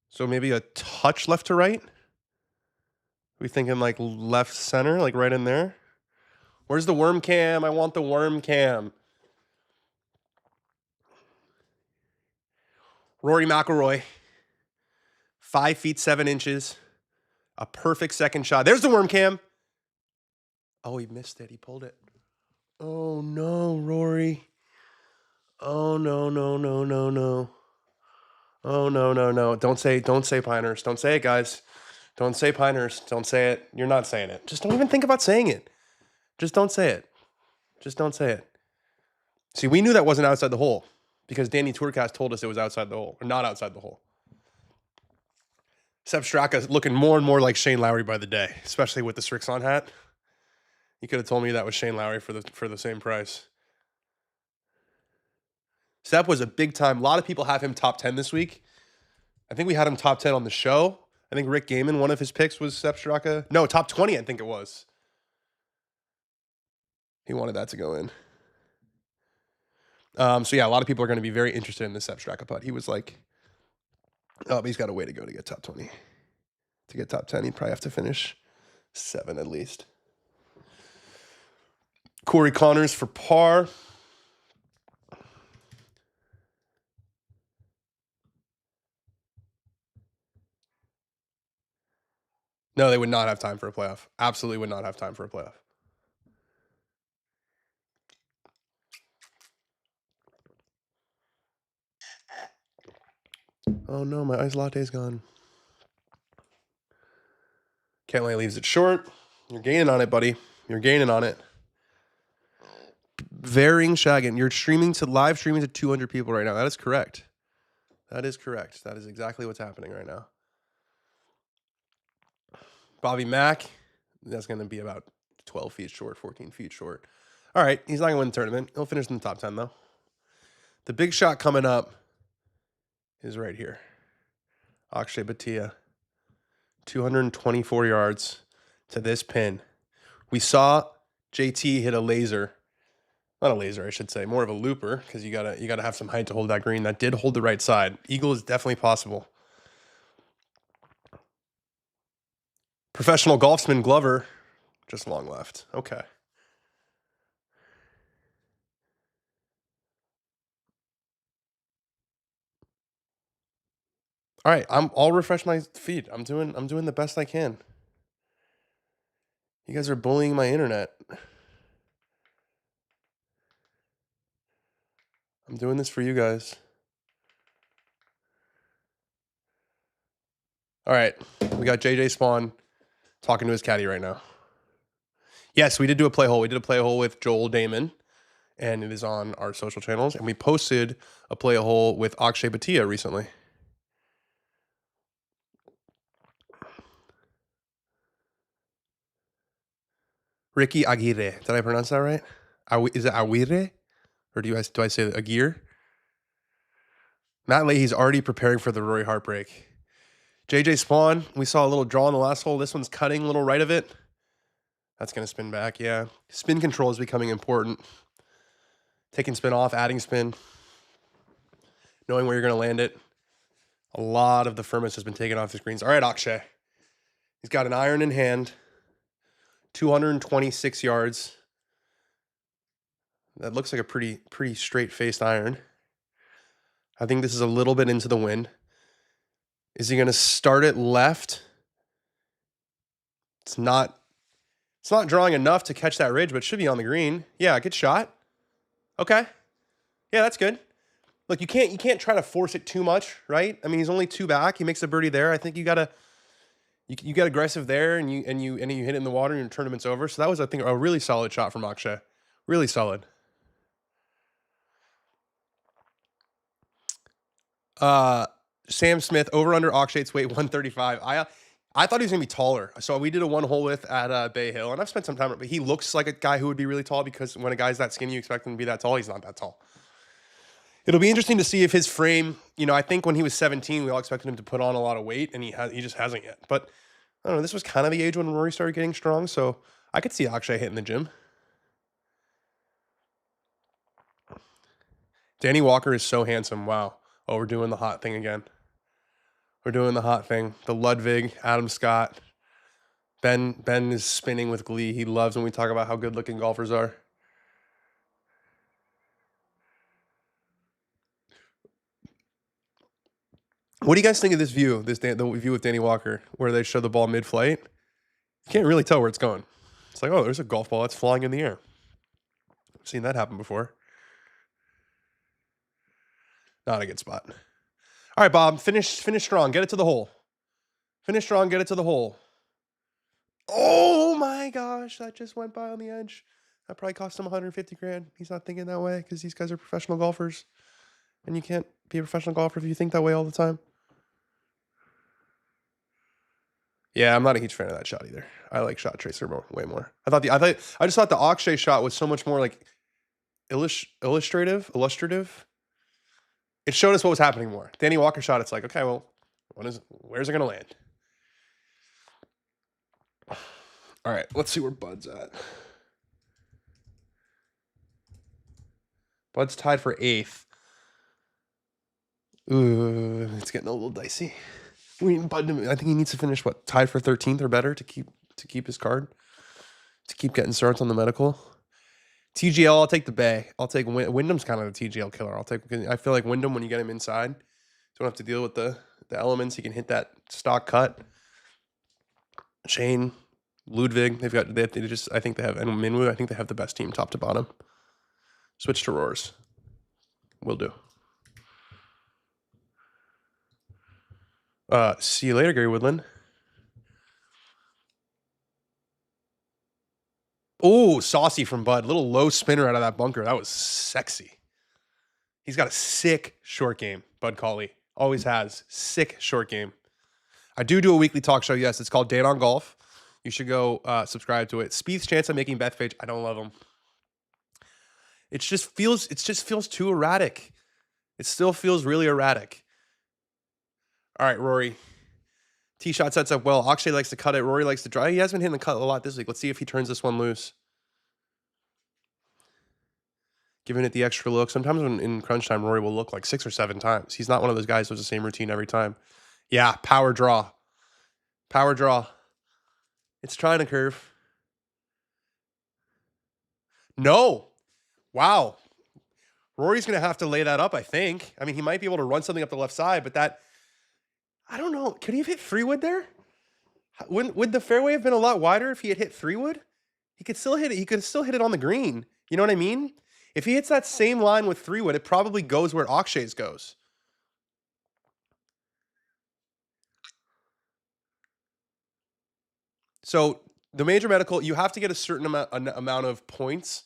Speaker 1: So maybe a touch left to right? We thinking like left center, like right in there? Where's the worm cam? I want the worm cam. Rory McIlroy, 5 feet 7 inches, a perfect second shot. There's the worm cam. Oh, he missed it. He pulled it. Oh no, Rory. Oh no. Oh no. Don't say Pinehurst. Don't say it, guys. Don't say Pinehurst. Don't say it. You're not saying it. Just don't even think about saying it. Just don't say it. Just don't say it. See, we knew that wasn't outside the hole because Danny Tourcast told us it was outside the hole, or not outside the hole. Sepp Straka's looking more and more like Shane Lowry by the day, especially with the Srixon hat. You could have told me that was Shane Lowry for the same price. Sepp was a big time. A lot of people have him top 10 this week. I think we had him top 10 on the show. I think Rick Gaiman, one of his picks was Sepp Straka. No, top 20, I think it was. He wanted that to go in. So yeah, a lot of people are going to be very interested in this Sepp Straka putt. He was like, oh, but he's got a way to go to get top 20. To get top 10, he'd probably have to finish 7 at least. Corey Connors for par. No, they would not have time for a playoff. Absolutely would not have time for a playoff. Oh no, my iced latte's gone. Cantlay leaves it short. You're gaining on it, buddy. You're gaining on it. Varying Shaggin, you're live streaming to 200 people right now. That is correct. That is correct. That is exactly what's happening right now. Bobby Mack, that's going to be about 12 feet short, 14 feet short. All right, he's not going to win the tournament. He'll finish in the top 10, though. The big shot coming up is right here. Akshay Bhatia, 224 yards to this pin. We saw JT hit a laser. Not a laser, I should say. More of a looper, because you gotta have some height to hold that green. That did hold the right side. Eagle is definitely possible. Professional golfsman Glover, just long left. Okay. All right, I'll refresh my feed. I'm doing the best I can. You guys are bullying my internet. I'm doing this for you guys. All right, we got JJ Spawn talking to his caddy right now. Yes, we did do a play hole. We did a play hole with Joel Damon, and it is on our social channels. And we posted a play hole with Akshay Bhatia recently. Ricky Aguirre. Did I pronounce that right? Is it Aguirre? Or do I say Aguirre? Matt Leahy's already preparing for the Rory heartbreak. JJ Spawn, we saw a little draw in the last hole. This one's cutting a little right of it. That's going to spin back, yeah. Spin control is becoming important. Taking spin off, adding spin. Knowing where you're going to land it. A lot of the firmness has been taken off the greens. All right, Akshay. He's got an iron in hand. 226 yards. That looks like a pretty straight-faced iron. I think this is a little bit into the wind. Is he going to start it left? It's not drawing enough to catch that ridge, but it should be on the green. Yeah, good shot. Okay. Yeah, that's good. Look, you can't try to force it too much, right? I mean, he's only 2 back. He makes a birdie there. I think you gotta You get aggressive there, and you hit it in the water, and your tournament's over. So that was, I think, a really solid shot from Akshay. Really solid. Sam Smith, over under Akshay's weight 135. I thought he was gonna be taller. So we did a 1 hole with at Bay Hill, and I've spent some time, but he looks like a guy who would be really tall, because when a guy's that skinny, you expect him to be that tall. He's not that tall. It'll be interesting to see if his frame, I think when he was 17, we all expected him to put on a lot of weight, and he just hasn't yet. But I don't know, this was kind of the age when Rory started getting strong, so I could see Akshay hitting the gym. Danny Walker is so handsome. Wow. Oh, we're doing the hot thing again. We're doing the hot thing. The Ludwig, Adam Scott. Ben is spinning with glee. He loves when we talk about how good looking golfers are. What do you guys think of this view? The view with Danny Walker, where they show the ball mid-flight? You can't really tell where it's going. It's like, oh, there's a golf ball that's flying in the air. I've seen that happen before. Not a good spot. All right, Bob, finish strong. Get it to the hole. Finish strong, get it to the hole. Oh my gosh, that just went by on the edge. That probably cost him 150 grand. He's not thinking that way because these guys are professional golfers. And you can't be a professional golfer if you think that way all the time. Yeah, I'm not a huge fan of that shot either. I like Shot Tracer way more. I just thought the Akshay shot was so much more like illustrative. It showed us what was happening more. Danny Walker shot, it's like, okay, well, where's it gonna land? All right, let's see where Bud's at. Bud's tied for 8th. Ooh, it's getting a little dicey. Bud, I think he needs to finish tied for 13th or better to keep his card, to keep getting starts on the medical. TGL, I'll take the Bay. I'll take Wyndham's kind of a TGL killer. I feel like Wyndham, when you get him inside, don't have to deal with the elements. He can hit that stock cut. Shane, Ludwig, I think they have, and Minwoo, I think they have the best team top to bottom. Switch to Roars. Will do. See you later, Gary Woodland. Oh, saucy from Bud. Little low spinner out of that bunker. That was sexy. He's got a sick short game, Bud Cauley. Always has. Sick short game. I do a weekly talk show. Yes, it's called Dan on Golf. You should go subscribe to it. Spieth's chance of making Bethpage. I don't love him. It just feels too erratic. It still feels really erratic. All right, Rory. Tee shot sets up well. Akshay likes to cut it. Rory likes to drive. He has been hitting the cut a lot this week. Let's see if he turns this one loose. Giving it the extra look. Sometimes when in crunch time, Rory will look like 6 or 7 times. He's not one of those guys who does the same routine every time. Yeah, power draw. Power draw. It's trying to curve. No. Wow. Rory's going to have to lay that up, I think. I mean, he might be able to run something up the left side, but that... I don't know. Could he have hit 3-wood there? Would the fairway have been a lot wider if he had hit 3-wood? He could still hit it. He could still hit it on the green. You know what I mean? If he hits that same line with 3-wood, it probably goes where Akshay's goes. So the major medical, you have to get a certain amount of points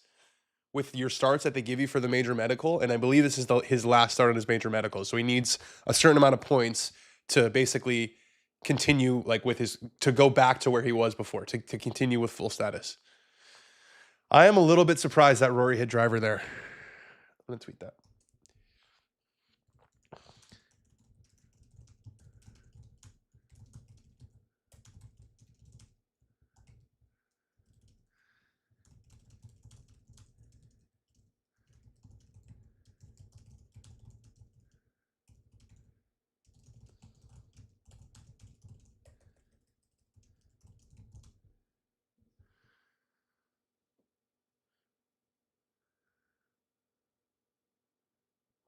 Speaker 1: with your starts that they give you for the major medical. And I believe this is his last start on his major medical. So he needs a certain amount of points to basically continue to go back to where he was before, to continue with full status. I am a little bit surprised that Rory hit driver there. I'm going to tweet that.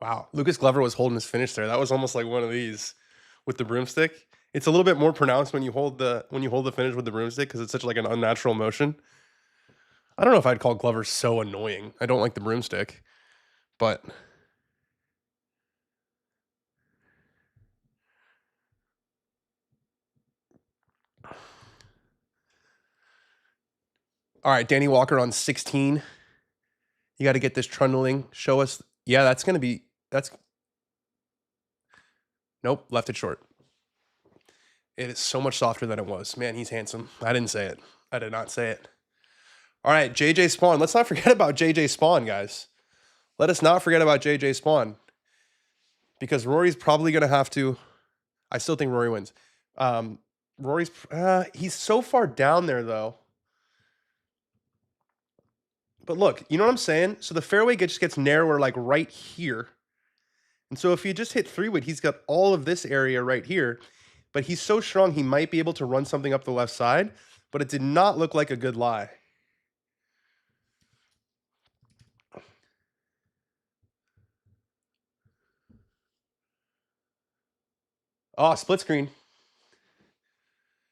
Speaker 1: Wow. Lucas Glover was holding his finish there. That was almost like one of these with the broomstick. It's a little bit more pronounced when you hold the finish with the broomstick because it's such like an unnatural motion. I don't know if I'd call Glover so annoying. I don't like the broomstick, but All right, Danny Walker on 16. You got to get this trundling. Show us. Yeah, that's going to be, nope, left it short. It is so much softer than it was. Man, he's handsome. I didn't say it. I did not say it. All right, JJ Spawn. Let's not forget about JJ Spawn, guys. Let us not forget about JJ Spawn. Because Rory's probably going to have to, I still think Rory wins. He's so far down there, though. But look, you know what I'm saying? So the fairway just gets narrower, like right here. And so if you just hit 3-wood, he's got all of this area right here. But he's so strong, he might be able to run something up the left side. But it did not look like a good lie. Oh, split screen.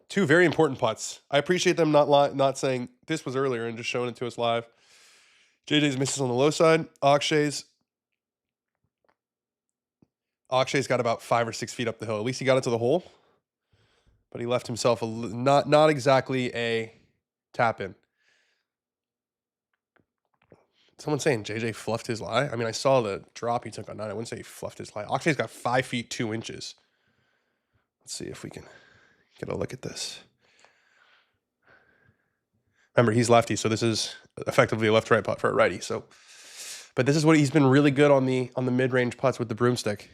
Speaker 1: Two very important putts. I appreciate them not saying this was earlier and just showing it to us live. JJ's misses on the low side. Akshay's got about 5 or 6 feet up the hill. At least he got it to the hole. But he left himself not exactly a tap in. Someone saying JJ fluffed his lie. I mean, I saw the drop he took on 9. I wouldn't say he fluffed his lie. Akshay's got 5 feet 2 inches. Let's see if we can get a look at this. Remember, he's lefty, so this is effectively a left-right putt for a righty. So, but this is what he's been really good on the mid-range putts with the broomstick.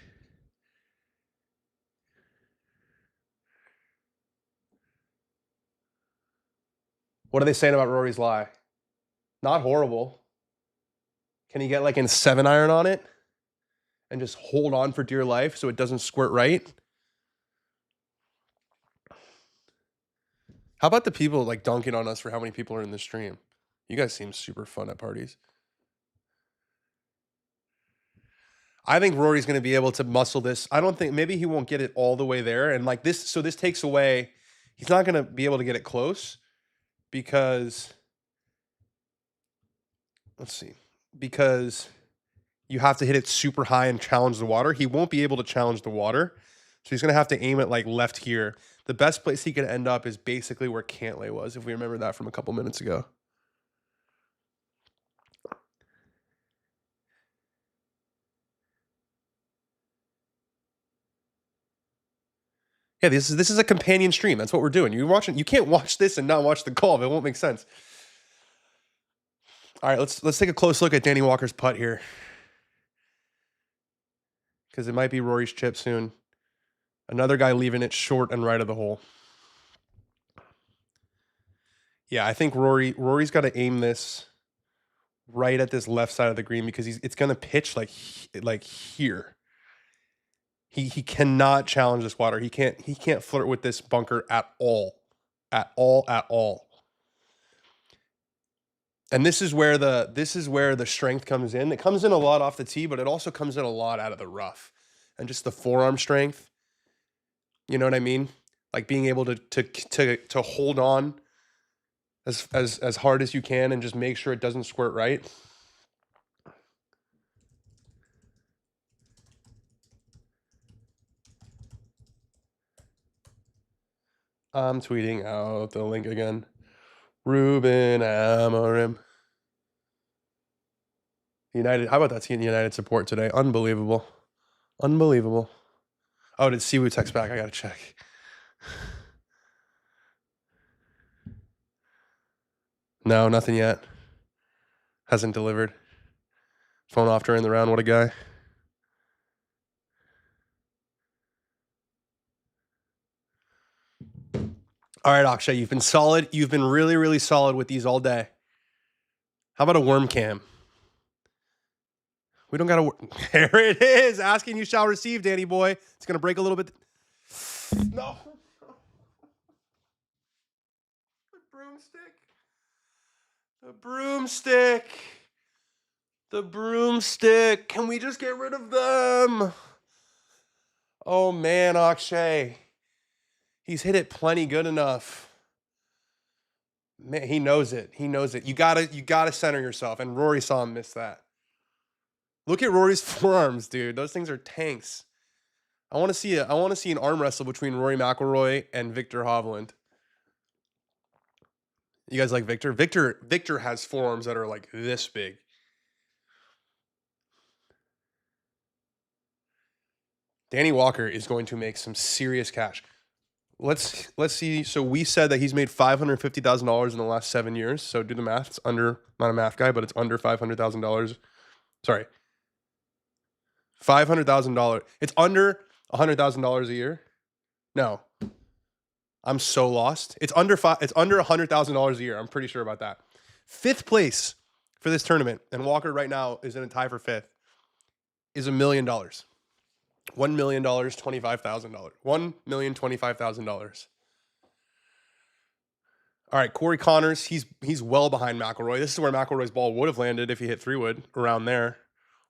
Speaker 1: What are they saying about Rory's lie? Not horrible. Can he get like in 7-iron on it and just hold on for dear life so it doesn't squirt right? How about the people like dunking on us for how many people are in the stream? You guys seem super fun at parties. I think Rory's going to be able to muscle this. I don't think, maybe he won't get it all the way there. And like this, so this takes away, he's not going to be able to get it close because, let's see, because you have to hit it super high and challenge the water. He won't be able to challenge the water. So he's going to have to aim it like left here. The best place he could end up is basically where Cantlay was, if we remember that from a couple minutes ago. Yeah, this is a companion stream. That's what we're doing. You can't watch this and not watch the call. It won't make sense. All right, let's take a close look at Danny Walker's putt here. Because it might be Rory's chip soon. Another guy leaving it short and right of the hole. Yeah, I think Rory's got to aim this right at this left side of the green because it's going to pitch like here. He cannot challenge this water. He can't flirt with this bunker at all. At all. And this is where the strength comes in. It comes in a lot off the tee, but it also comes in a lot out of the rough. And just the forearm strength. You know what I mean? Like being able to hold on as hard as you can and just make sure it doesn't squirt right. I'm tweeting out the link again. Ruben Amorim. United. How about that team United support today? Unbelievable. Unbelievable. Oh, did Siwoo text back? I gotta check. No, nothing yet. Hasn't delivered. Phone off during the round. What a guy. All right, Akshay, you've been solid. You've been really, really solid with these all day. How about a worm cam? We don't got to. There it is. Asking you shall receive, Danny boy. It's going to break a little bit. No. The broomstick. The broomstick. The broomstick. Can we just get rid of them? Oh, man, Akshay. He's hit it plenty good enough. Man, he knows it. He knows it. You gotta center yourself. And Rory saw him miss that. Look at Rory's forearms, dude. Those things are tanks. I want to see an arm wrestle between Rory McIlroy and Victor Hovland. You guys like Victor? Victor has forearms that are like this big. Danny Walker is going to make some serious cash. Let's see. So we said that he's made $550,000 in the last 7 years. So do the math. It's under, not a math guy, but it's under $500,000. Sorry, $500,000. It's under $100,000 a year. No, I'm so lost. It's under $100,000 a year. I'm pretty sure about that. Fifth place for this tournament, and Walker right now is in a tie for fifth, is $1 million. $1 million, $25,000. $1,025,000. All right, Corey Connors, he's well behind McIlroy. This is where McIlroy's ball would have landed if he hit 3-wood, around there.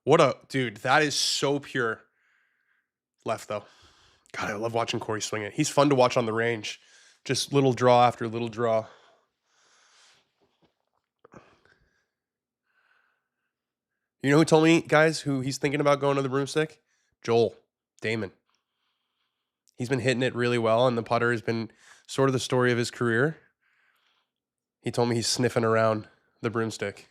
Speaker 1: What a dude, that is so pure. Left though. God, I love watching Corey swing it. He's fun to watch on the range. Just little draw after little draw. You know who told me, guys, who he's thinking about going to the broomstick? Joel Damon. He's been hitting it really well, and the putter has been sort of the story of his career. He told me he's sniffing around the broomstick.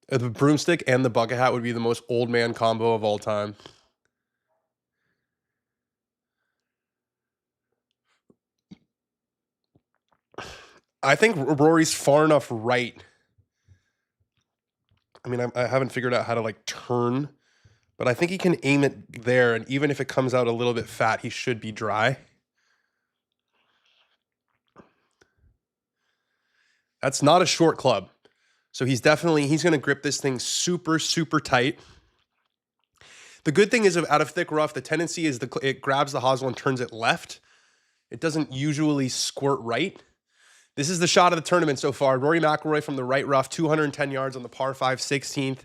Speaker 1: The broomstick and the bucket hat would be the most old man combo of all time. I think Rory's far enough right. I mean, I haven't figured out how to like turn, but I think he can aim it there, and even if it comes out a little bit fat, he should be dry. That's not a short club. So he's going to grip this thing super, super tight. The good thing is out of thick rough, the tendency is it grabs the hosel and turns it left. It doesn't usually squirt right. This is the shot of the tournament so far. Rory McIlroy from the right rough, 210 yards on the par 5 16th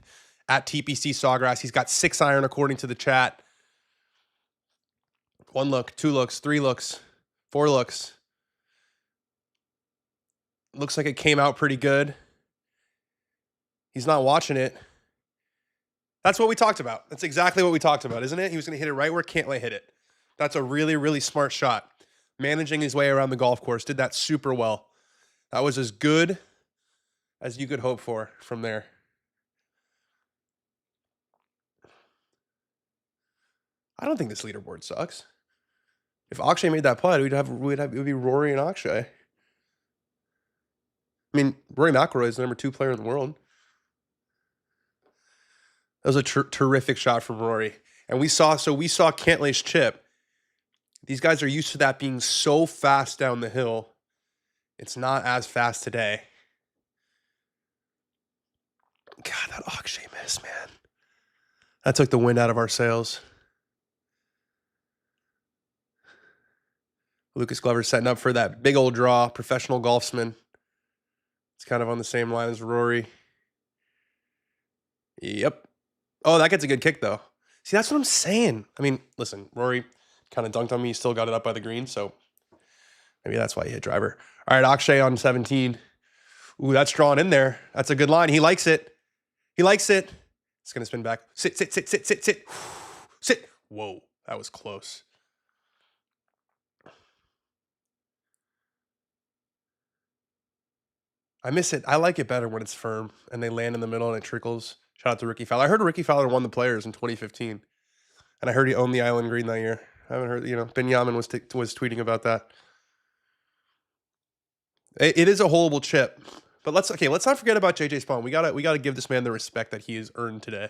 Speaker 1: at TPC Sawgrass. He's got 6 iron according to the chat. 1 look, 2 looks, 3 looks, 4 looks. Looks like it came out pretty good. He's not watching it. That's what we talked about. That's exactly what we talked about, isn't it? He was going to hit it right where Cantlay hit it. That's a really, really smart shot. Managing his way around the golf course. Did that super well. That was as good as you could hope for from there. I don't think this leaderboard sucks. If Akshay made that putt, it would be Rory and Akshay. I mean, Rory McIlroy is the number 2 player in the world. That was a terrific shot from Rory. And we saw Cantlay's chip. These guys are used to that being so fast down the hill. It's not as fast today. God, that Akshay miss, man. That took the wind out of our sails. Lucas Glover setting up for that big old draw. Professional golfsman. It's kind of on the same line as Rory. Yep. Oh, that gets a good kick, though. See, that's what I'm saying. I mean, listen, Rory kind of dunked on me. He still got it up by the green, so maybe that's why he hit driver. All right, Akshay on 17. Ooh, that's drawn in there. That's a good line. He likes it. He likes it. It's going to spin back. Sit. Sit. Whoa, that was close. I miss it. I like it better when it's firm and they land in the middle and it trickles. Shout out to Ricky Fowler. I heard Ricky Fowler won the Players in 2015. And I heard he owned the Island Green that year. I haven't heard, Ben Yamin was tweeting about that. It is a holeable chip. But let's not forget about JJ Spawn. We gotta give this man the respect that he has earned today.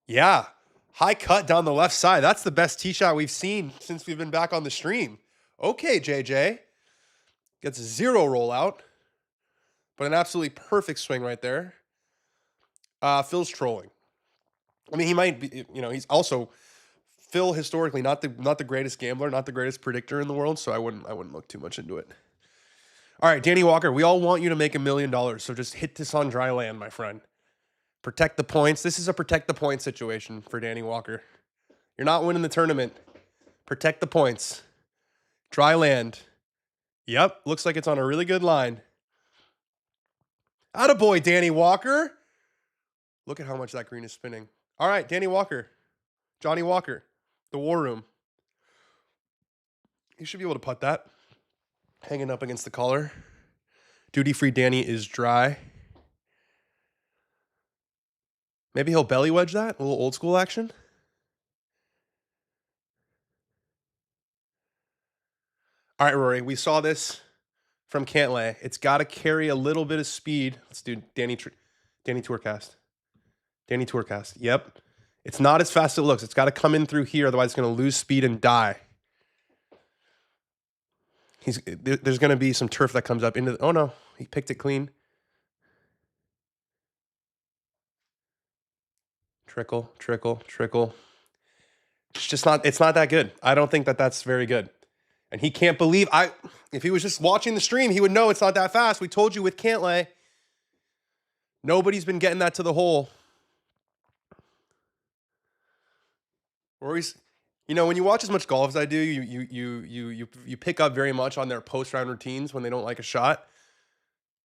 Speaker 1: Yeah. High cut down the left side. That's the best tee shot we've seen since we've been back on the stream. Okay, JJ. Gets 0 rollout. But an absolutely perfect swing right there. Phil's trolling. I mean, he might be, he's also Phil historically not the greatest gambler, not the greatest predictor in the world, so I wouldn't look too much into it. All right, Danny Walker, we all want you to make $1 million, so just hit this on dry land, my friend. Protect the points. This is a protect the points situation for Danny Walker. You're not winning the tournament. Protect the points. Dry land. Yep, looks like it's on a really good line. Attaboy, Danny Walker. Look at how much that green is spinning. All right, Danny Walker. Johnny Walker. The War Room. You should be able to putt that. Hanging up against the collar. Duty-free Danny is dry. Maybe he'll belly wedge that. A little old school action. All right, Rory. We saw this from Cantlay. It's got to carry a little bit of speed. Let's do Danny Tourcast. Danny Tourcast. Yep. It's not as fast as it looks. It's got to come in through here. Otherwise, it's going to lose speed and die. There's going to be some turf that comes up into the, oh no, he picked it clean. Trickle, trickle, trickle. It's not that good. I don't think that that's very good. And he can't believe, if he was just watching the stream, he would know it's not that fast. We told you with Cantlay, nobody's been getting that to the hole. Rory's, when you watch as much golf as I do, you pick up very much on their post-round routines when they don't like a shot.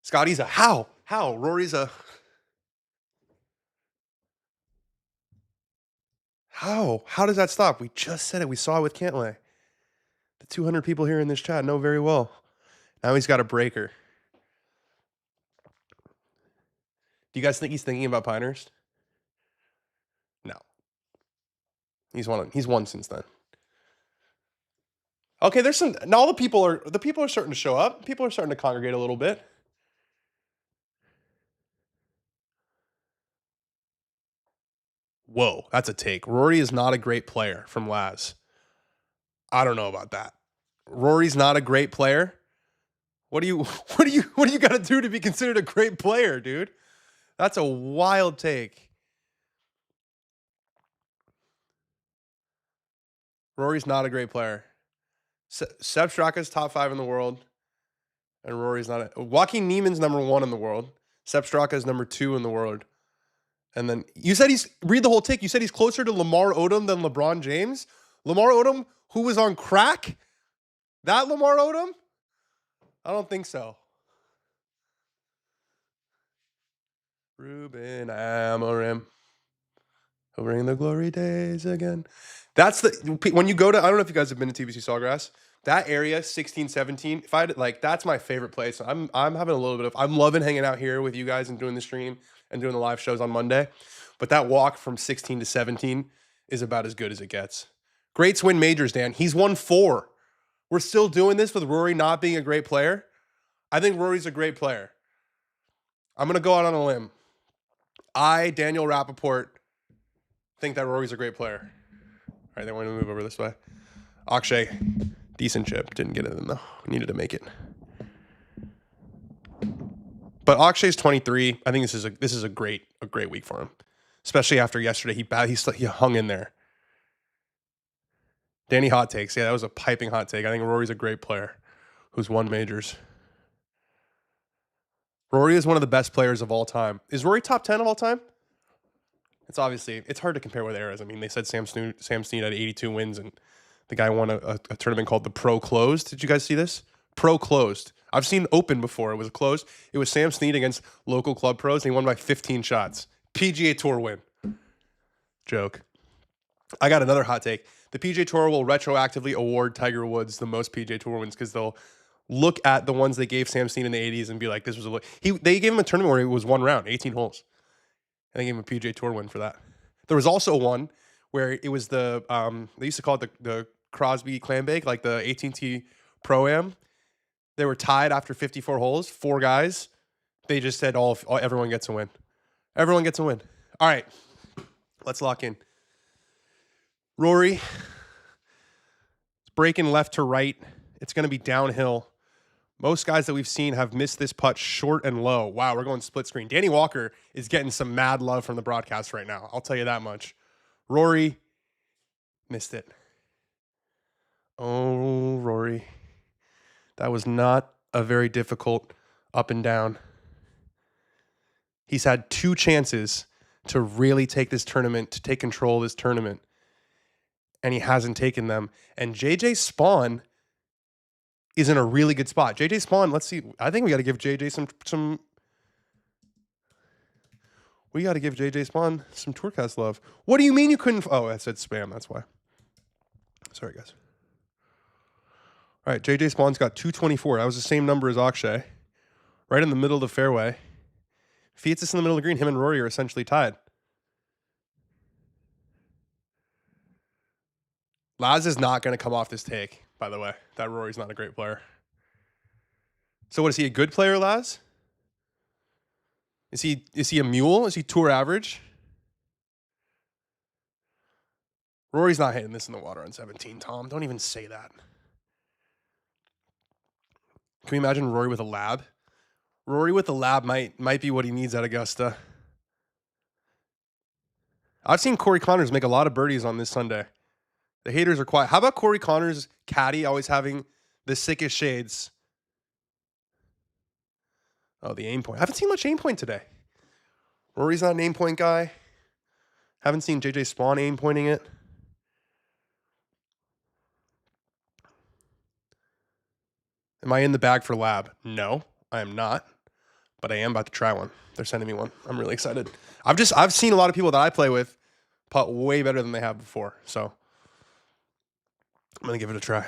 Speaker 1: Scotty's a how? Rory's a how? How does that stop? We just said it. We saw it with Cantlay. The 200 people here in this chat know very well. Now he's got a breaker. Do you guys think he's thinking about Pinehurst? No. He's won since then. Okay, there's some. Now the people are starting to show up. People are starting to congregate a little bit. Whoa, that's a take. Rory is not a great player from Laz. I don't know about that. Rory's not a great player. What do you got to do to be considered a great player, dude? That's a wild take. Rory's not a great player. Sepp Straka's top 5 in the world, and Rory's not. Joaquin Niemann's number 1 in the world. Sepp Straka's number 2 in the world. And then you said read the whole take. You said he's closer to Lamar Odom than LeBron James. Lamar Odom, who was on crack? That Lamar Odom? I don't think so. Ruben Amorim. He'll bring the glory days again. That's when you go to, I don't know if you guys have been to TBC Sawgrass. That area, 16, 17, that's my favorite place. I'm having a little bit of, I'm loving hanging out here with you guys and doing the stream and doing the live shows on Monday. But that walk from 16 to 17 is about as good as it gets. Greats win majors, Dan. He's won 4. We're still doing this with Rory not being a great player. I think Rory's a great player. I'm going to go out on a limb. Daniel Rappaport, think that Rory's a great player. All right, they want to move over this way. Akshay, decent chip. Didn't get it in though. Needed to make it. But Akshay's 23. I think this is a great week for him, especially after yesterday. He hung in there. Danny hot takes. Yeah, that was a piping hot take. I think Rory's a great player who's won majors. Rory is one of the best players of all time. Is Rory top 10 of all time? It's hard to compare with eras. I mean, they said Sam Snead had 82 wins, and the guy won a tournament called the Pro Closed. Did you guys see this? Pro Closed. I've seen Open before. It was closed. It was Sam Snead against local club pros, and he won by 15 shots. PGA Tour win. Joke. I got another hot take. The PGA Tour will retroactively award Tiger Woods the most PGA Tour wins because they'll look at the ones they gave Sam Snead in the 80s and be like, this was they gave him a tournament where it was 1 round, 18 holes. And they gave him a PGA Tour win for that. There was also one where it was they used to call it the Crosby Clambake, like the AT&T Pro-Am. They were tied after 54 holes, 4 guys. They just said everyone gets a win. Everyone gets a win. All right, let's lock in. Rory, it's breaking left to right. It's going to be downhill. Most guys that we've seen have missed this putt short and low. Wow, we're going split screen. Danny Walker is getting some mad love from the broadcast right now. I'll tell you that much. Rory missed it. Oh, Rory. That was not a very difficult up and down. He's had 2 chances to really take this tournament, to take control of this tournament, and he hasn't taken them. And JJ Spawn is in a really good spot. JJ Spawn, let's see. I think we got to give JJ some. We got to give JJ Spawn some Tourcast love. What do you mean you couldn't? Oh, I said spam. That's why. Sorry, guys. All All right, JJ Spawn's got 224. That was the same number as Akshay. Right in the middle of the fairway. If he hits this in the middle of the green, him and Rory are essentially tied. Laz is not going to come off this take, by the way. That Rory's not a great player. So what, is he a good player, Laz? Is he a mule? Is he tour average? Rory's not hitting this in the water on 17, Tom. Don't even say that. Can we imagine Rory with a lab? Rory with a lab might be what he needs at Augusta. I've seen Corey Connors make a lot of birdies on this Sunday. The haters are quiet. How about Corey Connors' caddy always having the sickest shades? Oh, the aim point. I haven't seen much aim point today. Rory's not an aim point guy. Haven't seen JJ Spawn aim pointing it. Am I in the bag for lab? No, I am not. But I am about to try one. They're sending me one. I'm really excited. I've seen a lot of people that I play with putt way better than they have before. So I'm gonna give it a try.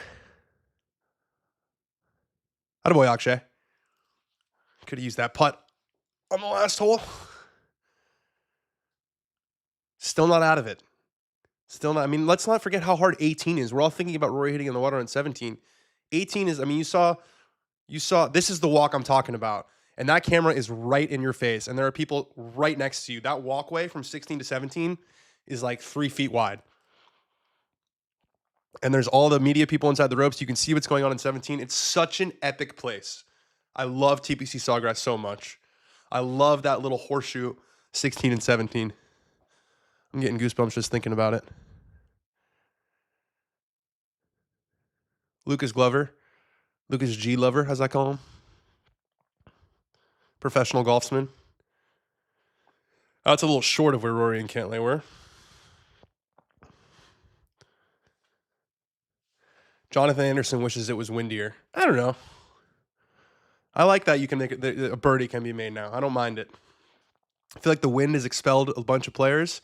Speaker 1: Attaboy, Akshay. Could have used that putt on the last hole. Still not out of it. Still not. I mean, let's not forget how hard 18 is. We're all thinking about Rory hitting in the water on 17. 18 is, I mean, you saw, this is the walk I'm talking about. And that camera is right in your face. And there are people right next to you. That walkway from 16 to 17 is like 3 feet wide. And there's all the media people inside the ropes. You can see what's going on in 17. It's such an epic place. I love TPC Sawgrass so much. I love that little horseshoe 16 and 17. I'm getting goosebumps just thinking about it. Lucas G. Lover, as I call him. Professional golfsman. That's a little short of where Rory and Cantlay were. Jonathan Anderson wishes it was windier. I don't know. I like that you can make it, a birdie can be made now. I don't mind it. I feel like the wind has expelled a bunch of players,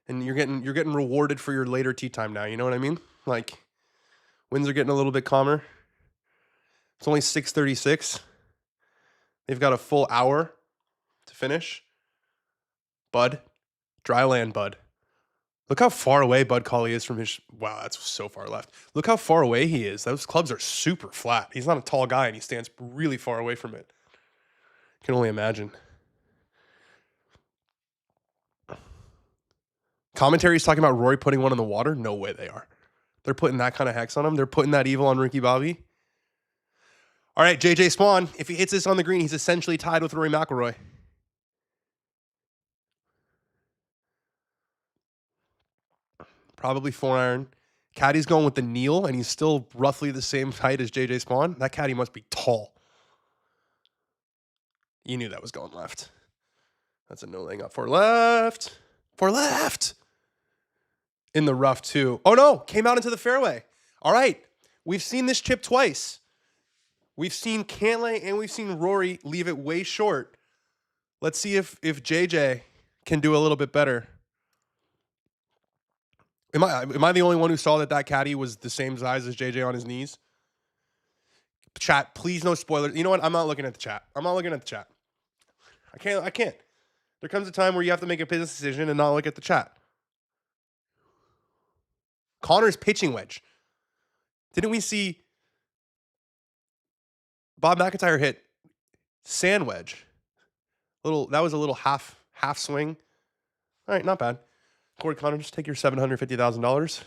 Speaker 1: and you're getting rewarded for your later tee time now. You know what I mean? Like, winds are getting a little bit calmer. It's only 6:36. They've got a full hour to finish. Bud, dry land, Bud. Look how far away Bud Cauley is from his... Wow, that's so far left. Look how far away he is. Those clubs are super flat. He's not a tall guy, and he stands really far away from it. I can only imagine. Commentary's talking about Rory putting one in the water? No way they are. They're putting that kind of hex on him. They're putting that evil on Ricky Bobby. All right, JJ Spawn. If he hits this on the green, he's essentially tied with Rory McIlroy. Probably 4-iron. Caddy's going with the kneel, and he's still roughly the same height as JJ Spawn. That caddy must be tall. You knew that was going left. That's a no laying up for left. For left. In the rough, too. Oh, no. Came out into the fairway. All right. We've seen this chip twice. We've seen Cantlay and we've seen Rory leave it way short. Let's see if JJ can do a little bit better. Am I the only one who saw that caddy was the same size as JJ on his knees? Chat, please no spoilers. You know what? I'm not looking at the chat. I can't. There comes a time where you have to make a business decision and not look at the chat. Connor's pitching wedge. Didn't we see Bob McIntyre hit sand wedge? That was a little half swing. All right, not bad. Corey Connor, just take your $750,000.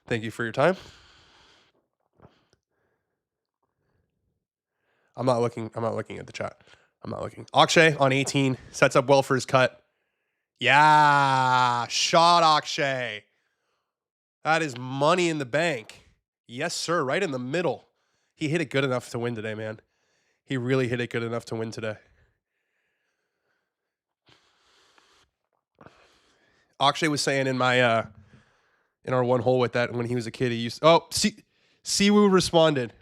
Speaker 1: Thank you for your time. I'm not looking at the chat. I'm not looking. Akshay on 18 sets up well for his cut. Yeah, shot Akshay. That is money in the bank. Yes, sir, right in the middle. He hit it good enough to win today, man. He really hit it good enough to win today. Akshay was saying in my in our one hole with that when he was a kid, he used Siwoo responded.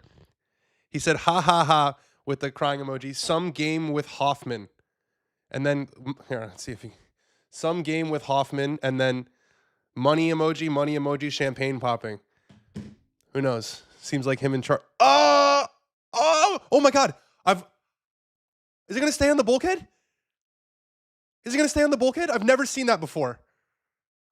Speaker 1: He said ha ha ha with the crying emoji. Some game with Hoffman. And then here, let's see if he some game with Hoffman and then money emoji, champagne popping. Who knows? Seems like him and oh my God. Is it going to stay on the bulkhead? Is it going to stay on the bulkhead? I've never seen that before.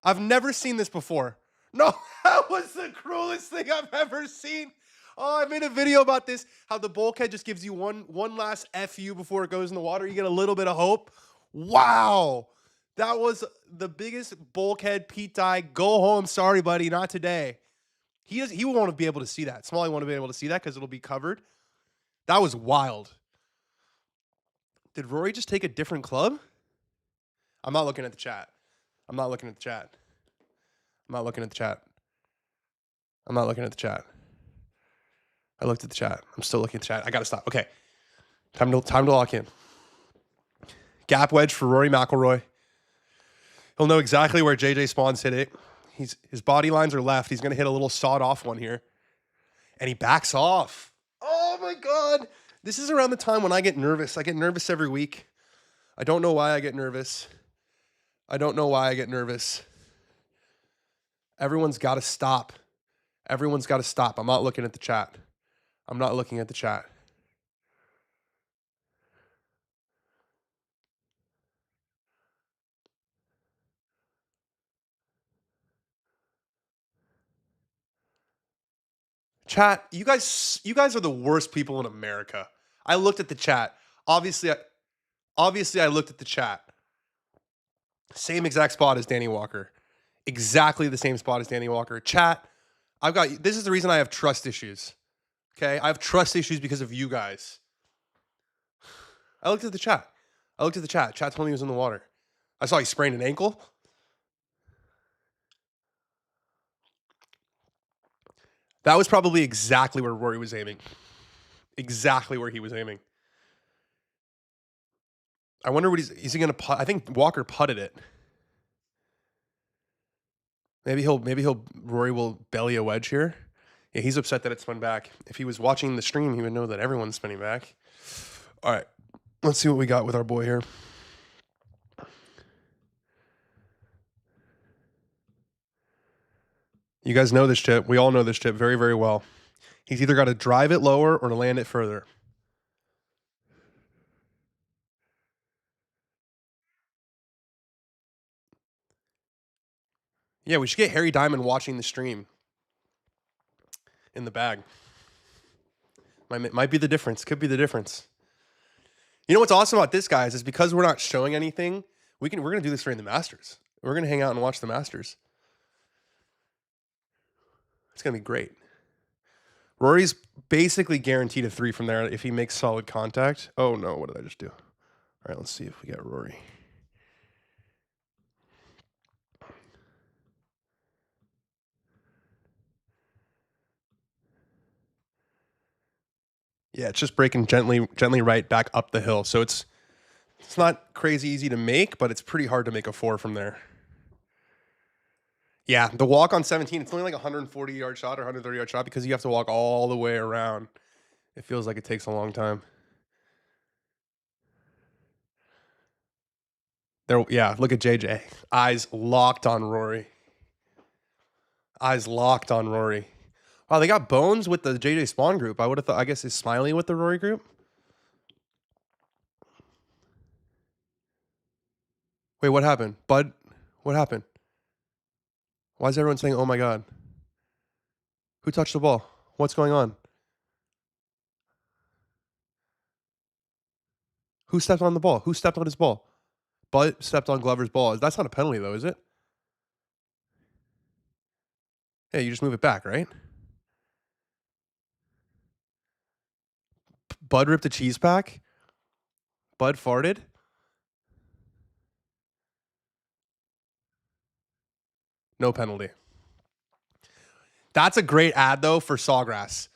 Speaker 1: I've never seen this before. No, that was the cruelest thing I've ever seen. Oh, I made a video about this, how the bulkhead just gives you one last FU before it goes in the water. You get a little bit of hope. Wow. That was the biggest bulkhead Pete Dye. Go home. Sorry, buddy. Not today. He won't be able to see that. Smalley won't be able to see that because it'll be covered. That was wild. Did Rory just take a different club? I'm not looking at the chat. I'm not looking at the chat. I'm not looking at the chat. I'm not looking at the chat. I looked at the chat. I'm still looking at the chat. I got to stop. Okay. Time to lock in. Gap wedge for Rory McIlroy. He'll know exactly where JJ Spahns hit it. His body lines are left. He's going to hit a little sawed-off one here. And he backs off. Oh, my God. This is around the time when I get nervous. I get nervous every week. I don't know why I get nervous. I don't know why I get nervous. Everyone's got to stop. Everyone's got to stop. I'm not looking at the chat. I'm not looking at the chat. Chat, you guys are the worst people in America. I looked at the chat. Obviously I looked at the chat. Same exact spot as Danny Walker. Exactly the same spot as Danny Walker. Chat, this is the reason I have trust issues. Okay? I have trust issues because of you guys. I looked at the chat. Chat told me he was in the water. I saw he sprained an ankle. That was probably exactly where Rory was aiming. Exactly where he was aiming. I wonder what is he going to putt? I think Walker putted it. Maybe Rory will belly a wedge here. Yeah, he's upset that it spun back. If he was watching the stream, he would know that everyone's spinning back. All right, let's see what we got with our boy here. You guys know this chip. We all know this chip very, very well. He's either got to drive it lower or to land it further. Yeah, we should get Harry Diamond watching the stream in the bag. Might be the difference. Could be the difference. You know what's awesome about this, guys, is because we're not showing anything, we're going to do this during the Masters. We're going to hang out and watch the Masters. It's going to be great. Rory's basically guaranteed a 3 from there if he makes solid contact. Oh, no. What did I just do? All right, let's see if we get Rory. Yeah, it's just breaking gently right back up the hill. So it's not crazy easy to make, but it's pretty hard to make a 4 from there. Yeah, the walk on 17, it's only like a 140-yard shot or 130-yard shot because you have to walk all the way around. It feels like it takes a long time. Yeah, look at JJ. Eyes locked on Rory. Eyes locked on Rory. Wow, they got Bones with the JJ Spawn group. I would have thought, I guess, is Smiley with the Rory group? Wait, what happened? Bud, what happened? Why is everyone saying, oh my God? Who touched the ball? What's going on? Who stepped on the ball? Who stepped on his ball? Bud stepped on Glover's ball. That's not a penalty, though, is it? Hey, you just move it back, right? Bud ripped a cheese pack? Bud farted? No penalty. That's a great ad, though, for Sawgrass.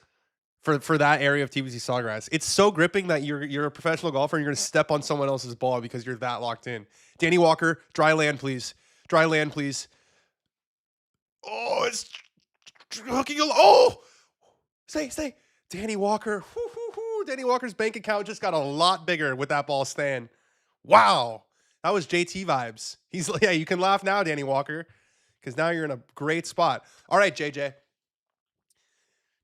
Speaker 1: For that area of TBC Sawgrass. It's so gripping that you're a professional golfer and you're going to step on someone else's ball because you're that locked in. Danny Walker, dry land, please. Dry land, please. Oh, it's hooking. Oh! Stay. Danny Walker. Danny Walker's bank account just got a lot bigger with that ball staying. Wow. That was JT vibes. Yeah, you can laugh now, Danny Walker, because now you're in a great spot. All right, JJ.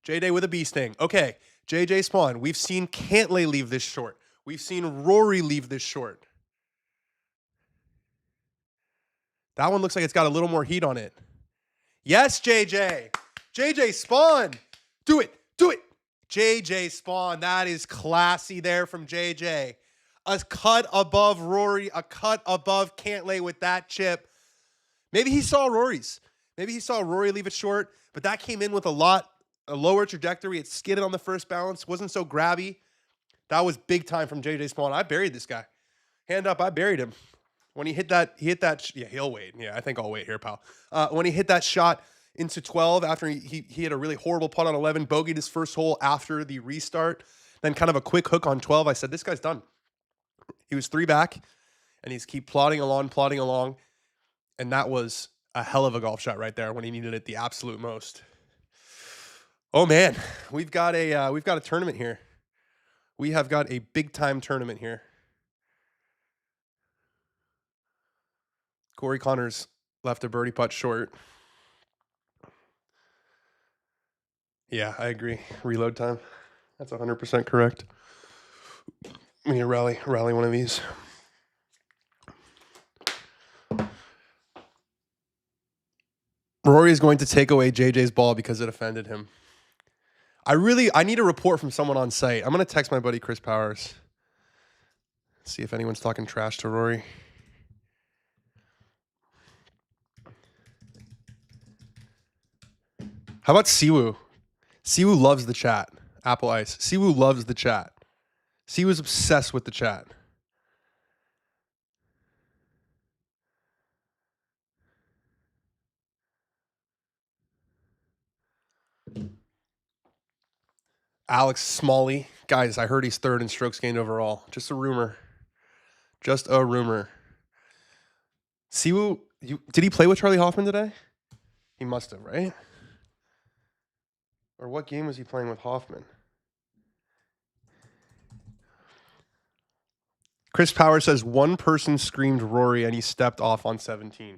Speaker 1: J-Day with a bee sting. Okay, JJ Spawn. We've seen Cantlay leave this short. We've seen Rory leave this short. That one looks like it's got a little more heat on it. Yes, JJ. JJ Spawn. Do it. Do it. JJ Spawn. That is classy there from JJ. A cut above Rory, a cut above Cantlay with that chip. Maybe he saw Rory's. Maybe he saw Rory leave it short, but that came in with a lower trajectory. It skidded on the first bounce, wasn't so grabby. That was big time from JJ Spawn. I buried this guy. Hand up, I buried him. When he hit that, yeah, he'll wait. Yeah, I think I'll wait here, pal. When he hit that shot into 12 after he hit a really horrible putt on 11, bogeyed his first hole after the restart, then kind of a quick hook on 12, I said, this guy's done. He was 3 back, and he's keep plodding along, and that was a hell of a golf shot right there when he needed it the absolute most. Oh man, we've got a tournament here. We have got a big time tournament here. Corey Connors left a birdie putt short. Yeah, I agree. Reload time. That's 100% correct. We need to rally one of these. Rory is going to take away JJ's ball because it offended him. I need a report from someone on site. I'm going to text my buddy Chris Powers. See if anyone's talking trash to Rory. How about Siwoo? Siwoo loves the chat. Apple Ice. Siwoo loves the chat. Siwoo's obsessed with the chat. Alex Smalley. Guys, I heard he's 3rd in strokes gained overall. Just a rumor. Just a rumor. Siwoo, did he play with Charlie Hoffman today? He must have, right? Or what game was he playing with Hoffman? Chris Power says one person screamed Rory and he stepped off on 17.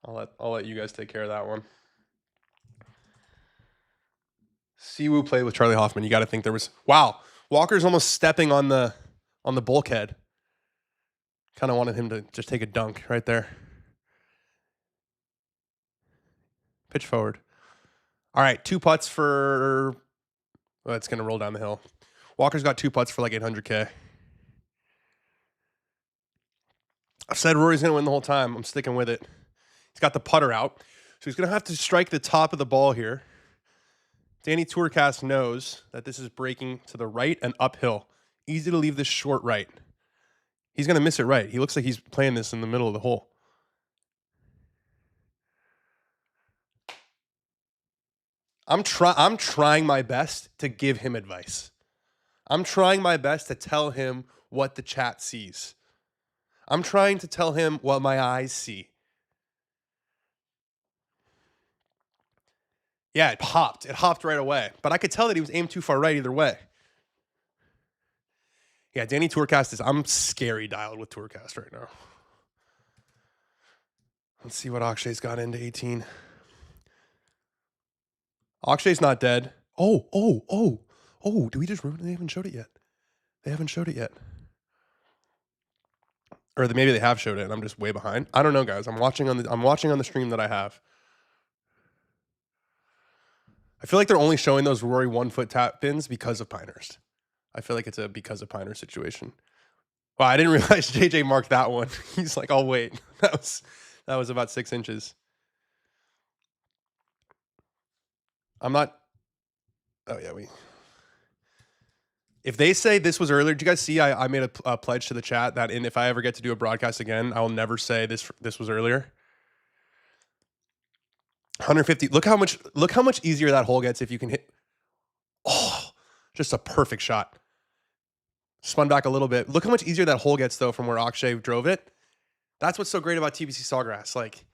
Speaker 1: I'll let you guys take care of that one. Siwoo played with Charlie Hoffman. You got to think there was... Wow. Walker's almost stepping on the bulkhead. Kind of wanted him to just take a dunk right there. Pitch forward. All right, 2 putts for... Well, it's going to roll down the hill. Walker's got 2 putts for like 800K. I've said Rory's going to win the whole time. I'm sticking with it. He's got the putter out. So he's going to have to strike the top of the ball here. Danny Tourcast knows that this is breaking to the right and uphill. Easy to leave this short right. He's going to miss it right. He looks like he's playing this in the middle of the hole. I'm trying my best to give him advice. I'm trying my best to tell him what the chat sees. I'm trying to tell him what my eyes see. Yeah, it hopped. It hopped right away. But I could tell that he was aimed too far right either way. Yeah, Danny Tourcast is... I'm scary dialed with Tourcast right now. Let's see what Akshay's got into 18. Akshay's not dead. Oh, do we just ruin it? They haven't showed it yet. They haven't showed it yet. Or maybe they have showed it and I'm just way behind. I don't know, guys. I'm watching on the stream that I have. I feel like they're only showing those Rory 1-foot tap ins because of Pinehurst. I feel like it's a because of Pinehurst situation. Wow, I didn't realize JJ marked that one. He's like, I'll wait. That was about 6 inches. I'm not... Oh, yeah, If they say this was earlier, did you guys see I made a pledge to the chat that if I ever get to do a broadcast again, I will never say this was earlier? 150. Look how much easier that hole gets if you can hit. Oh, just a perfect shot. Spun back a little bit. Look how much easier that hole gets though from where Akshay drove it. That's what's so great about TBC Sawgrass. Like,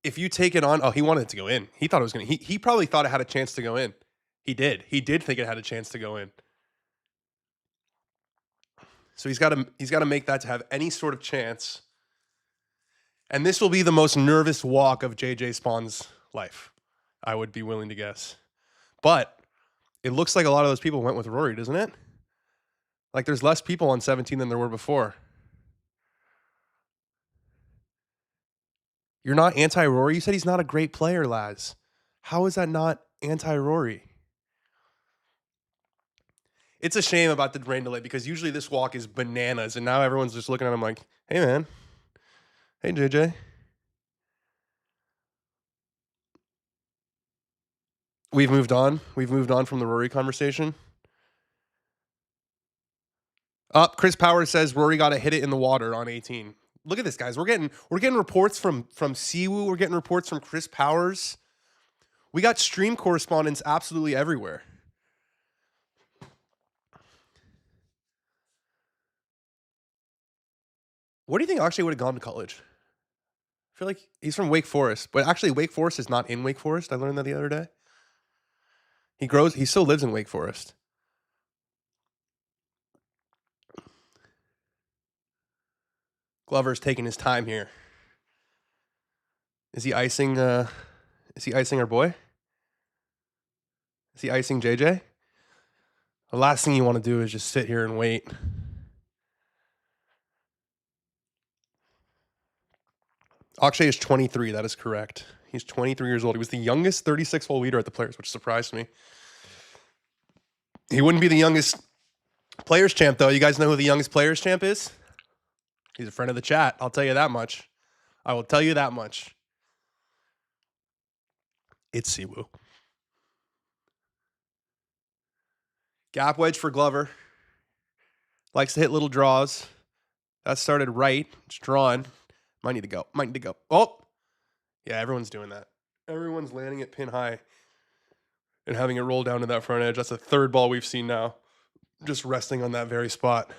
Speaker 1: if you take it on, he wanted it to go in. He thought it was going to. He probably thought it had a chance to go in. He did. He did think it had a chance to go in. So he's got to make that to have any sort of chance. And this will be the most nervous walk of JJ Spawn's life. I would be willing to guess. But it looks like a lot of those people went with Rory, doesn't it? Like there's less people on 17 than there were before. You're not anti-Rory? You said he's not a great player, Laz. How is that not anti-Rory? It's a shame about the rain delay because usually this walk is bananas, and now everyone's just looking at him like, hey, man. Hey, JJ. We've moved on. We've moved on from the Rory conversation. Chris Powers says Rory got to hit it in the water on 18. Look at this, guys. We're getting reports from Siwoo. We're getting reports from Chris Powers. We got stream correspondents absolutely everywhere. What do you think Akshay would have gone to college? I feel like he's from Wake Forest, but actually Wake Forest is not in Wake Forest. I learned that the other day. He still lives in Wake Forest. Glover's taking his time here. Is he icing our boy? Is he icing JJ? The last thing you want to do is just sit here and wait. Akshay is 23. That is correct. He's 23 years old. He was the youngest 36-hole leader at the Players, which surprised me. He wouldn't be the youngest Players champ, though. You guys know who the youngest Players champ is? He's a friend of the chat. I'll tell you that much. I will tell you that much. It's Siwoo. Gap wedge for Glover. Likes to hit little draws. That started right. It's drawn. Might need to go. Oh! Yeah, everyone's doing that. Everyone's landing it pin high and having it roll down to that front edge. That's the third ball we've seen now. Just resting on that very spot.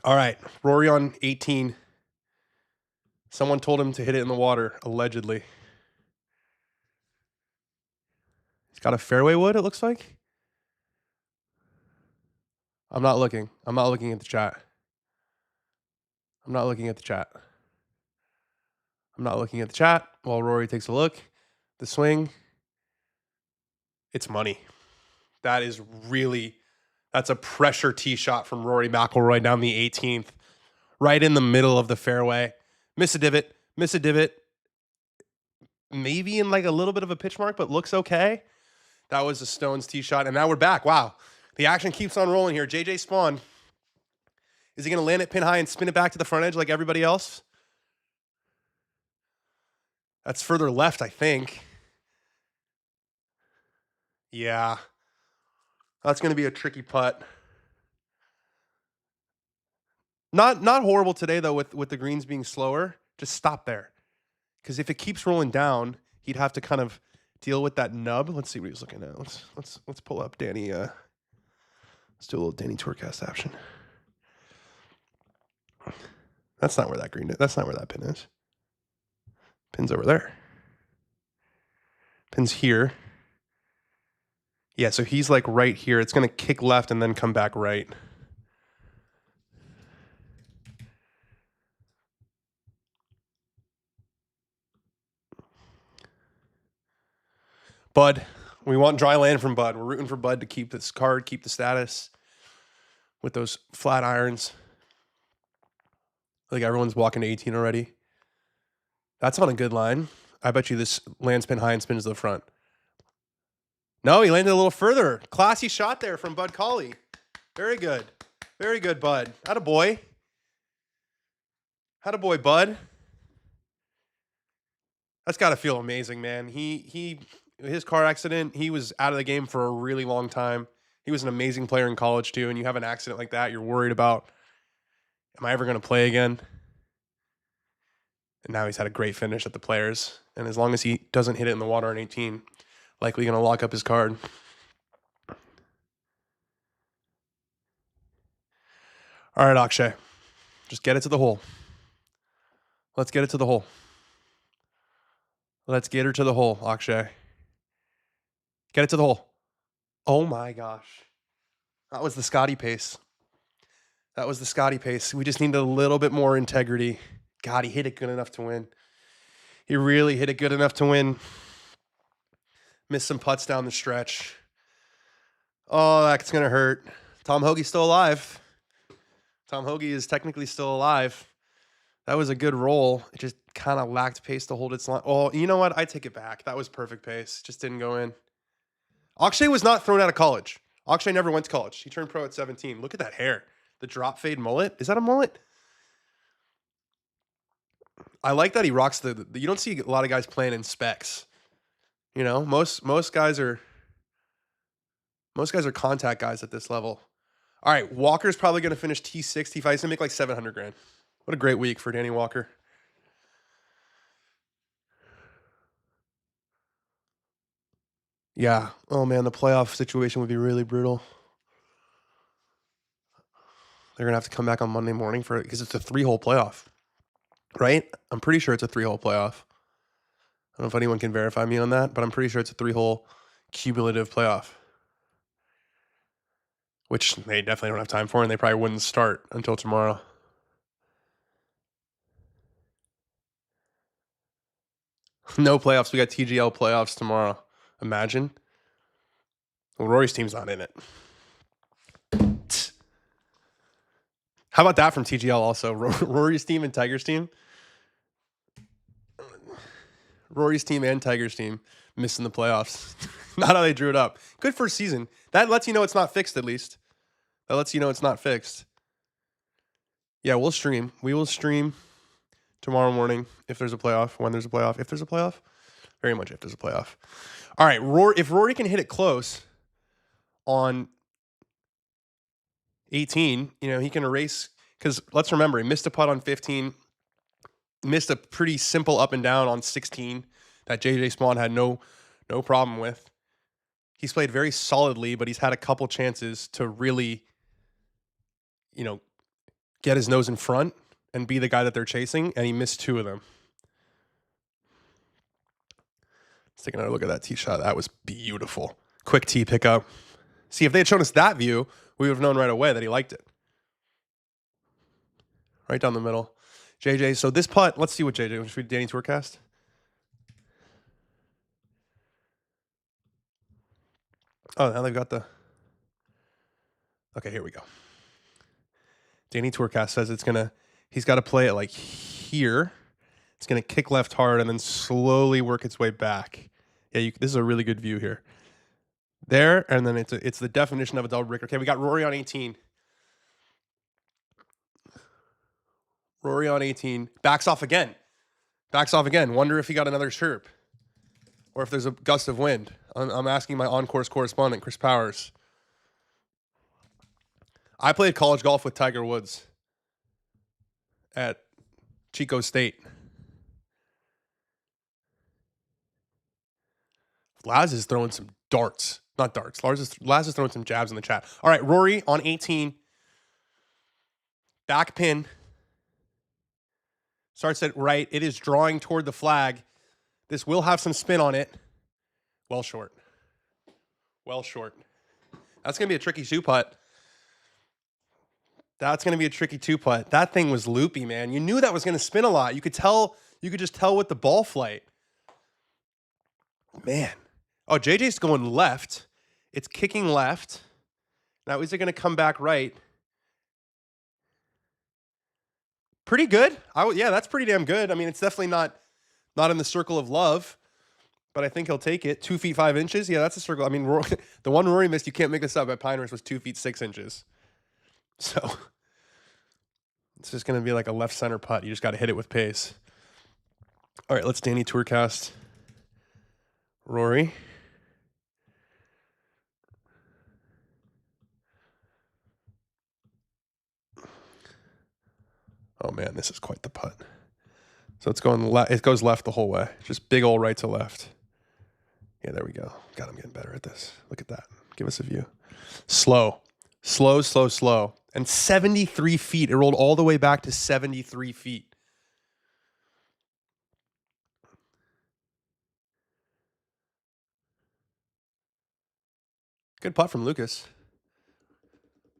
Speaker 1: All right. Rory on 18. Someone told him to hit it in the water, allegedly. He's got a fairway wood, it looks like. I'm not looking at the chat. I'm not looking at the chat while Rory takes a look. The swing. It's money. That's a pressure tee shot from Rory McIlroy down the 18th. Right in the middle of the fairway. Miss a divot. Maybe in like a little bit of a pitch mark, but looks okay. That was a Stones tee shot. And now we're back. Wow. The action keeps on rolling here. JJ Spawn. Is he going to land it pin high and spin it back to the front edge like everybody else? That's further left, I think. Yeah. That's going to be a tricky putt. Not horrible today, though, with the greens being slower. Just stop there. Because if it keeps rolling down, he'd have to kind of deal with that nub. Let's see what he's looking at. Let's pull up Danny. Let's do a little Danny Tourcast action. That's not where that green is. That's not where that pin is. Pin's over there. Pin's here. Yeah, so he's like right here. It's going to kick left and then come back right. Bud, we want dry land from Bud. We're rooting for Bud to keep this card, keep the status with those flat irons. I think everyone's walking to 18 already. That's on a good line. I bet you this lands pin high and spins to the front. No, he landed a little further. Classy shot there from Bud Cauley. Very good. Very good, Bud. Attaboy. Attaboy, Bud. That's got to feel amazing, man. His car accident, he was out of the game for a really long time. He was an amazing player in college, too, and you have an accident like that, you're worried about, am I ever going to play again? And now he's had a great finish at the Players. And as long as he doesn't hit it in the water on 18, likely going to lock up his card. All right, Akshay. Just get it to the hole. Let's get it to the hole. Let's get her to the hole, Akshay. Get it to the hole. Oh, my gosh. That was the Scotty pace. We just needed a little bit more integrity. God, he hit it good enough to win. He really hit it good enough to win. Missed some putts down the stretch. Oh, that's going to hurt. Tom Hoge's still alive. Tom Hoge is technically still alive. That was a good roll. It just kind of lacked pace to hold its line. Oh, you know what? I take it back. That was perfect pace. Just didn't go in. Akshay was not thrown out of college. Akshay never went to college. He turned pro at 17. Look at that hair. The drop fade mullet. Is that a mullet? I like that he rocks the you don't see a lot of guys playing in specs. You know, most guys are contact guys at this level. All right, Walker's probably going to finish T6, T5. He's going to make like 700 grand. What a great week for Danny Walker. Yeah. Oh, man, the playoff situation would be really brutal. They're going to have to come back on Monday morning for it because it's a 3-hole playoff, right? I'm pretty sure it's a 3-hole playoff. I don't know if anyone can verify me on that, but I'm pretty sure it's a 3-hole cumulative playoff, which they definitely don't have time for, and they probably wouldn't start until tomorrow. No playoffs. We got TGL playoffs tomorrow. Imagine. Well, Rory's team's not in it. How about that from TGL also? Rory's team and Tiger's team. Rory's team and Tiger's team missing the playoffs. Not how they drew it up. Good first season. That lets you know it's not fixed, at least. That lets you know it's not fixed. Yeah, we'll stream. We will stream tomorrow morning if there's a playoff, when there's a playoff, if there's a playoff. Very much if there's a playoff. All right, if Rory can hit it close on 18, you know, he can erase, because let's remember, he missed a putt on 15, missed a pretty simple up and down on 16 that JJ Spawn had no problem with. He's played very solidly, but he's had a couple chances to really, you know, get his nose in front and be the guy that they're chasing, and he missed 2 of them. Let's take another look at that tee shot. That was beautiful. Quick tee pickup. See, if they had shown us that view, we would have known right away that he liked it. Right down the middle. JJ, so this putt, let's see what JJ, should we do Danny Tourcast? Oh, now they've got the... Okay, here we go. Danny Tourcast says he's got to play it like here. It's going to kick left hard and then slowly work its way back. Yeah, this is a really good view here. There, and then it's the definition of a double breaker. Okay, we got Rory on 18. Rory on 18. Backs off again. Wonder if he got another chirp. Or if there's a gust of wind. I'm asking my on-course correspondent, Chris Powers. I played college golf with Tiger Woods at Chico State. Laz is throwing some darts. Not darts. Laz is throwing some jabs in the chat. All right, Rory on 18. Back pin. Starts at right. It is drawing toward the flag. This will have some spin on it. Well short. That's going to be a tricky 2-putt. That's going to be a tricky 2-putt. That thing was loopy, man. You knew that was going to spin a lot. You could just tell with the ball flight. Man. Oh, JJ's going left. It's kicking left. Now, is it going to come back right? Pretty good. Yeah, that's pretty damn good. I mean, it's definitely not in the circle of love, but I think he'll take it. 2 feet 5 inches. Yeah, that's a circle. I mean, the one Rory missed, you can't make this up, at Pinehurst was 2 feet 6 inches. So it's just going to be like a left center putt. You just got to hit it with pace. All right, let's Danny Tourcast Rory. Oh man, this is quite the putt. So it's going left. It goes left the whole way. Just big old right to left. Yeah, there we go. God, I'm getting better at this. Look at that. Give us a view. Slow. And 73 feet. It rolled all the way back to 73 feet. Good putt from Lucas.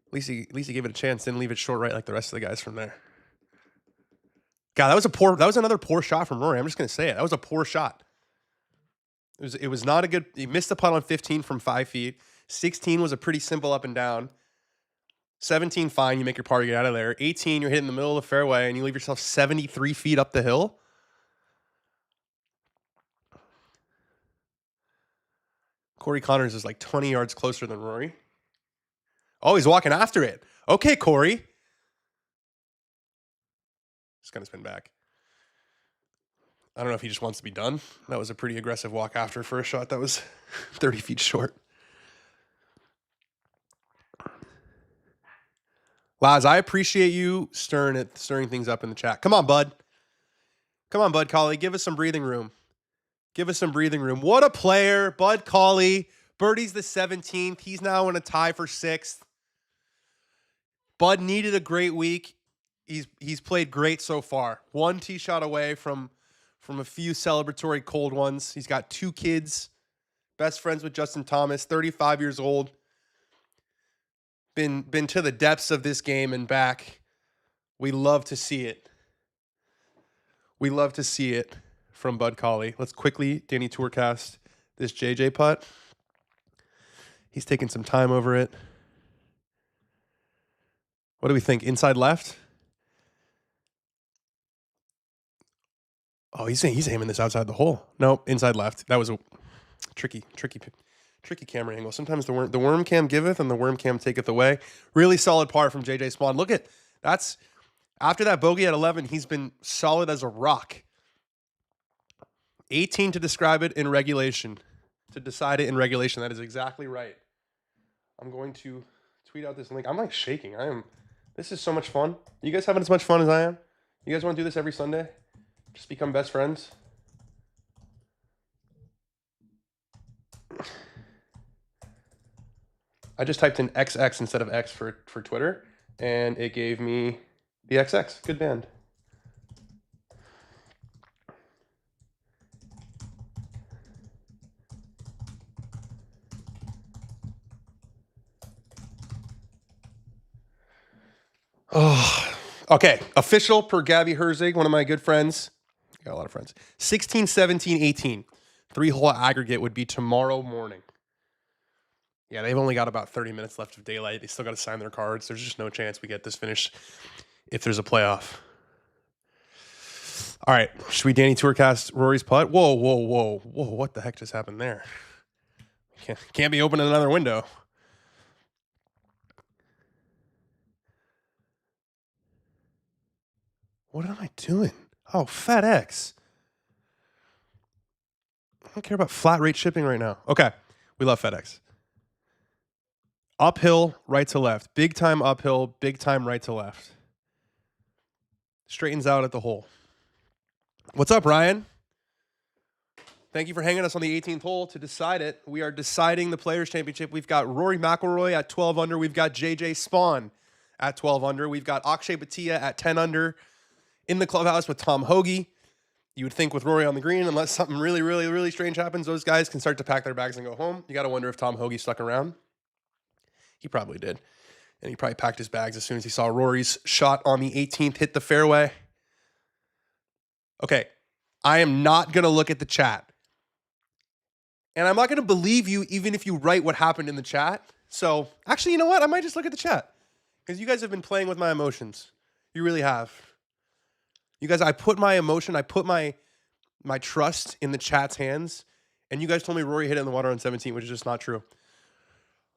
Speaker 1: At least he gave it a chance. Didn't leave it short right like the rest of the guys from there. God, that was another poor shot from Rory. I'm just gonna say it. That was a poor shot. It was not a good. He missed the putt on 15 from 5 feet. 16 was a pretty simple up and down. 17, fine. You make your par, you get out of there. 18, you're hitting the middle of the fairway, and you leave yourself 73 feet up the hill. Corey Connors is like 20 yards closer than Rory. Oh, he's walking after it. Okay, Corey. Just gonna spin back. I don't know if he just wants to be done. That was a pretty aggressive walk after for a shot that was 30 feet short. Laz, I appreciate you stirring things up in the chat. Come on, bud. Come on, Bud Colley. Give us some breathing room. Give us some breathing room. What a player. Bud Colley. Birdie's the 17th. He's now in a tie for 6th. Bud needed a great week. He's played great so far. 1 tee shot away from a few celebratory cold ones. He's got 2 kids. Best friends with Justin Thomas. 35 years old. Been to the depths of this game and back. We love to see it. We love to see it from Bud Colley. Let's quickly Danny Tourcast this JJ putt. He's taking some time over it. What do we think? Inside left? Oh, he's aiming this outside the hole. Nope, inside left. That was a tricky camera angle. Sometimes the worm cam giveth and the worm cam taketh away. Really solid par from JJ Spawn. Look at that's after that bogey at 11. He's been solid as a rock. 18 to describe it in regulation. To decide it in regulation. That is exactly right. I'm going to tweet out this link. I'm like shaking. This is so much fun. You guys having as much fun as I am? You guys want to do this every Sunday? Just become best friends? I just typed in XX instead of X for Twitter, and it gave me the XX. Good band. Oh, okay. Official per Gabby Herzig, one of my good friends. Got a lot of friends. 16, 17, 18. 3-hole aggregate would be tomorrow morning. Yeah, they've only got about 30 minutes left of daylight. They still got to sign their cards. There's just no chance we get this finished if there's a playoff. All right. Should we Danny Tourcast Rory's putt? Whoa. What the heck just happened there? Can't be opening another window. What am I doing? Oh, FedEx. I don't care about flat rate shipping right now. Okay. We love FedEx. Uphill, right to left. Big time uphill, big time right to left. Straightens out at the hole. What's up, Ryan? Thank you for hanging us on the 18th hole to decide it. We are deciding the Players' Championship. We've got Rory McIlroy at 12 under. We've got JJ Spawn at 12 under. We've got Akshay Bhatia at 10 under in the clubhouse with Tom Hoge. You would think with Rory on the green, unless something really, really, really strange happens, those guys can start to pack their bags and go home. You got to wonder if Tom Hoge stuck around. He probably did. And he probably packed his bags as soon as he saw Rory's shot on the 18th hit the fairway. Okay, I am not going to look at the chat. And I'm not going to believe you even if you write what happened in the chat. So, actually, you know what? I might just look at the chat. Because you guys have been playing with my emotions. You really have. You guys, I put my emotion, I put my trust in the chat's hands. And you guys told me Rory hit it in the water on 17, which is just not true.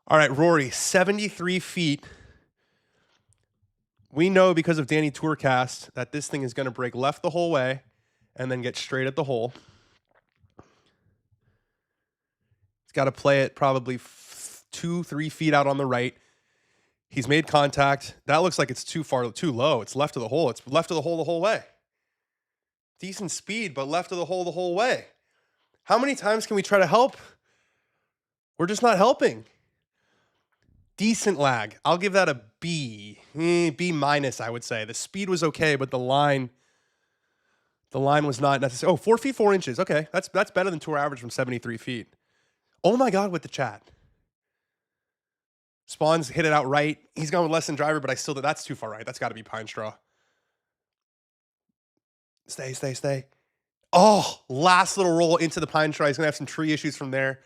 Speaker 1: All right, Rory, 73 feet. We know because of Danny Tourcast that this thing is going to break left the whole way and then get straight at the hole. He's got to play it probably 2-3 feet out on the right. He's made contact. That looks like it's too low. It's left of the hole. It's left of the hole the whole way. Decent speed, but left of the hole the whole way. How many times can we try to help? We're just not helping. Decent lag. I'll give that a B. B minus, I would say. The speed was okay, but the line was not necessary. Oh, 4 feet, 4 inches. Okay, that's better than tour average from 73 feet. Oh my God, with the chat. Spawn's hit it out right. He's gone with less than driver, but that's too far right. That's got to be pine straw. Stay, stay, stay. Oh, last little roll into the pine straw. He's going to have some tree issues from there.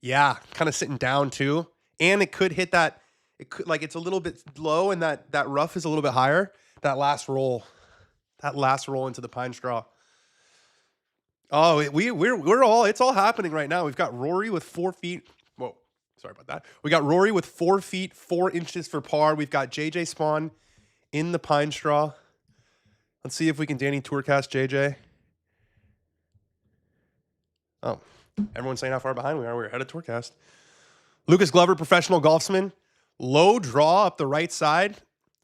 Speaker 1: Yeah, kind of sitting down too. And it could hit that. It could, like, it's a little bit low and that rough is a little bit higher. That last roll into the pine straw. Oh, we're all, it's all happening right now. We've got Rory with 4 feet. Whoa, sorry about that. We got Rory with 4 feet, 4 inches for par. We've got JJ Spawn in the pine straw. Let's see if we can Danny Tourcast JJ. Oh, everyone's saying how far behind we are. We're ahead of Tourcast. Lucas Glover, professional golfsman. Low draw up the right side.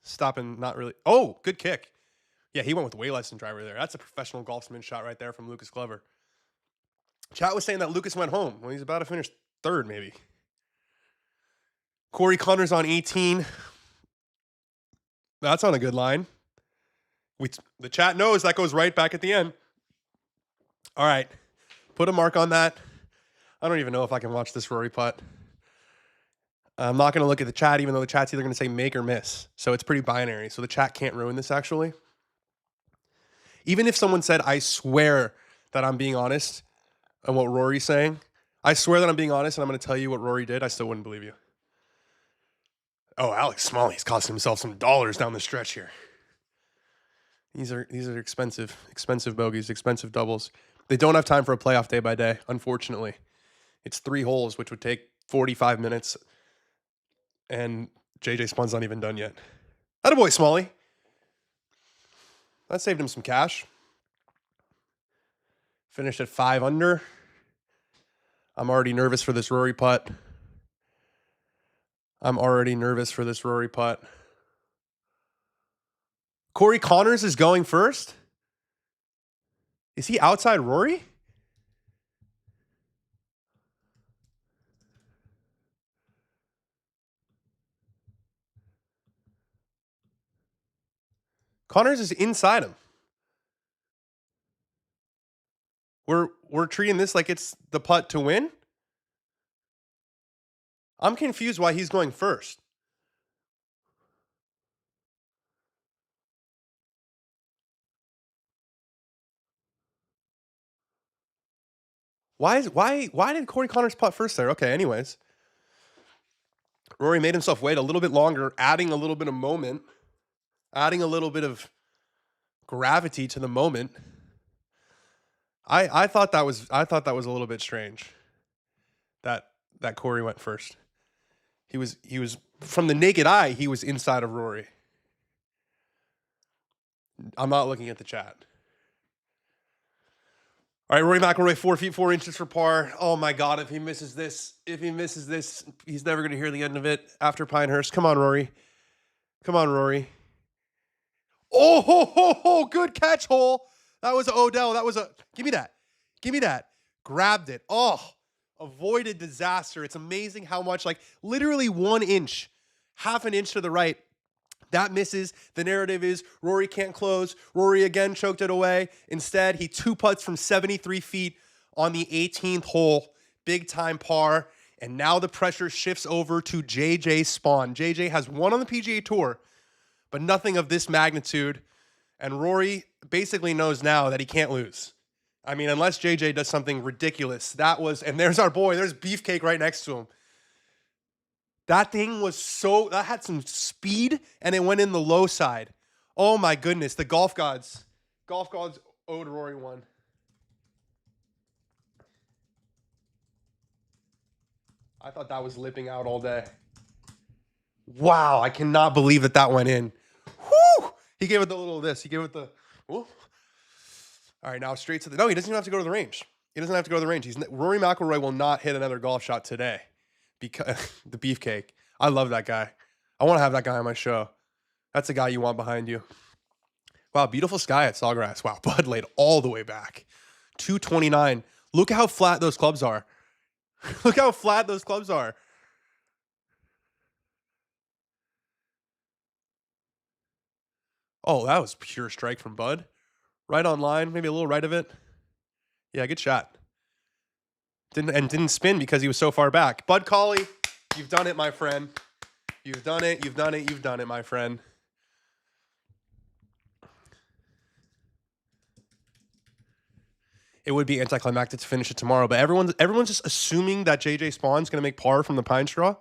Speaker 1: Stopping, not really. Oh, good kick. Yeah, he went with way less than driver there. That's a professional golfsman shot right there from Lucas Glover. Chat was saying that Lucas went home. Well, he's about to finish third, maybe. Corey Connors on 18. That's on a good line. The chat knows that goes right back at the end. All right. Put a mark on that. I don't even know if I can watch this Rory putt. I'm not going to look at the chat, even though the chat's either going to say make or miss. So it's pretty binary. So the chat can't ruin this, actually. Even if someone said, I swear that I'm being honest on what Rory's saying, I swear that I'm being honest and I'm going to tell you what Rory did, I still wouldn't believe you. Oh, Alex Smalley's costing himself some dollars down the stretch here. These are expensive bogeys, expensive doubles. They don't have time for a playoff day by day, unfortunately. It's 3 holes, which would take 45 minutes. And JJ Spawn's not even done yet. Attaboy, Smalley. That saved him some cash. Finished at 5 under. I'm already nervous for this Rory putt. Corey Connors is going first. Is he outside Rory? Connors is inside him. We're treating this like it's the putt to win. I'm confused why he's going first. Why did Corey Connors putt first there? Okay, anyways. Rory made himself wait a little bit longer, adding a little bit of moment, adding a little bit of gravity to the moment. I thought that was a little bit strange. That Corey went first. He was from the naked eye, he was inside of Rory. I'm not looking at the chat. All right, Rory McIlroy, 4 feet 4 inches for par. Oh my God, if he misses this, he's never going to hear the end of it after Pinehurst. Come on, Rory. Oh, ho, ho, ho, good catch hole. That was Odell. Give me that. Grabbed it. Oh, avoided disaster. It's amazing how much, like literally 1 inch, half an inch to the right. That misses. The narrative is Rory can't close. Rory again choked it away. Instead, he 2 putts from 73 feet on the 18th hole. Big time par. And now the pressure shifts over to JJ Spawn. JJ has won on the PGA Tour, but nothing of this magnitude. And Rory basically knows now that he can't lose. I mean, unless JJ does something ridiculous. And there's our boy. There's Beefcake right next to him. That thing that had some speed, and it went in the low side. Oh my goodness, the golf gods owed Rory one. I thought that was lipping out all day. Wow, I cannot believe that went in. Whoo! He gave it the little this. He gave it the, whoo. All right, now straight to no, he doesn't even have to go to the range. Rory McIlroy will not hit another golf shot today. Because the Beefcake. I love that guy. I want to have that guy on my show. That's the guy you want behind you. Wow, beautiful sky at Sawgrass. Wow, Bud laid all the way back. 229. Look how flat those clubs are. Oh, that was pure strike from Bud. Right on line, maybe a little right of it. Yeah, good shot. Didn't spin because he was so far back. Bud Cauley, you've done it, my friend. You've done it, my friend. It would be anticlimactic to finish it tomorrow, but everyone's just assuming that JJ Spawn's going to make par from the pine straw.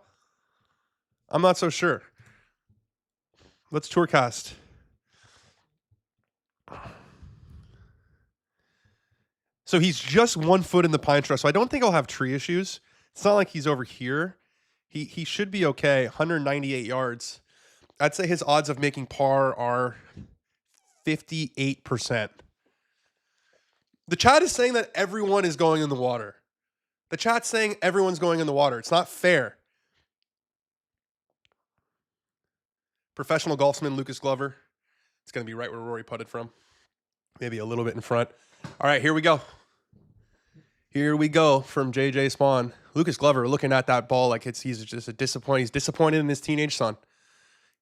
Speaker 1: I'm not so sure. Let's tourcast. So he's just 1 foot in the pine straw, so I don't think I'll have tree issues. It's not like he's over here. He should be okay. 198 yards. I'd say his odds of making par are 58%. The chat is saying that everyone is going in the water. The chat's saying everyone's going in the water. It's not fair. Professional golfsman Lucas Glover. It's going to be right where Rory putted from. Maybe a little bit in front. All right, here we go. Here we go from JJ Spawn. Lucas Glover looking at that ball like he's just a disappointed. He's disappointed in his teenage son.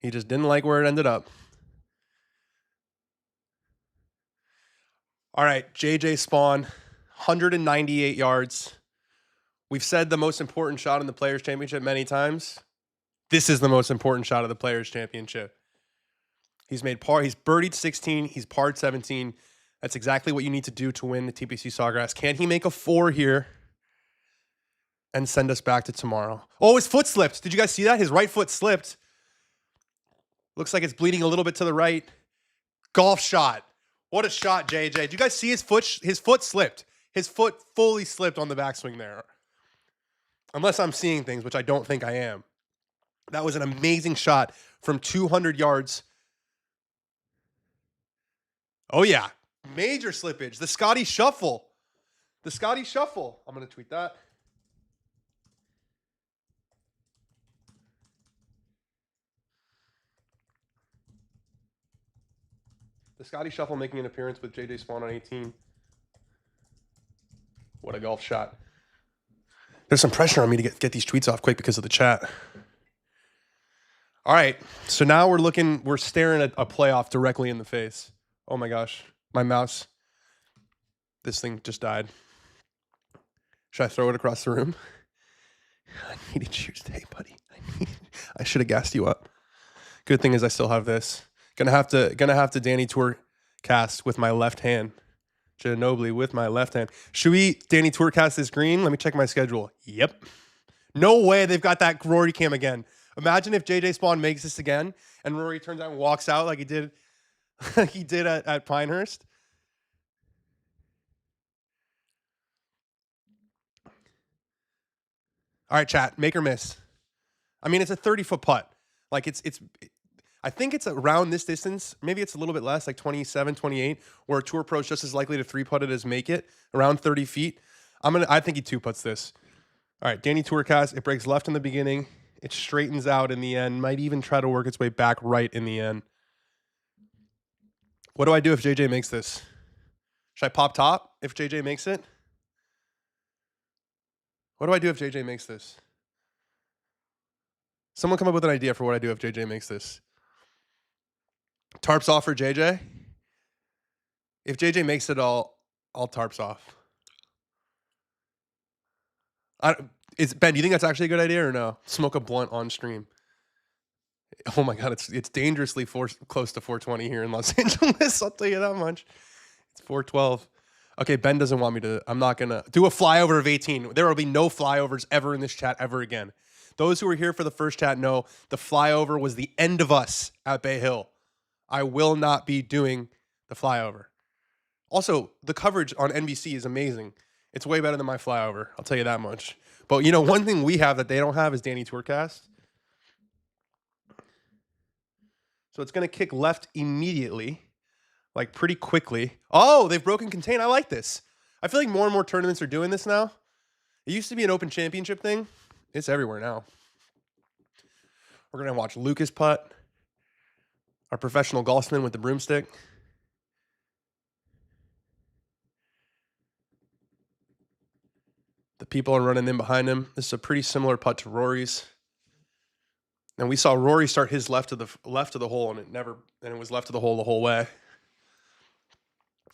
Speaker 1: He just didn't like where it ended up. All right, JJ Spawn, 198 yards. We've said the most important shot in the Players' Championship many times. This is the most important shot of the Players' Championship. He's made par. He's birdied 16. He's parred 17. That's exactly what you need to do to win the TPC Sawgrass. Can he make a 4 here and send us back to tomorrow? Oh, his foot slipped. Did you guys see that? His right foot slipped. Looks like it's bleeding a little bit to the right. Golf shot. What a shot, JJ. Did you guys see his foot? His foot slipped. His foot fully slipped on the backswing there. Unless I'm seeing things, which I don't think I am. That was an amazing shot from 200 yards. Oh, yeah. Major slippage. The Scotty Shuffle. The Scotty Shuffle. I'm going to tweet that. The Scotty Shuffle making an appearance with JJ Spawn on 18. What a golf shot. There's some pressure on me to get these tweets off quick because of the chat. All right. So now we're staring at a playoff directly in the face. Oh my gosh. My mouse. This thing just died. Should I throw it across the room? I needed you today, buddy. I should have gassed you up. Good thing is I still have this. Gonna have to Danny Tour cast with my left hand. Ginobili with my left hand. Should we Danny Tour cast this green? Let me check my schedule. Yep. No way they've got that Rory cam again. Imagine if JJ Spawn makes this again and Rory turns out and walks out like he did at Pinehurst. All right, chat. Make or miss. I mean, it's a 30-foot putt. Like I think it's around this distance. Maybe it's a little bit less, like 27, 28, where a tour pro is just as likely to 3-putt it as make it, around 30 feet. I think he 2-putts this. All right, Danny Tourcast. It breaks left in the beginning. It straightens out in the end. Might even try to work its way back right in the end. What do I do if JJ makes this? Should I pop top if JJ makes it? What do I do if JJ makes this? Someone come up with an idea for what I do if JJ makes this. Tarps off for JJ. If JJ makes it, I'll tarps off. Ben, do you think that's actually a good idea or no? Smoke a blunt on stream. Oh my God, it's dangerously close to 420 here in Los Angeles. I'll tell you that much. It's 412. Okay, Ben doesn't want me to. I'm not gonna do a flyover of 18. There will be no flyovers ever in this chat ever again. Those who were here for the first chat know the flyover was the end of us at Bay Hill. I will not be doing the flyover. Also, the coverage on NBC is amazing. It's way better than my flyover. I'll tell you that much. But you know, one thing we have that they don't have is Danny Tourcast. So it's going to kick left immediately, like pretty quickly. Oh, they've broken contain. I like this. I feel like more and more tournaments are doing this now. It used to be an open championship thing. It's everywhere now. We're going to watch Lucas putt, our professional golfsman with the broomstick. The people are running in behind him. This is a pretty similar putt to Rory's. And we saw Rory start his left of the hole, and it was left of the hole the whole way.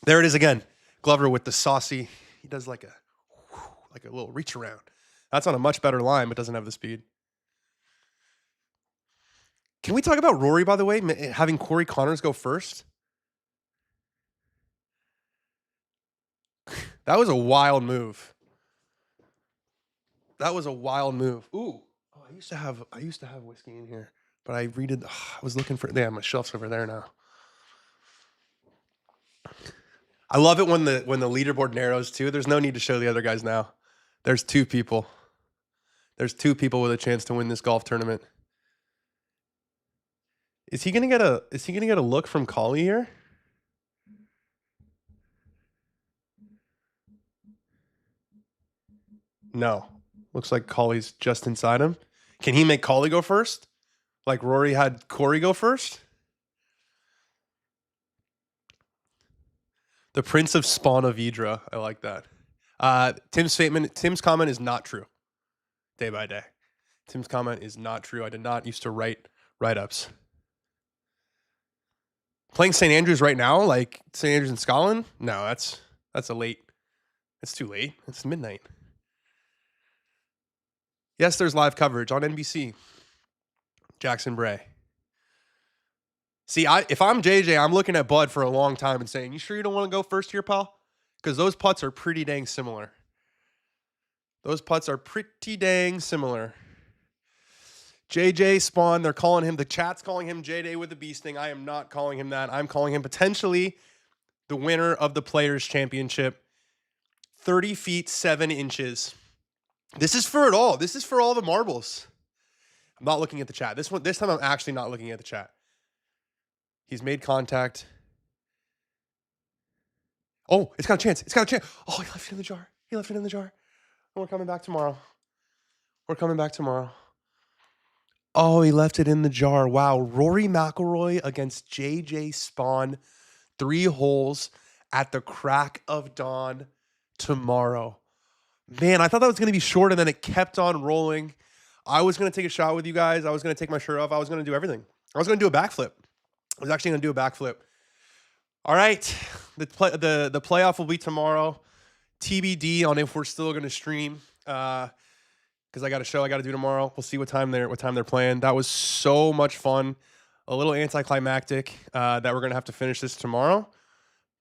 Speaker 1: There it is again. Glover with the saucy. He does like a little reach around. That's on a much better line, but doesn't have the speed. Can we talk about Rory, by the way, having Corey Connors go first? That was a wild move. That was a wild move. Ooh. Oh, I used to have whiskey in here, but I I was looking for. Yeah, my shelf's over there now. I love it when the leaderboard narrows too. There's no need to show the other guys now. There's 2 people. There's 2 people with a chance to win this golf tournament. Is he gonna get a look from Collie here? No. Looks like Collie's just inside him. Can he make Collie go first? Like Rory had Corey go first? The Prince of Spawn of Idra. I like that. Tim's comment is not true. Day by day. Tim's comment is not true. I did not used to write write-ups. Playing St. Andrews right now, like St. Andrews in Scotland? No, that's a late. It's too late. It's midnight. Yes, there's live coverage on NBC. Jackson Bray. See, if I'm JJ, I'm looking at Bud for a long time and saying, you sure you don't want to go first here, pal? Because those putts are pretty dang similar. Those putts are pretty dang similar. JJ Spawn, they're calling him, the chat's calling him JJ with the bee sting. I am not calling him that. I'm calling him potentially the winner of the Players' Championship. 30 feet, 7 inches. This is for it all. This is for all the marbles. I'm not looking at the chat. This time I'm actually not looking at the chat. He's made contact. Oh, it's got a chance. It's got a chance. Oh, he left it in the jar. He left it in the jar. We're coming back tomorrow. We're coming back tomorrow. Oh, he left it in the jar. Wow. Rory McIlroy against JJ Spawn. 3 holes at the crack of dawn tomorrow. Man, I thought that was going to be short, and then it kept on rolling. I was going to take a shot with you guys. I was going to take my shirt off. I was going to do everything. I was going to do a backflip. I was actually going to do a backflip. All right. The playoff will be tomorrow. TBD on if we're still going to stream. Because I got a show I got to do tomorrow. We'll see what time they're playing. That was so much fun. A little anticlimactic that we're going to have to finish this tomorrow.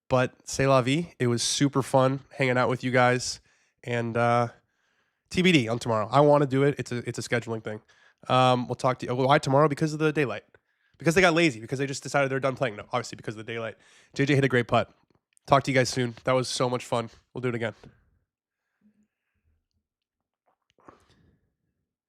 Speaker 1: But c'est la vie. It was super fun hanging out with you guys. And TBD on tomorrow. I want to do it. It's a scheduling thing. We'll talk to you. Why tomorrow? Because of the daylight. Because they got lazy. Because they just decided they're done playing. No, obviously because of the daylight. JJ hit a great putt. Talk to you guys soon. That was so much fun. We'll do it again.